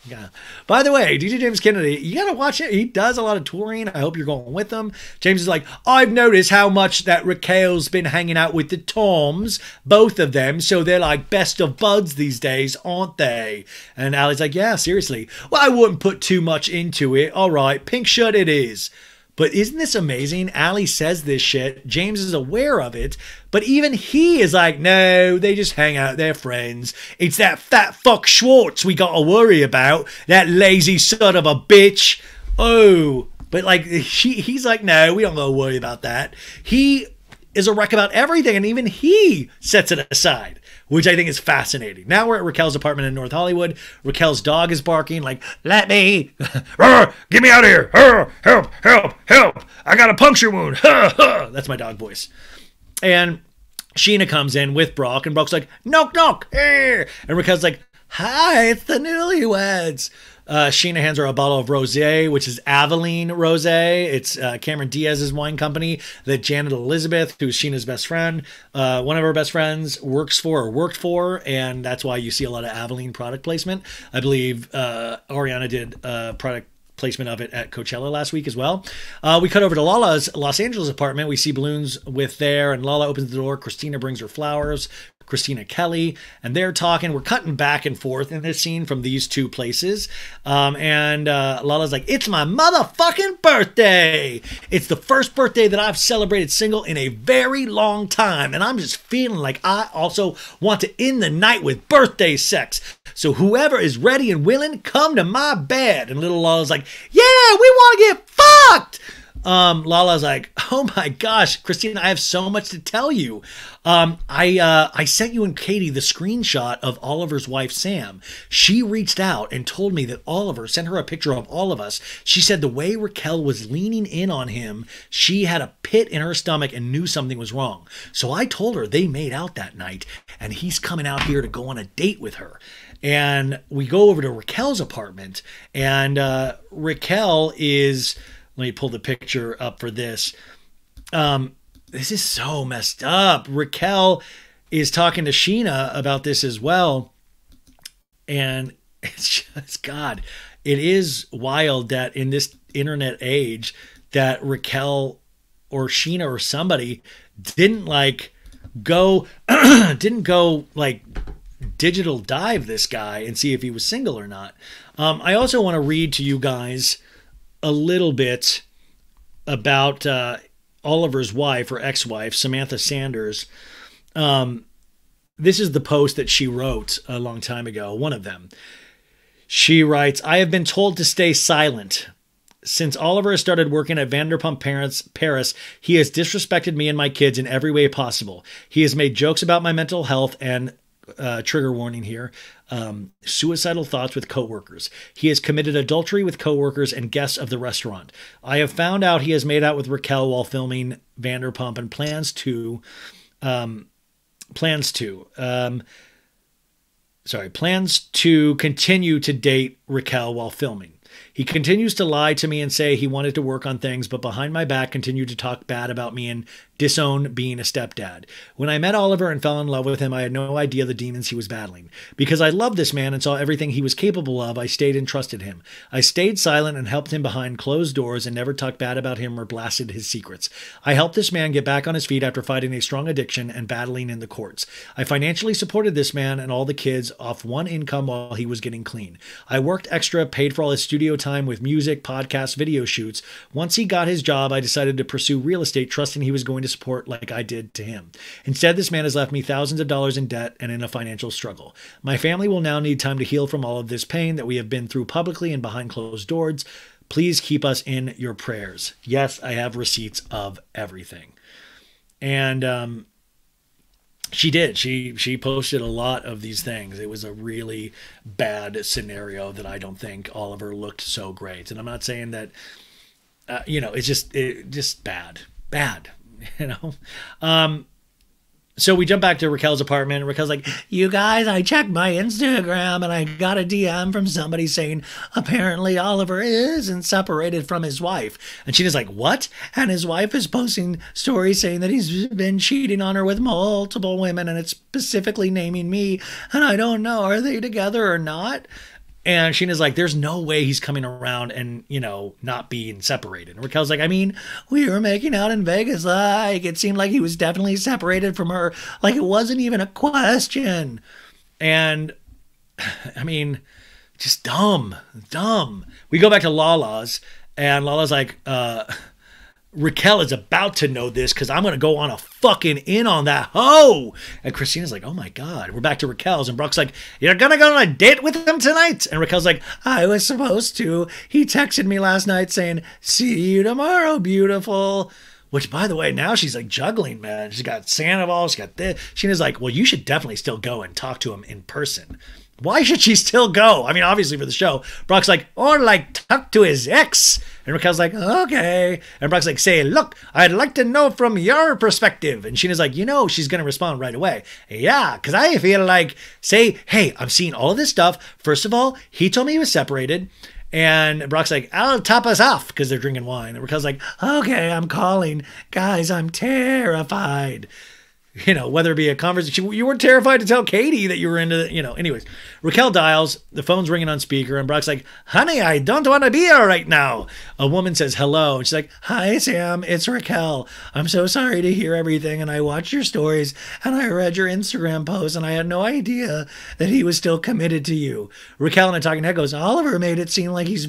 Yeah. By the way, DJ James Kennedy, you got to watch it. He does a lot of touring. I hope you're going with him. James is like, I've noticed how much that Raquel's been hanging out with the Toms, both of them. So they're like best of buds these days, aren't they? And Allie's like, yeah, seriously. Well, I wouldn't put too much into it. All right, pink shirt it is. But isn't this amazing? Allie says this shit. James is aware of it. But even he is like, no, they just hang out. They're friends. It's that fat fuck Schwartz we got to worry about. That lazy son of a bitch. Oh. But like, he's like, no, we don't got to worry about that. He is a wreck about everything. And even he sets it aside, which I think is fascinating. Now we're at Raquel's apartment in North Hollywood. Raquel's dog is barking like, let me. Get me out of here. Help, help, help. I got a puncture wound. That's my dog voice. And Scheana comes in with Brock, and Brock's like, knock, knock. And Raquel's like, hi, it's the newlyweds. Scheana hands her a bottle of rosé, which is Aveline Rosé. It's Cameron Diaz's wine company that Janet Elizabeth, who's Sheena's best friend, one of her best friends, worked for, and that's why you see a lot of Aveline product placement. I believe Ariana did product placement of it at Coachella last week as well. We cut over to Lala's Los Angeles apartment. We see balloons with there, and Lala opens the door. Kristina brings her flowers. Kristina Kelly, and they're talking. We're cutting back and forth in this scene from these two places. And Lala's like, it's my motherfucking birthday. It's the first birthday that I've celebrated single in a very long time. And I'm just feeling like I also want to end the night with birthday sex. So whoever is ready and willing, come to my bed. And little Lala's like, yeah, we want to get fucked. Lala's like, oh my gosh, Kristina, I have so much to tell you. I sent you and Katie the screenshot of Oliver's wife, Sam. She reached out and told me that Oliver sent her a picture of all of us. She said the way Raquel was leaning in on him, she had a pit in her stomach and knew something was wrong. So I told her they made out that night and he's coming out here to go on a date with her. And we go over to Raquel's apartment, and Raquel is... Let me pull the picture up for this. This is so messed up. Raquel is talking to Scheana about this as well. And it's just, God, it is wild that in this internet age that Raquel or Scheana or somebody didn't go digital dive this guy and see if he was single or not. I also want to read to you guys a little bit about Oliver's wife or ex-wife, Samantha Sanders. This is the post that she wrote a long time ago, one of them. She writes, I have been told to stay silent. Since Oliver has started working at Vanderpump Paris, he has disrespected me and my kids in every way possible. He has made jokes about my mental health and trigger warning here, suicidal thoughts with coworkers. He has committed adultery with coworkers and guests of the restaurant. I have found out he has made out with Raquel while filming Vanderpump and plans to continue to date Raquel while filming. He continues to lie to me and say he wanted to work on things, but behind my back continued to talk bad about me and disown being a stepdad. When I met Oliver and fell in love with him, I had no idea the demons he was battling. Because I loved this man and saw everything he was capable of, I stayed and trusted him. I stayed silent and helped him behind closed doors and never talked bad about him or blasted his secrets. I helped this man get back on his feet after fighting a strong addiction and battling in the courts. I financially supported this man and all the kids off one income while he was getting clean. I worked extra, paid for all his studio time with music, podcasts, video shoots. Once he got his job, I decided to pursue real estate, trusting he was going to support like I did to him. Instead, this man has left me thousands of dollars in debt and in a financial struggle. My family will now need time to heal from all of this pain that we have been through publicly and behind closed doors. Please keep us in your prayers. Yes, I have receipts of everything. And she did. She posted a lot of these things. It was a really bad scenario that I don't think Oliver looked so great. And I'm not saying that, it's just bad. So we jump back to Raquel's apartment. Raquel's like, you guys, I checked my Instagram and I got a DM from somebody saying apparently Oliver isn't separated from his wife. And Scheana's like, what? And his wife is posting stories saying that he's been cheating on her with multiple women, and it's specifically naming me. And I don't know, are they together or not? And Scheana's like, there's no way he's coming around and, you know, not being separated. And Raquel's like, I mean, we were making out in Vegas. Like, it seemed like he was definitely separated from her. Like, it wasn't even a question. And, I mean, just dumb. We go back to Lala's, and Lala's like, Raquel is about to know this because I'm going to go on a fucking in on that hoe. And Kristina's like, oh my God. We're back to Raquel's. And Brock's like, you're going to go on a date with him tonight? And Raquel's like, I was supposed to. He texted me last night saying, see you tomorrow, beautiful. Which, by the way, now she's like juggling, man. She's got Sandoval. She's got this. Scheana's like, well, you should definitely still go and talk to him in person. Why should she still go? I mean, obviously for the show. Brock's like, or like talk to his ex. And Raquel's like, okay. And Brock's like, say, look, I'd like to know from your perspective. And Scheana's like, you know, she's going to respond right away. Yeah, because I feel like, say, hey, I'm seeing all of this stuff. First of all, he told me he was separated. And Brock's like, I'll top us off because they're drinking wine. And Raquel's like, okay, I'm calling. Guys, I'm terrified. You know, whether it be a conversation, you weren't terrified to tell Katie that you were into, you know, anyways. Raquel dials, the phone's ringing on speaker, and Brock's like, honey, I don't want to be here right now. A woman says hello, and she's like, hi, Sam, it's Raquel. I'm so sorry to hear everything, and I watched your stories, and I read your Instagram post, and I had no idea that he was still committed to you. Raquel in a talking head goes, Oliver made it seem like he's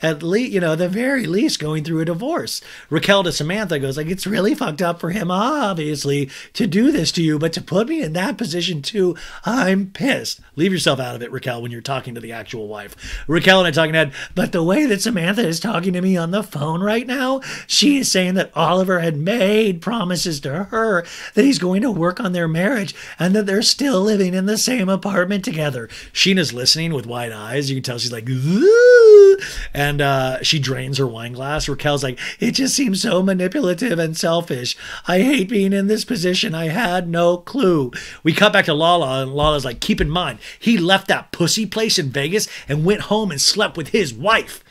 at least, you know, the very least going through a divorce. Raquel to Samantha goes like, it's really fucked up for him, obviously, to do this to you, but to put me in that position too, I'm pissed. Leave yourself out of it, Raquel, when you're talking to the actual wife. Raquel and I talking head, but the way that Samantha is talking to me on the phone right now, she is saying that Oliver had made promises to her that he's going to work on their marriage and that they're still living in the same apartment together. Scheana's listening with wide eyes. You can tell she's like, ooh, and she drains her wine glass. Raquel's like, it just seems so manipulative and selfish. I hate being in this position. I had no clue. We cut back to Lala, and Lala's like, keep in mind, he left that pussy place in Vegas and went home and slept with his wife.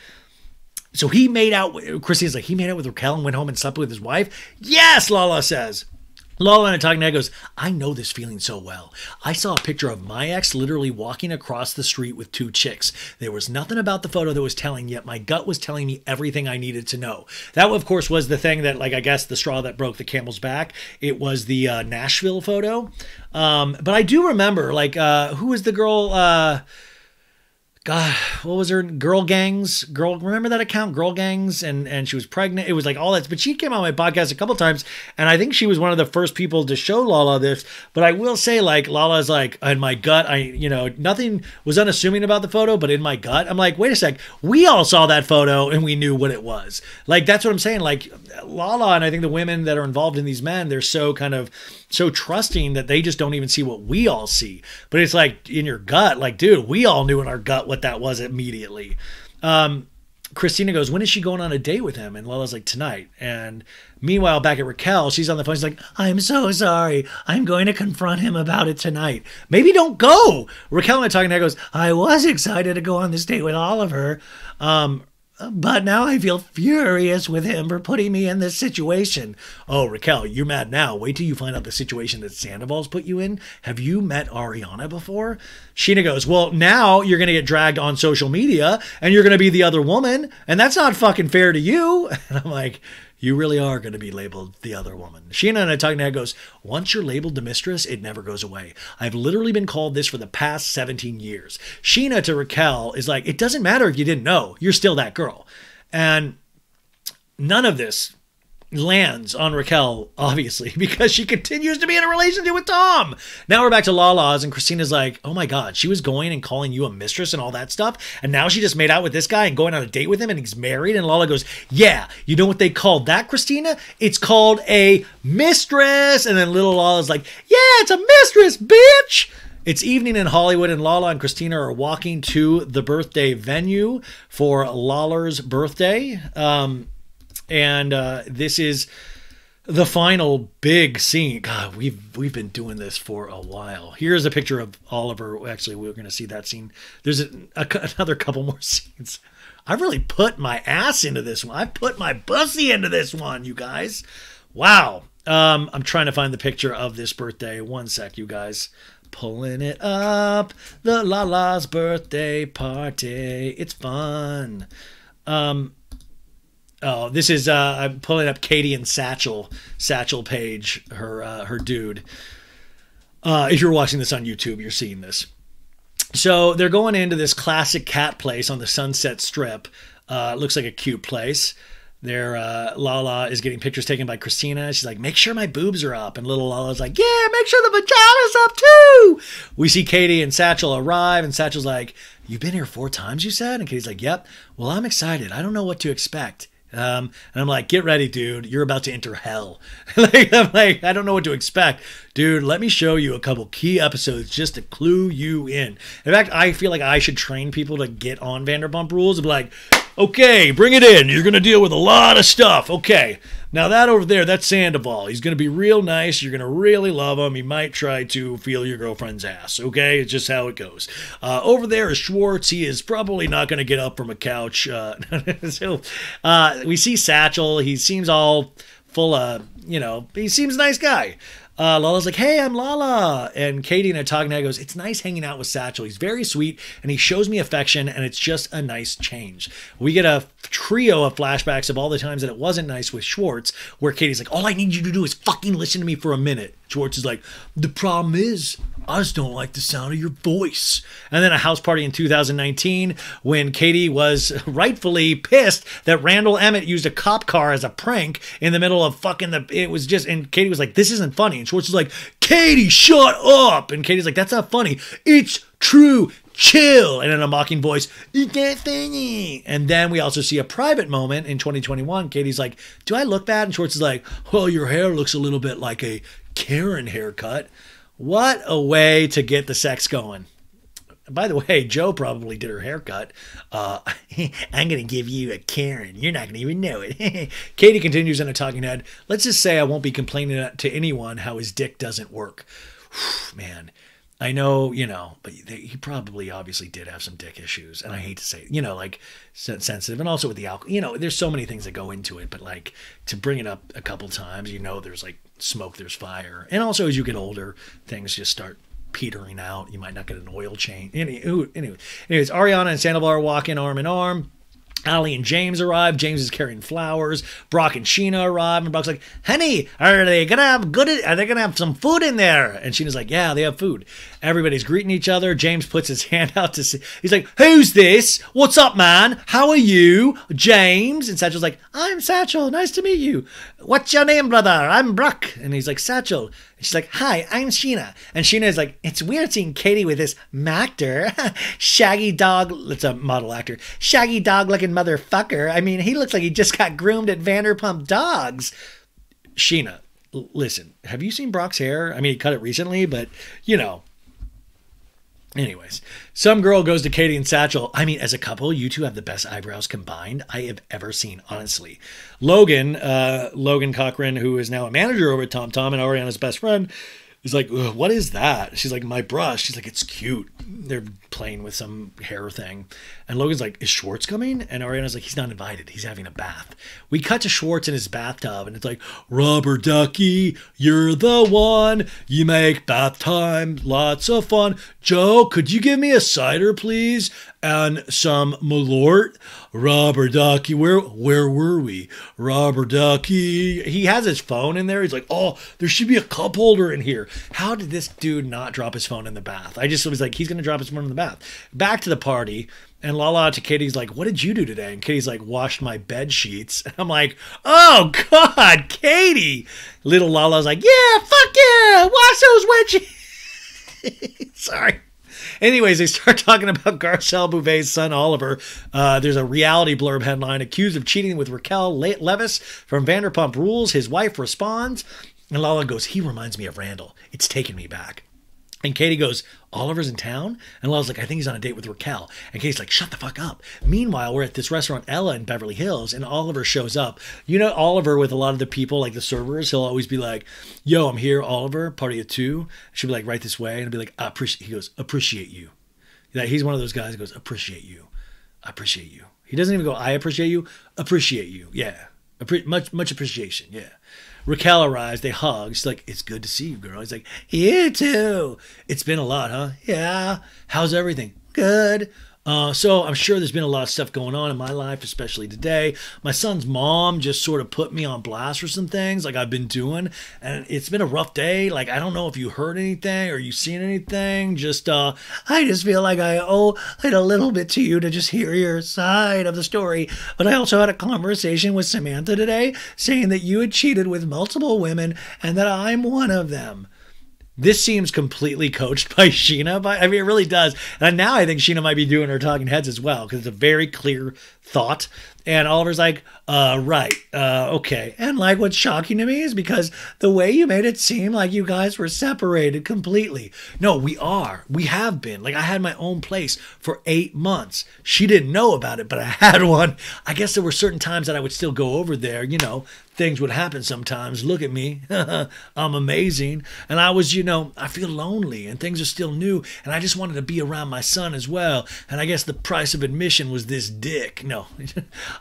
So he made out with, Kristina's like, he made out with Raquel and went home and slept with his wife? Yes, Lala says. Lala and a talking head goes, I know this feeling so well. I saw a picture of my ex literally walking across the street with two chicks. There was nothing about the photo that was telling, yet my gut was telling me everything I needed to know. That, of course, was the thing that, like, I guess the straw that broke the camel's back. It was the Nashville photo. But I do remember, like, who was the girl... God, what was her? Remember that account? Girl Gangs, and she was pregnant. It was like all that. But she came on my podcast a couple times, and I think she was one of the first people to show Lala this. But I will say, like, Lala's like, in my gut, nothing was unassuming about the photo, but in my gut, I'm like, wait a sec, we all saw that photo and we knew what it was. Like, that's what I'm saying. Like, Lala, and I think the women that are involved in these men, they're so trusting that they just don't even see what we all see. But it's like in your gut, like, dude, we all knew in our gut what that was immediately. Kristina goes, when is she going on a date with him? And Lala's like, tonight. And meanwhile, back at Raquel, she's on the phone. She's like, I'm so sorry. I'm going to confront him about it tonight. Maybe don't go. Raquel and I talking, and goes, I was excited to go on this date with Oliver. But now I feel furious with him for putting me in this situation. Oh, Raquel, you're mad now. Wait till you find out the situation that Sandoval's put you in. Have you met Ariana before? Scheana goes, well, now you're going to get dragged on social media and you're going to be the other woman. And that's not fucking fair to you. And I'm like, you really are going to be labeled the other woman. Scheana and I talking to her goes, once you're labeled the mistress, it never goes away. I've literally been called this for the past 17 years. Scheana to Raquel is like, it doesn't matter if you didn't know, you're still that girl. And none of this lands on Raquel, obviously, because she continues to be in a relationship with Tom. Now we're back to Lala's, and Kristina's like, oh my God, she was going and calling you a mistress and all that stuff, and now she just made out with this guy and going on a date with him, and he's married. And Lala goes, yeah, you know what they called that, Kristina? It's called a mistress. And then little Lala's like, yeah, it's a mistress, bitch. It's evening in Hollywood, and Lala and Kristina are walking to the birthday venue for Lala's birthday. And this is The final big scene. God, we've been doing this for a while. Here's a picture of Oliver. Actually, we're going to see that scene. There's another couple more scenes. I really put my ass into this one. I put my pussy into this one, you guys. Wow. I'm trying to find the picture of this birthday. One sec, you guys. Pulling it up. The Lala's birthday party. It's fun. Oh, this is I'm pulling up Katie and Satchel Page, her dude. If you're watching this on YouTube, you're seeing this. So they're going into this classic cat place on the Sunset Strip. Looks like a cute place. There, Lala is getting pictures taken by Kristina. She's like, make sure my boobs are up. And little Lala's like, yeah, make sure the vagina's up too. We see Katie and Satchel arrive, and Satchel's like, you've been here 4 times, you said? And Katie's like, yep. Well, I'm excited. I don't know what to expect. And I'm like, get ready, dude. You're about to enter hell. I'm like, I don't know what to expect. Dude, let me show you a couple key episodes just to clue you in. In fact, I feel like I should train people to get on Vanderpump Rules and be like, okay, bring it in. You're going to deal with a lot of stuff. Okay. Now that over there, that's Sandoval. He's going to be real nice. You're going to really love him. He might try to feel your girlfriend's ass. Okay. It's just how it goes. Over there is Schwartz. He is probably not going to get up from a couch. So we see Satchel. He seems all full of, he seems a nice guy. Lala's like, hey, I'm Lala. And Katie and I talking, and I goes, it's nice hanging out with Satchel. He's very sweet, and he shows me affection, and it's just a nice change. We get a trio of flashbacks of all the times that it wasn't nice with Schwartz, where Katie's like, all I need you to do is fucking listen to me for a minute. Schwartz is like, the problem is, I just don't like the sound of your voice. And then a house party in 2019 when Katie was rightfully pissed that Randall Emmett used a cop car as a prank in the middle of and Katie was like, this isn't funny. And Schwartz was like, Katie, shut up. And Katie's like, that's not funny. It's true. Chill. And in a mocking voice, it's not funny. And then we also see a private moment in 2021. Katie's like, do I look bad? And Schwartz is like, well, your hair looks a little bit like a Karen haircut. What a way to get the sex going. By the way, Joe probably did her haircut. I'm going to give you a Karen. You're not going to even know it. Katie continues in a talking head. Let's just say I won't be complaining to anyone how his dick doesn't work. Man, I know, but he probably obviously did have some dick issues. And I hate to say, like sensitive. And also with the alcohol, there's so many things that go into it. But like to bring it up a couple times, there's like smoke, there's fire. And also as you get older, things just start petering out. You might not get an oil change. Anyways, Ariana and Sandoval are walking arm in arm. Allie and James arrive. James is carrying flowers. Brock and Scheana arrive. And Brock's like, honey, are they going to have some food in there? And Sheena's like, yeah, they have food. Everybody's greeting each other. James puts his hand out to see. He's like, who's this? What's up, man? How are you? James. And Satchel's like, I'm Satchel. Nice to meet you. What's your name, brother? I'm Brock. And he's like, Satchel. And she's like, hi, I'm Scheana. And Scheana is like, it's weird seeing Katie with this actor. Shaggy dog. It's a model actor. Shaggy dog looking motherfucker. I mean, he looks like he just got groomed at Vanderpump Dogs. Scheana, listen, have you seen Brock's hair? I mean, he cut it recently, but Anyways, some girl goes to Katie and Satchel. I mean, as a couple, you two have the best eyebrows combined I have ever seen, honestly. Logan Cochran, who is now a manager over at Tom and Ariana's best friend, is like, what is that? She's like, my brush. She's like, it's cute. They're playing with some hair thing. And Logan's like, is Schwartz coming? And Ariana's like, he's not invited. He's having a bath. We cut to Schwartz in his bathtub, and it's like, Rubber Ducky, you're the one. You make bath time lots of fun. Joe, could you give me a cider, please? And some Malort. Rubber Ducky, where were we? Rubber Ducky. He has his phone in there. He's like, oh, there should be a cup holder in here. How did this dude not drop his phone in the bath? I just was like, he's going to drop his phone in the bath. Back to the party. And Lala to Katie's like, what did you do today? And Katie's like, washed my bed sheets. And I'm like, oh, God, Katie. Little Lala's like, yeah, fuck yeah, wash those wet sheets. Sorry. Anyways, they start talking about Garcelle Bouvet's son, Oliver. There's a reality blurb headline, accused of cheating with Raquel Leviss from Vanderpump Rules. His wife responds, and Lala goes, he reminds me of Randall. It's taken me back. And Katie goes, Oliver's in town? And Lala's like, I think he's on a date with Raquel. And Katie's like, shut the fuck up. Meanwhile, we're at this restaurant, Ella, in Beverly Hills, and Oliver shows up. You know, Oliver, with a lot of the people, like the servers, he'll always be like, yo, I'm here, Oliver, party of two. She'll be like, right this way. And he'll be like, he goes, appreciate you. Like, he's one of those guys who goes, appreciate you. I appreciate you. He doesn't even go, I appreciate you. Appreciate you. Yeah. Much appreciation. Yeah. Raquel arrives, they hug. She's like, it's good to see you, girl. He's like, you too. It's been a lot, huh? Yeah. How's everything? Good. So I'm sure there's been a lot of stuff going on in my life, especially today. My son's mom just sort of put me on blast for some things like I've been doing. And it's been a rough day. Like, I don't know if you heard anything or you seen anything. Just, I just feel like I owe it a little bit to you to just hear your side of the story. But I also had a conversation with Samantha today saying that you had cheated with multiple women and that I'm one of them. This seems completely coached by Scheana. I mean, it really does. And now I think Scheana might be doing her talking heads as well, because it's a very clear thought. And Oliver's like, right, okay. And like, what's shocking to me is because the way you made it seem like you guys were separated completely. No, we are. We have been. Like, I had my own place for 8 months. She didn't know about it, but I had one. I guess there were certain times that I would still go over there. You know, things would happen sometimes. Look at me. I'm amazing. And I was, you know, I feel lonely and things are still new. And I just wanted to be around my son as well. And I guess the price of admission was this dick. No,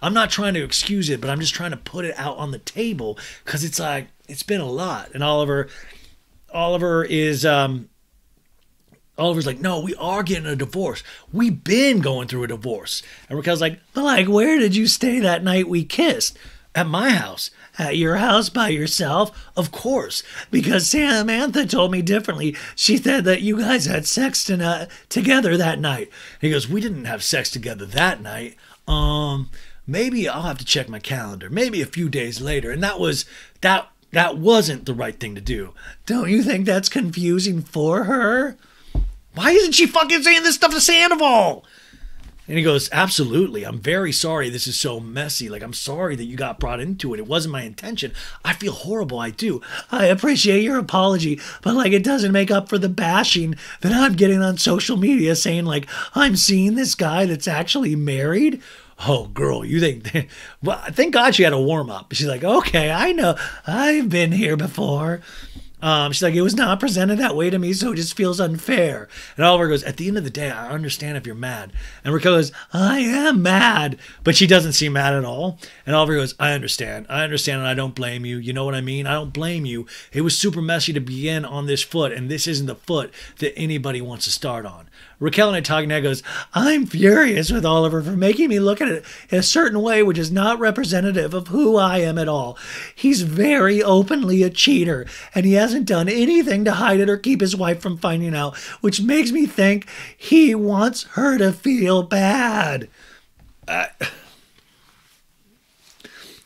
I'm not trying to excuse it, but I'm just trying to put it out on the table because it's like, it's been a lot. And Oliver's like, no, we are getting a divorce. We've been going through a divorce. And Raquel's like, where did you stay that night we kissed? At my house. At your house by yourself? Of course. Because Samantha told me differently. She said that you guys had sex together that night. And he goes, we didn't have sex together that night. Maybe I'll have to check my calendar. Maybe a few days later. And that wasn't the right thing to do. Don't you think that's confusing for her? Why isn't she fucking saying this stuff to Sandoval? And he goes, absolutely. I'm very sorry this is so messy. Like, I'm sorry that you got brought into it. It wasn't my intention. I feel horrible. I do. I appreciate your apology, but like, it doesn't make up for the bashing that I'm getting on social media saying like, I'm seeing this guy that's actually married. Oh, girl, you think, well, thank God she had a warm up. She's like, okay, I know. I've been here before. She's like, it was not presented that way to me, so it just feels unfair. And Oliver goes, at the end of the day, I understand if you're mad. And Raquel goes, I am mad. But she doesn't seem mad at all. And Oliver goes, I understand, and I don't blame you. You know what I mean? I don't blame you. It was super messy to begin on this foot, and this isn't the foot that anybody wants to start on. Raquel and I talking, and I goes, I'm furious with Oliver for making me look at it in a certain way which is not representative of who I am at all. He's very openly a cheater, and he hasn't done anything to hide it or keep his wife from finding out, which makes me think he wants her to feel bad.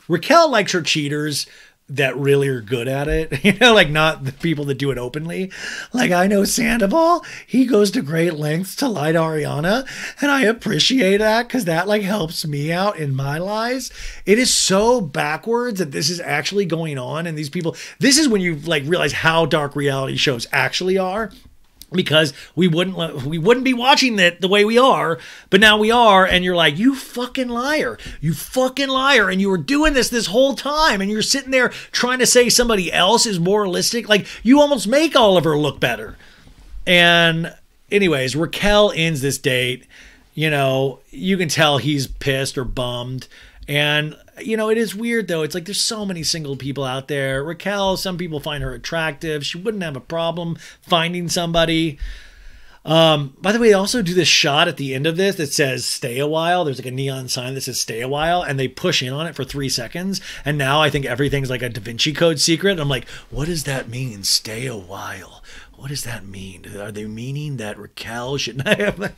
Raquel likes her cheaters that really are good at it, you know, like not the people that do it openly. Like, I know Sandoval, he goes to great lengths to lie to Ariana, and I appreciate that because that like helps me out in my lies. It is so backwards that this is actually going on, and these people, this is when you like realize how dark reality shows actually are. Because we wouldn't be watching it the way we are, but now we are, and you're like, you fucking liar, and you were doing this whole time, and you're sitting there trying to say somebody else is moralistic, like you almost make Oliver look better. And anyways, Raquel ends this date. You know, you can tell he's pissed or bummed. And, you know, it is weird, though. It's like there's so many single people out there. Raquel, some people find her attractive. She wouldn't have a problem finding somebody. By the way, they also do this shot at the end of this that says stay a while. There's like a neon sign that says stay a while, and they push in on it for 3 seconds. And now I think everything's like a Da Vinci Code secret. I'm like, what does that mean, stay a while? What does that mean? Are they meaning that Raquel shouldn't have?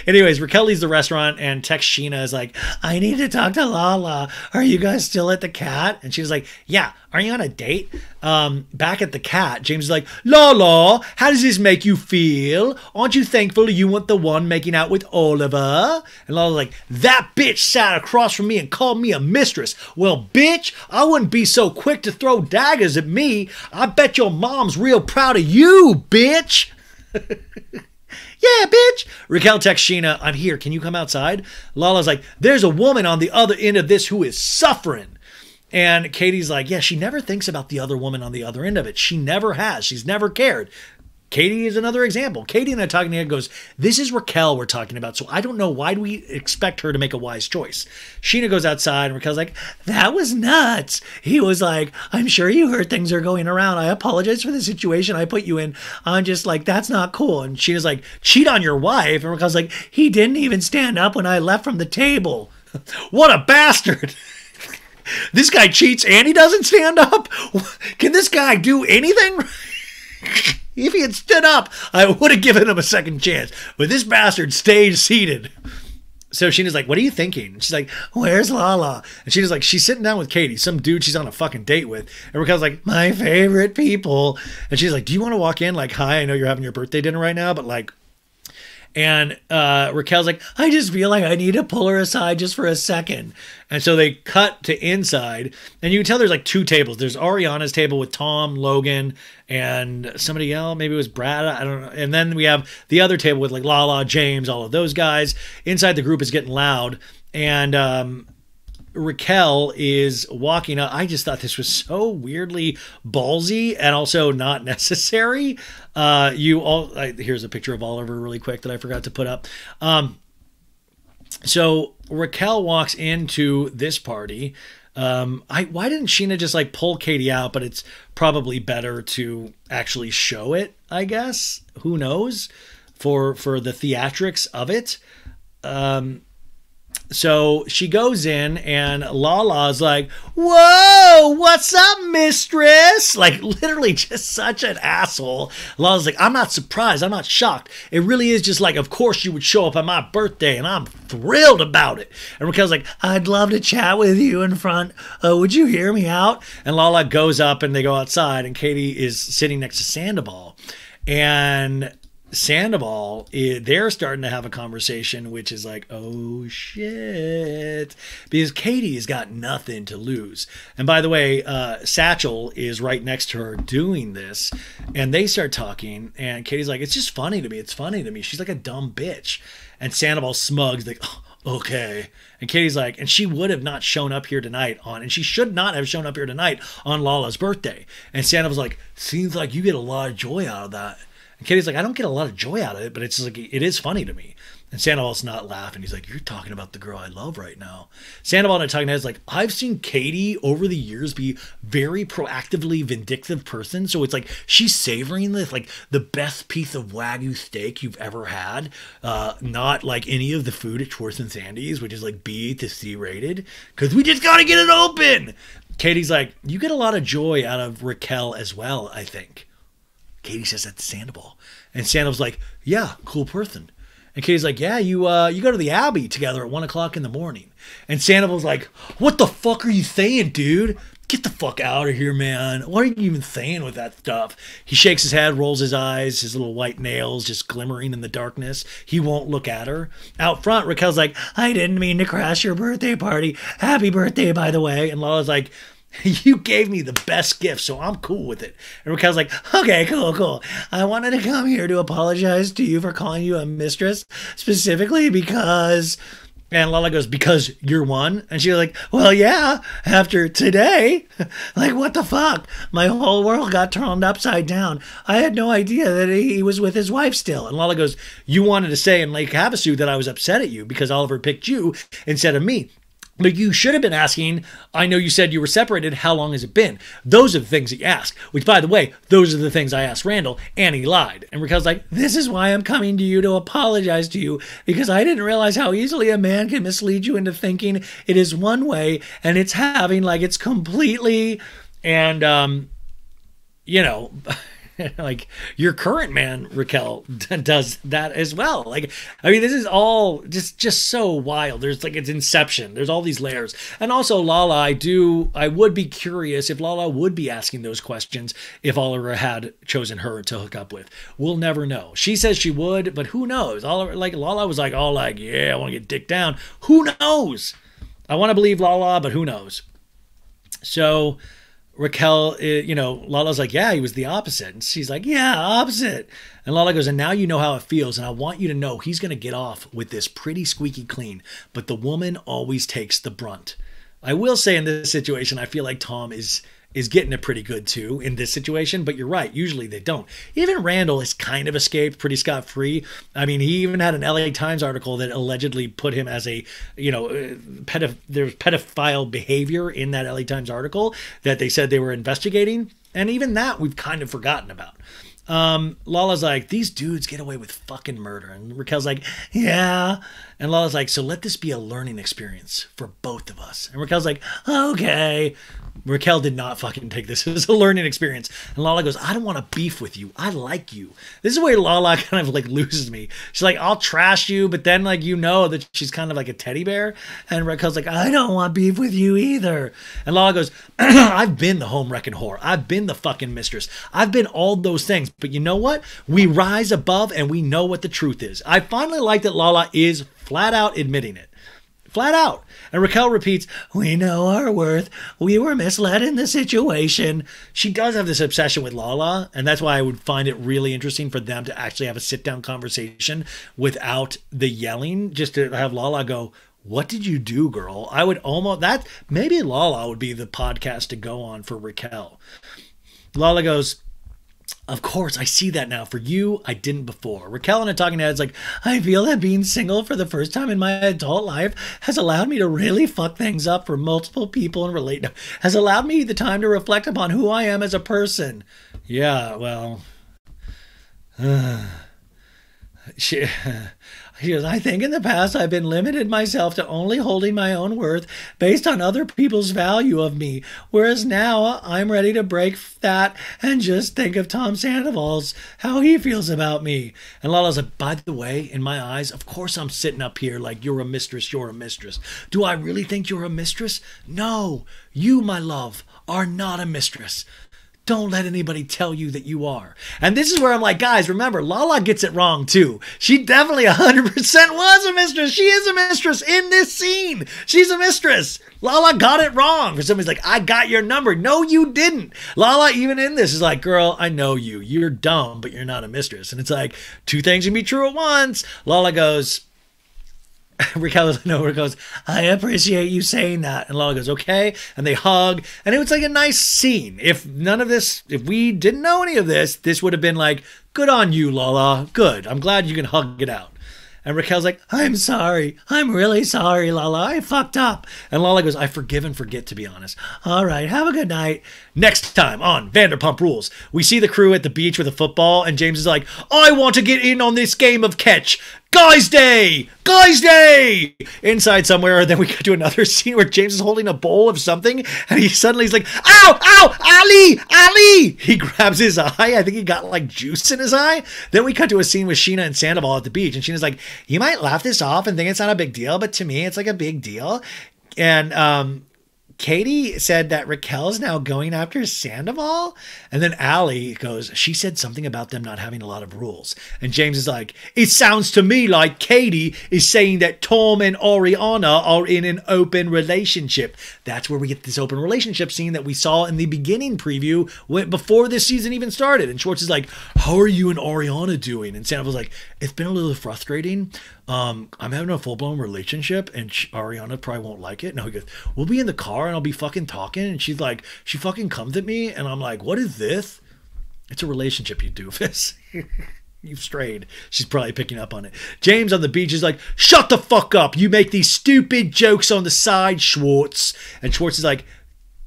Anyways, Raquel leaves the restaurant and texts Scheana is like, I need to talk to Lala. Are you guys still at the cat? And she was like, yeah. Are you on a date? Back at the cat, James is like, Lala, how does this make you feel? Aren't you thankful you weren't the one making out with Oliver? And Lala's like, that bitch sat across from me and called me a mistress. Well, bitch, I wouldn't be so quick to throw daggers at me. I bet your mom's real proud of you, bitch. Yeah, bitch. Raquel texts Scheana, I'm here. Can you come outside? Lala's like, there's a woman on the other end of this who is suffering. And Katie's like, yeah, she never thinks about the other woman on the other end of it. She never has. She's never cared. Katie is another example. Katie and I talking to her goes, this is Raquel we're talking about, so I don't know, why do we expect her to make a wise choice? Scheana goes outside and Raquel's like, that was nuts. He was like, I'm sure you heard things are going around. I apologize for the situation I put you in. I'm just like, that's not cool. And Scheana's like, cheat on your wife? And Raquel's like, he didn't even stand up when I left from the table. What a bastard. This guy cheats and he doesn't stand up? Can this guy do anything? If he had stood up, I would have given him a second chance. But this bastard stayed seated. So Scheana's like, what are you thinking? And she's like, where's Lala? And Scheana's like, she's sitting down with Katie, some dude she's on a fucking date with. And Raquel's like, my favorite people. And she's like, do you want to walk in? Like, hi, I know you're having your birthday dinner right now, but like... And Raquel's like, I just feel like I need to pull her aside just for a second. And so they cut to inside. And you can tell there's like two tables. There's Ariana's table with Tom, Logan, and somebody else. Maybe it was Brad. I don't know. And then we have the other table with like Lala, James, all of those guys. Inside the group is getting loud. And Raquel is walking up. I just thought this was so weirdly ballsy and also not necessary. Here's a picture of Oliver really quick that I forgot to put up. So Raquel walks into this party. Why didn't Scheana just like pull Katie out? But it's probably better to actually show it, I guess. Who knows? For the theatrics of it. So she goes in and Lala's like, whoa, what's up, mistress? Like literally just such an asshole. Lala's like, I'm not surprised. I'm not shocked. It really is just like, of course you would show up on my birthday and I'm thrilled about it. And Raquel's like, I'd love to chat with you in front. Would you hear me out? And Lala goes up and they go outside and Katie is sitting next to Sandoval. And Sandoval, they're starting to have a conversation, which is like, oh shit, because Katie's got nothing to lose. And by the way, Satchel is right next to her doing this, and they start talking, and Katie's like, it's just funny to me. It's funny to me. She's like a dumb bitch. And Sandoval smugs, like, oh, okay. And Katie's like, and she would have not shown up here tonight and she should not have shown up here tonight on Lala's birthday. And Sandoval's like, seems like you get a lot of joy out of that. And Katie's like, I don't get a lot of joy out of it, but it's just like, it is funny to me. And Sandoval's not laughing. He's like, you're talking about the girl I love right now. Sandoval and I talking heads like, I've seen Katie over the years be very proactively vindictive person. So it's like, she's savoring this, like the best piece of Wagyu steak you've ever had. Not like any of the food at Schwartz and Sandy's, which is like B to C rated. Cause we just got to get it open. Katie's like, you get a lot of joy out of Raquel as well, I think. Katie says that to Sandoval. And Sandoval's like, yeah, cool person. And Katie's like, yeah, you go to the Abbey together at 1 o'clock in the morning. And Sandoval's like, what the fuck are you saying, dude? Get the fuck out of here, man. What are you even saying with that stuff? He shakes his head, rolls his eyes, his little white nails just glimmering in the darkness. He won't look at her. Out front, Raquel's like, I didn't mean to crash your birthday party. Happy birthday, by the way. And Lala's like, you gave me the best gift, so I'm cool with it. And Raquel's like, okay, cool. I wanted to come here to apologize to you for calling you a mistress, specifically because... And Lala goes, because you're one? And she's like, well, yeah, after today. Like, what the fuck? My whole world got turned upside down. I had no idea that he was with his wife still. And Lala goes, you wanted to say in Lake Havasu that I was upset at you because Oliver picked you instead of me. But you should have been asking, I know you said you were separated, how long has it been? Those are the things he asked, which, by the way, those are the things I asked Randall, and he lied. And Raquel's like, this is why I'm coming to you to apologize to you, because I didn't realize how easily a man can mislead you into thinking it is one way, and it's having, like, it's completely, and, you know... like your current man, Raquel, does that as well. Like, I mean, this is all just so wild. There's like, it's Inception. There's all these layers. And also Lala, I would be curious if Lala would be asking those questions if Oliver had chosen her to hook up with. We'll never know. She says she would, but who knows? Lala was like, all like, yeah, I want to get dick down. Who knows? I want to believe Lala, but who knows? So Raquel, Lala's like, yeah, he was the opposite. And she's like, yeah, opposite. And Lala goes, and now you know how it feels. And I want you to know he's going to get off with this pretty squeaky clean. But the woman always takes the brunt. I will say in this situation, I feel like Tom is getting it pretty good too in this situation, but you're right. Usually they don't. Even Randall has kind of escaped pretty scot-free. I mean, he even had an LA Times article that allegedly put him as a, there's pedophile behavior in that LA Times article that they said they were investigating. And even that we've kind of forgotten about. Lala's like, these dudes get away with fucking murder. And Raquel's like, yeah. And Lala's like, so let this be a learning experience for both of us. And Raquel's like, okay. Raquel did not fucking take this as a learning experience. And Lala goes, I don't want to beef with you. I like you. This is where Lala kind of like loses me. She's like, I'll trash you, but then like that she's kind of like a teddy bear. And Raquel's like, I don't want beef with you either. And Lala goes, I've been the home wrecking whore. I've been the fucking mistress. I've been all those things. But you know what? We rise above and we know what the truth is. I finally like that Lala is flat out admitting it. Flat out. And Raquel repeats, we know our worth. We were misled in the situation. She does have this obsession with Lala, and that's why I would find it really interesting for them to actually have a sit-down conversation without the yelling, just to have Lala go, what did you do, girl? I would maybe Lala would be the podcast to go on for Raquel. Lala goes, of course, I see that now. For you, I didn't before. Raquel in a talking head is like, I feel that being single for the first time in my adult life has allowed me to really fuck things up for multiple people and has allowed me the time to reflect upon who I am as a person. Yeah, well, She goes, I think in the past I've been limited myself to only holding my own worth based on other people's value of me, whereas now I'm ready to break that and just think of Tom Sandoval's, how he feels about me. And Lala's like, by the way, in my eyes, of course I'm sitting up here like you're a mistress, you're a mistress. Do I really think you're a mistress? No, you, my love, are not a mistress. Don't let anybody tell you that you are. And this is where I'm like, guys, remember, Lala gets it wrong too. She definitely 100% was a mistress. She is a mistress in this scene. She's a mistress. Lala got it wrong. For somebody's like, I got your number. No, you didn't. Lala, even in this, is like, girl, I know you. You're dumb, but you're not a mistress. And it's like, two things can be true at once. Lala goes, Raquel goes, I appreciate you saying that. And Lala goes, okay. And they hug. And it was like a nice scene. If we didn't know any of this, this would have been like, good on you, Lala. Good. I'm glad you can hug it out. And Raquel's like, I'm sorry. I'm really sorry, Lala. I fucked up. And Lala goes, I forgive and forget, to be honest. All right. Have a good night. Next time on Vanderpump Rules, we see the crew at the beach with a football, and James is like, I want to get in on this game of catch. Guys' Day! Guys' Day! Inside somewhere, and then we go to another scene where James is holding a bowl of something, and he's like, ow! Ow! Ali! Ali! He grabs his eye. I think he got like juice in his eye. Then we cut to a scene with Scheana and Sandoval at the beach, and Sheena's like, you might laugh this off and think it's not a big deal, but to me, it's like a big deal. And, Katie said that Raquel's now going after Sandoval. And then Allie goes, she said something about them not having a lot of rules. And James is like, it sounds to me like Katie is saying that Tom and Ariana are in an open relationship. That's where we get this open relationship scene that we saw in the beginning preview before this season even started. And Schwartz is like, how are you and Ariana doing? And Sandoval's like, it's been a little frustrating. I'm having a full-blown relationship and Ariana probably won't like it. No, he goes, we'll be in the car and I'll be fucking talking. And she's like, she fucking comes at me. And I'm like, what is this? It's a relationship, you doofus. You've strayed. She's probably picking up on it. James on the beach is like, shut the fuck up. You make these stupid jokes on the side, Schwartz. And Schwartz is like,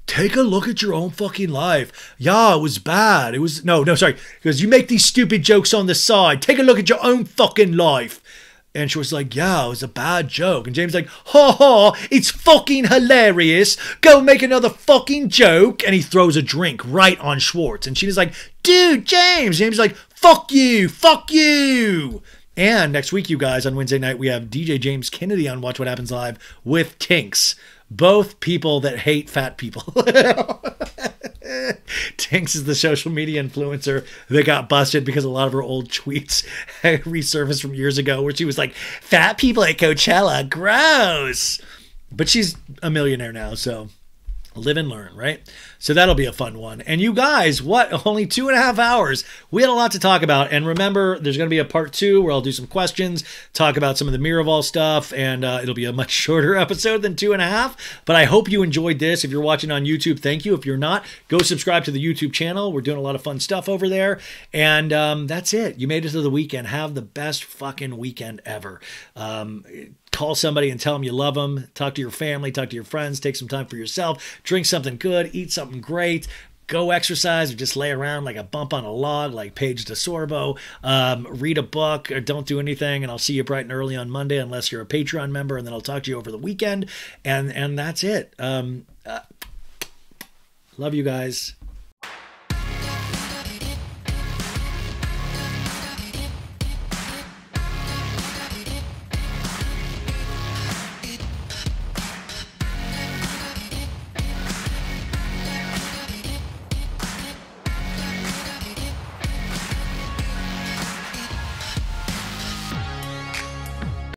take a look at your own fucking life. Yeah, it was bad. It was, no, sorry. He goes, you make these stupid jokes on the side. Take a look at your own fucking life. And Schwartz is like, yeah, it was a bad joke. And James is like, ha ha, it's fucking hilarious. Go make another fucking joke. And he throws a drink right on Schwartz. And Sheena's like, dude, James. James is like, fuck you, fuck you. And next week, you guys, on Wednesday night, we have DJ James Kennedy on Watch What Happens Live with Tinks. Both people that hate fat people. Tinks is the social media influencer that got busted because a lot of her old tweets resurfaced from years ago where she was like, fat people at Coachella, gross. But she's a millionaire now, so live and learn, right? So that'll be a fun one. And you guys, what? Only 2.5 hours. We had a lot to talk about. And remember, there's going to be a part 2 where I'll do some questions, talk about some of the Miraval stuff, and it'll be a much shorter episode than 2.5. But I hope you enjoyed this. If you're watching on YouTube, thank you. If you're not, go subscribe to the YouTube channel. We're doing a lot of fun stuff over there. And that's it. You made it to the weekend. Have the best fucking weekend ever. Call somebody and tell them you love them. Talk to your family, talk to your friends, take some time for yourself, drink something good, eat something great, go exercise or just lay around like a bump on a log like Paige DeSorbo. Read a book or don't do anything, and I'll see you bright and early on Monday unless you're a Patreon member, and then I'll talk to you over the weekend. And that's it. Love you guys.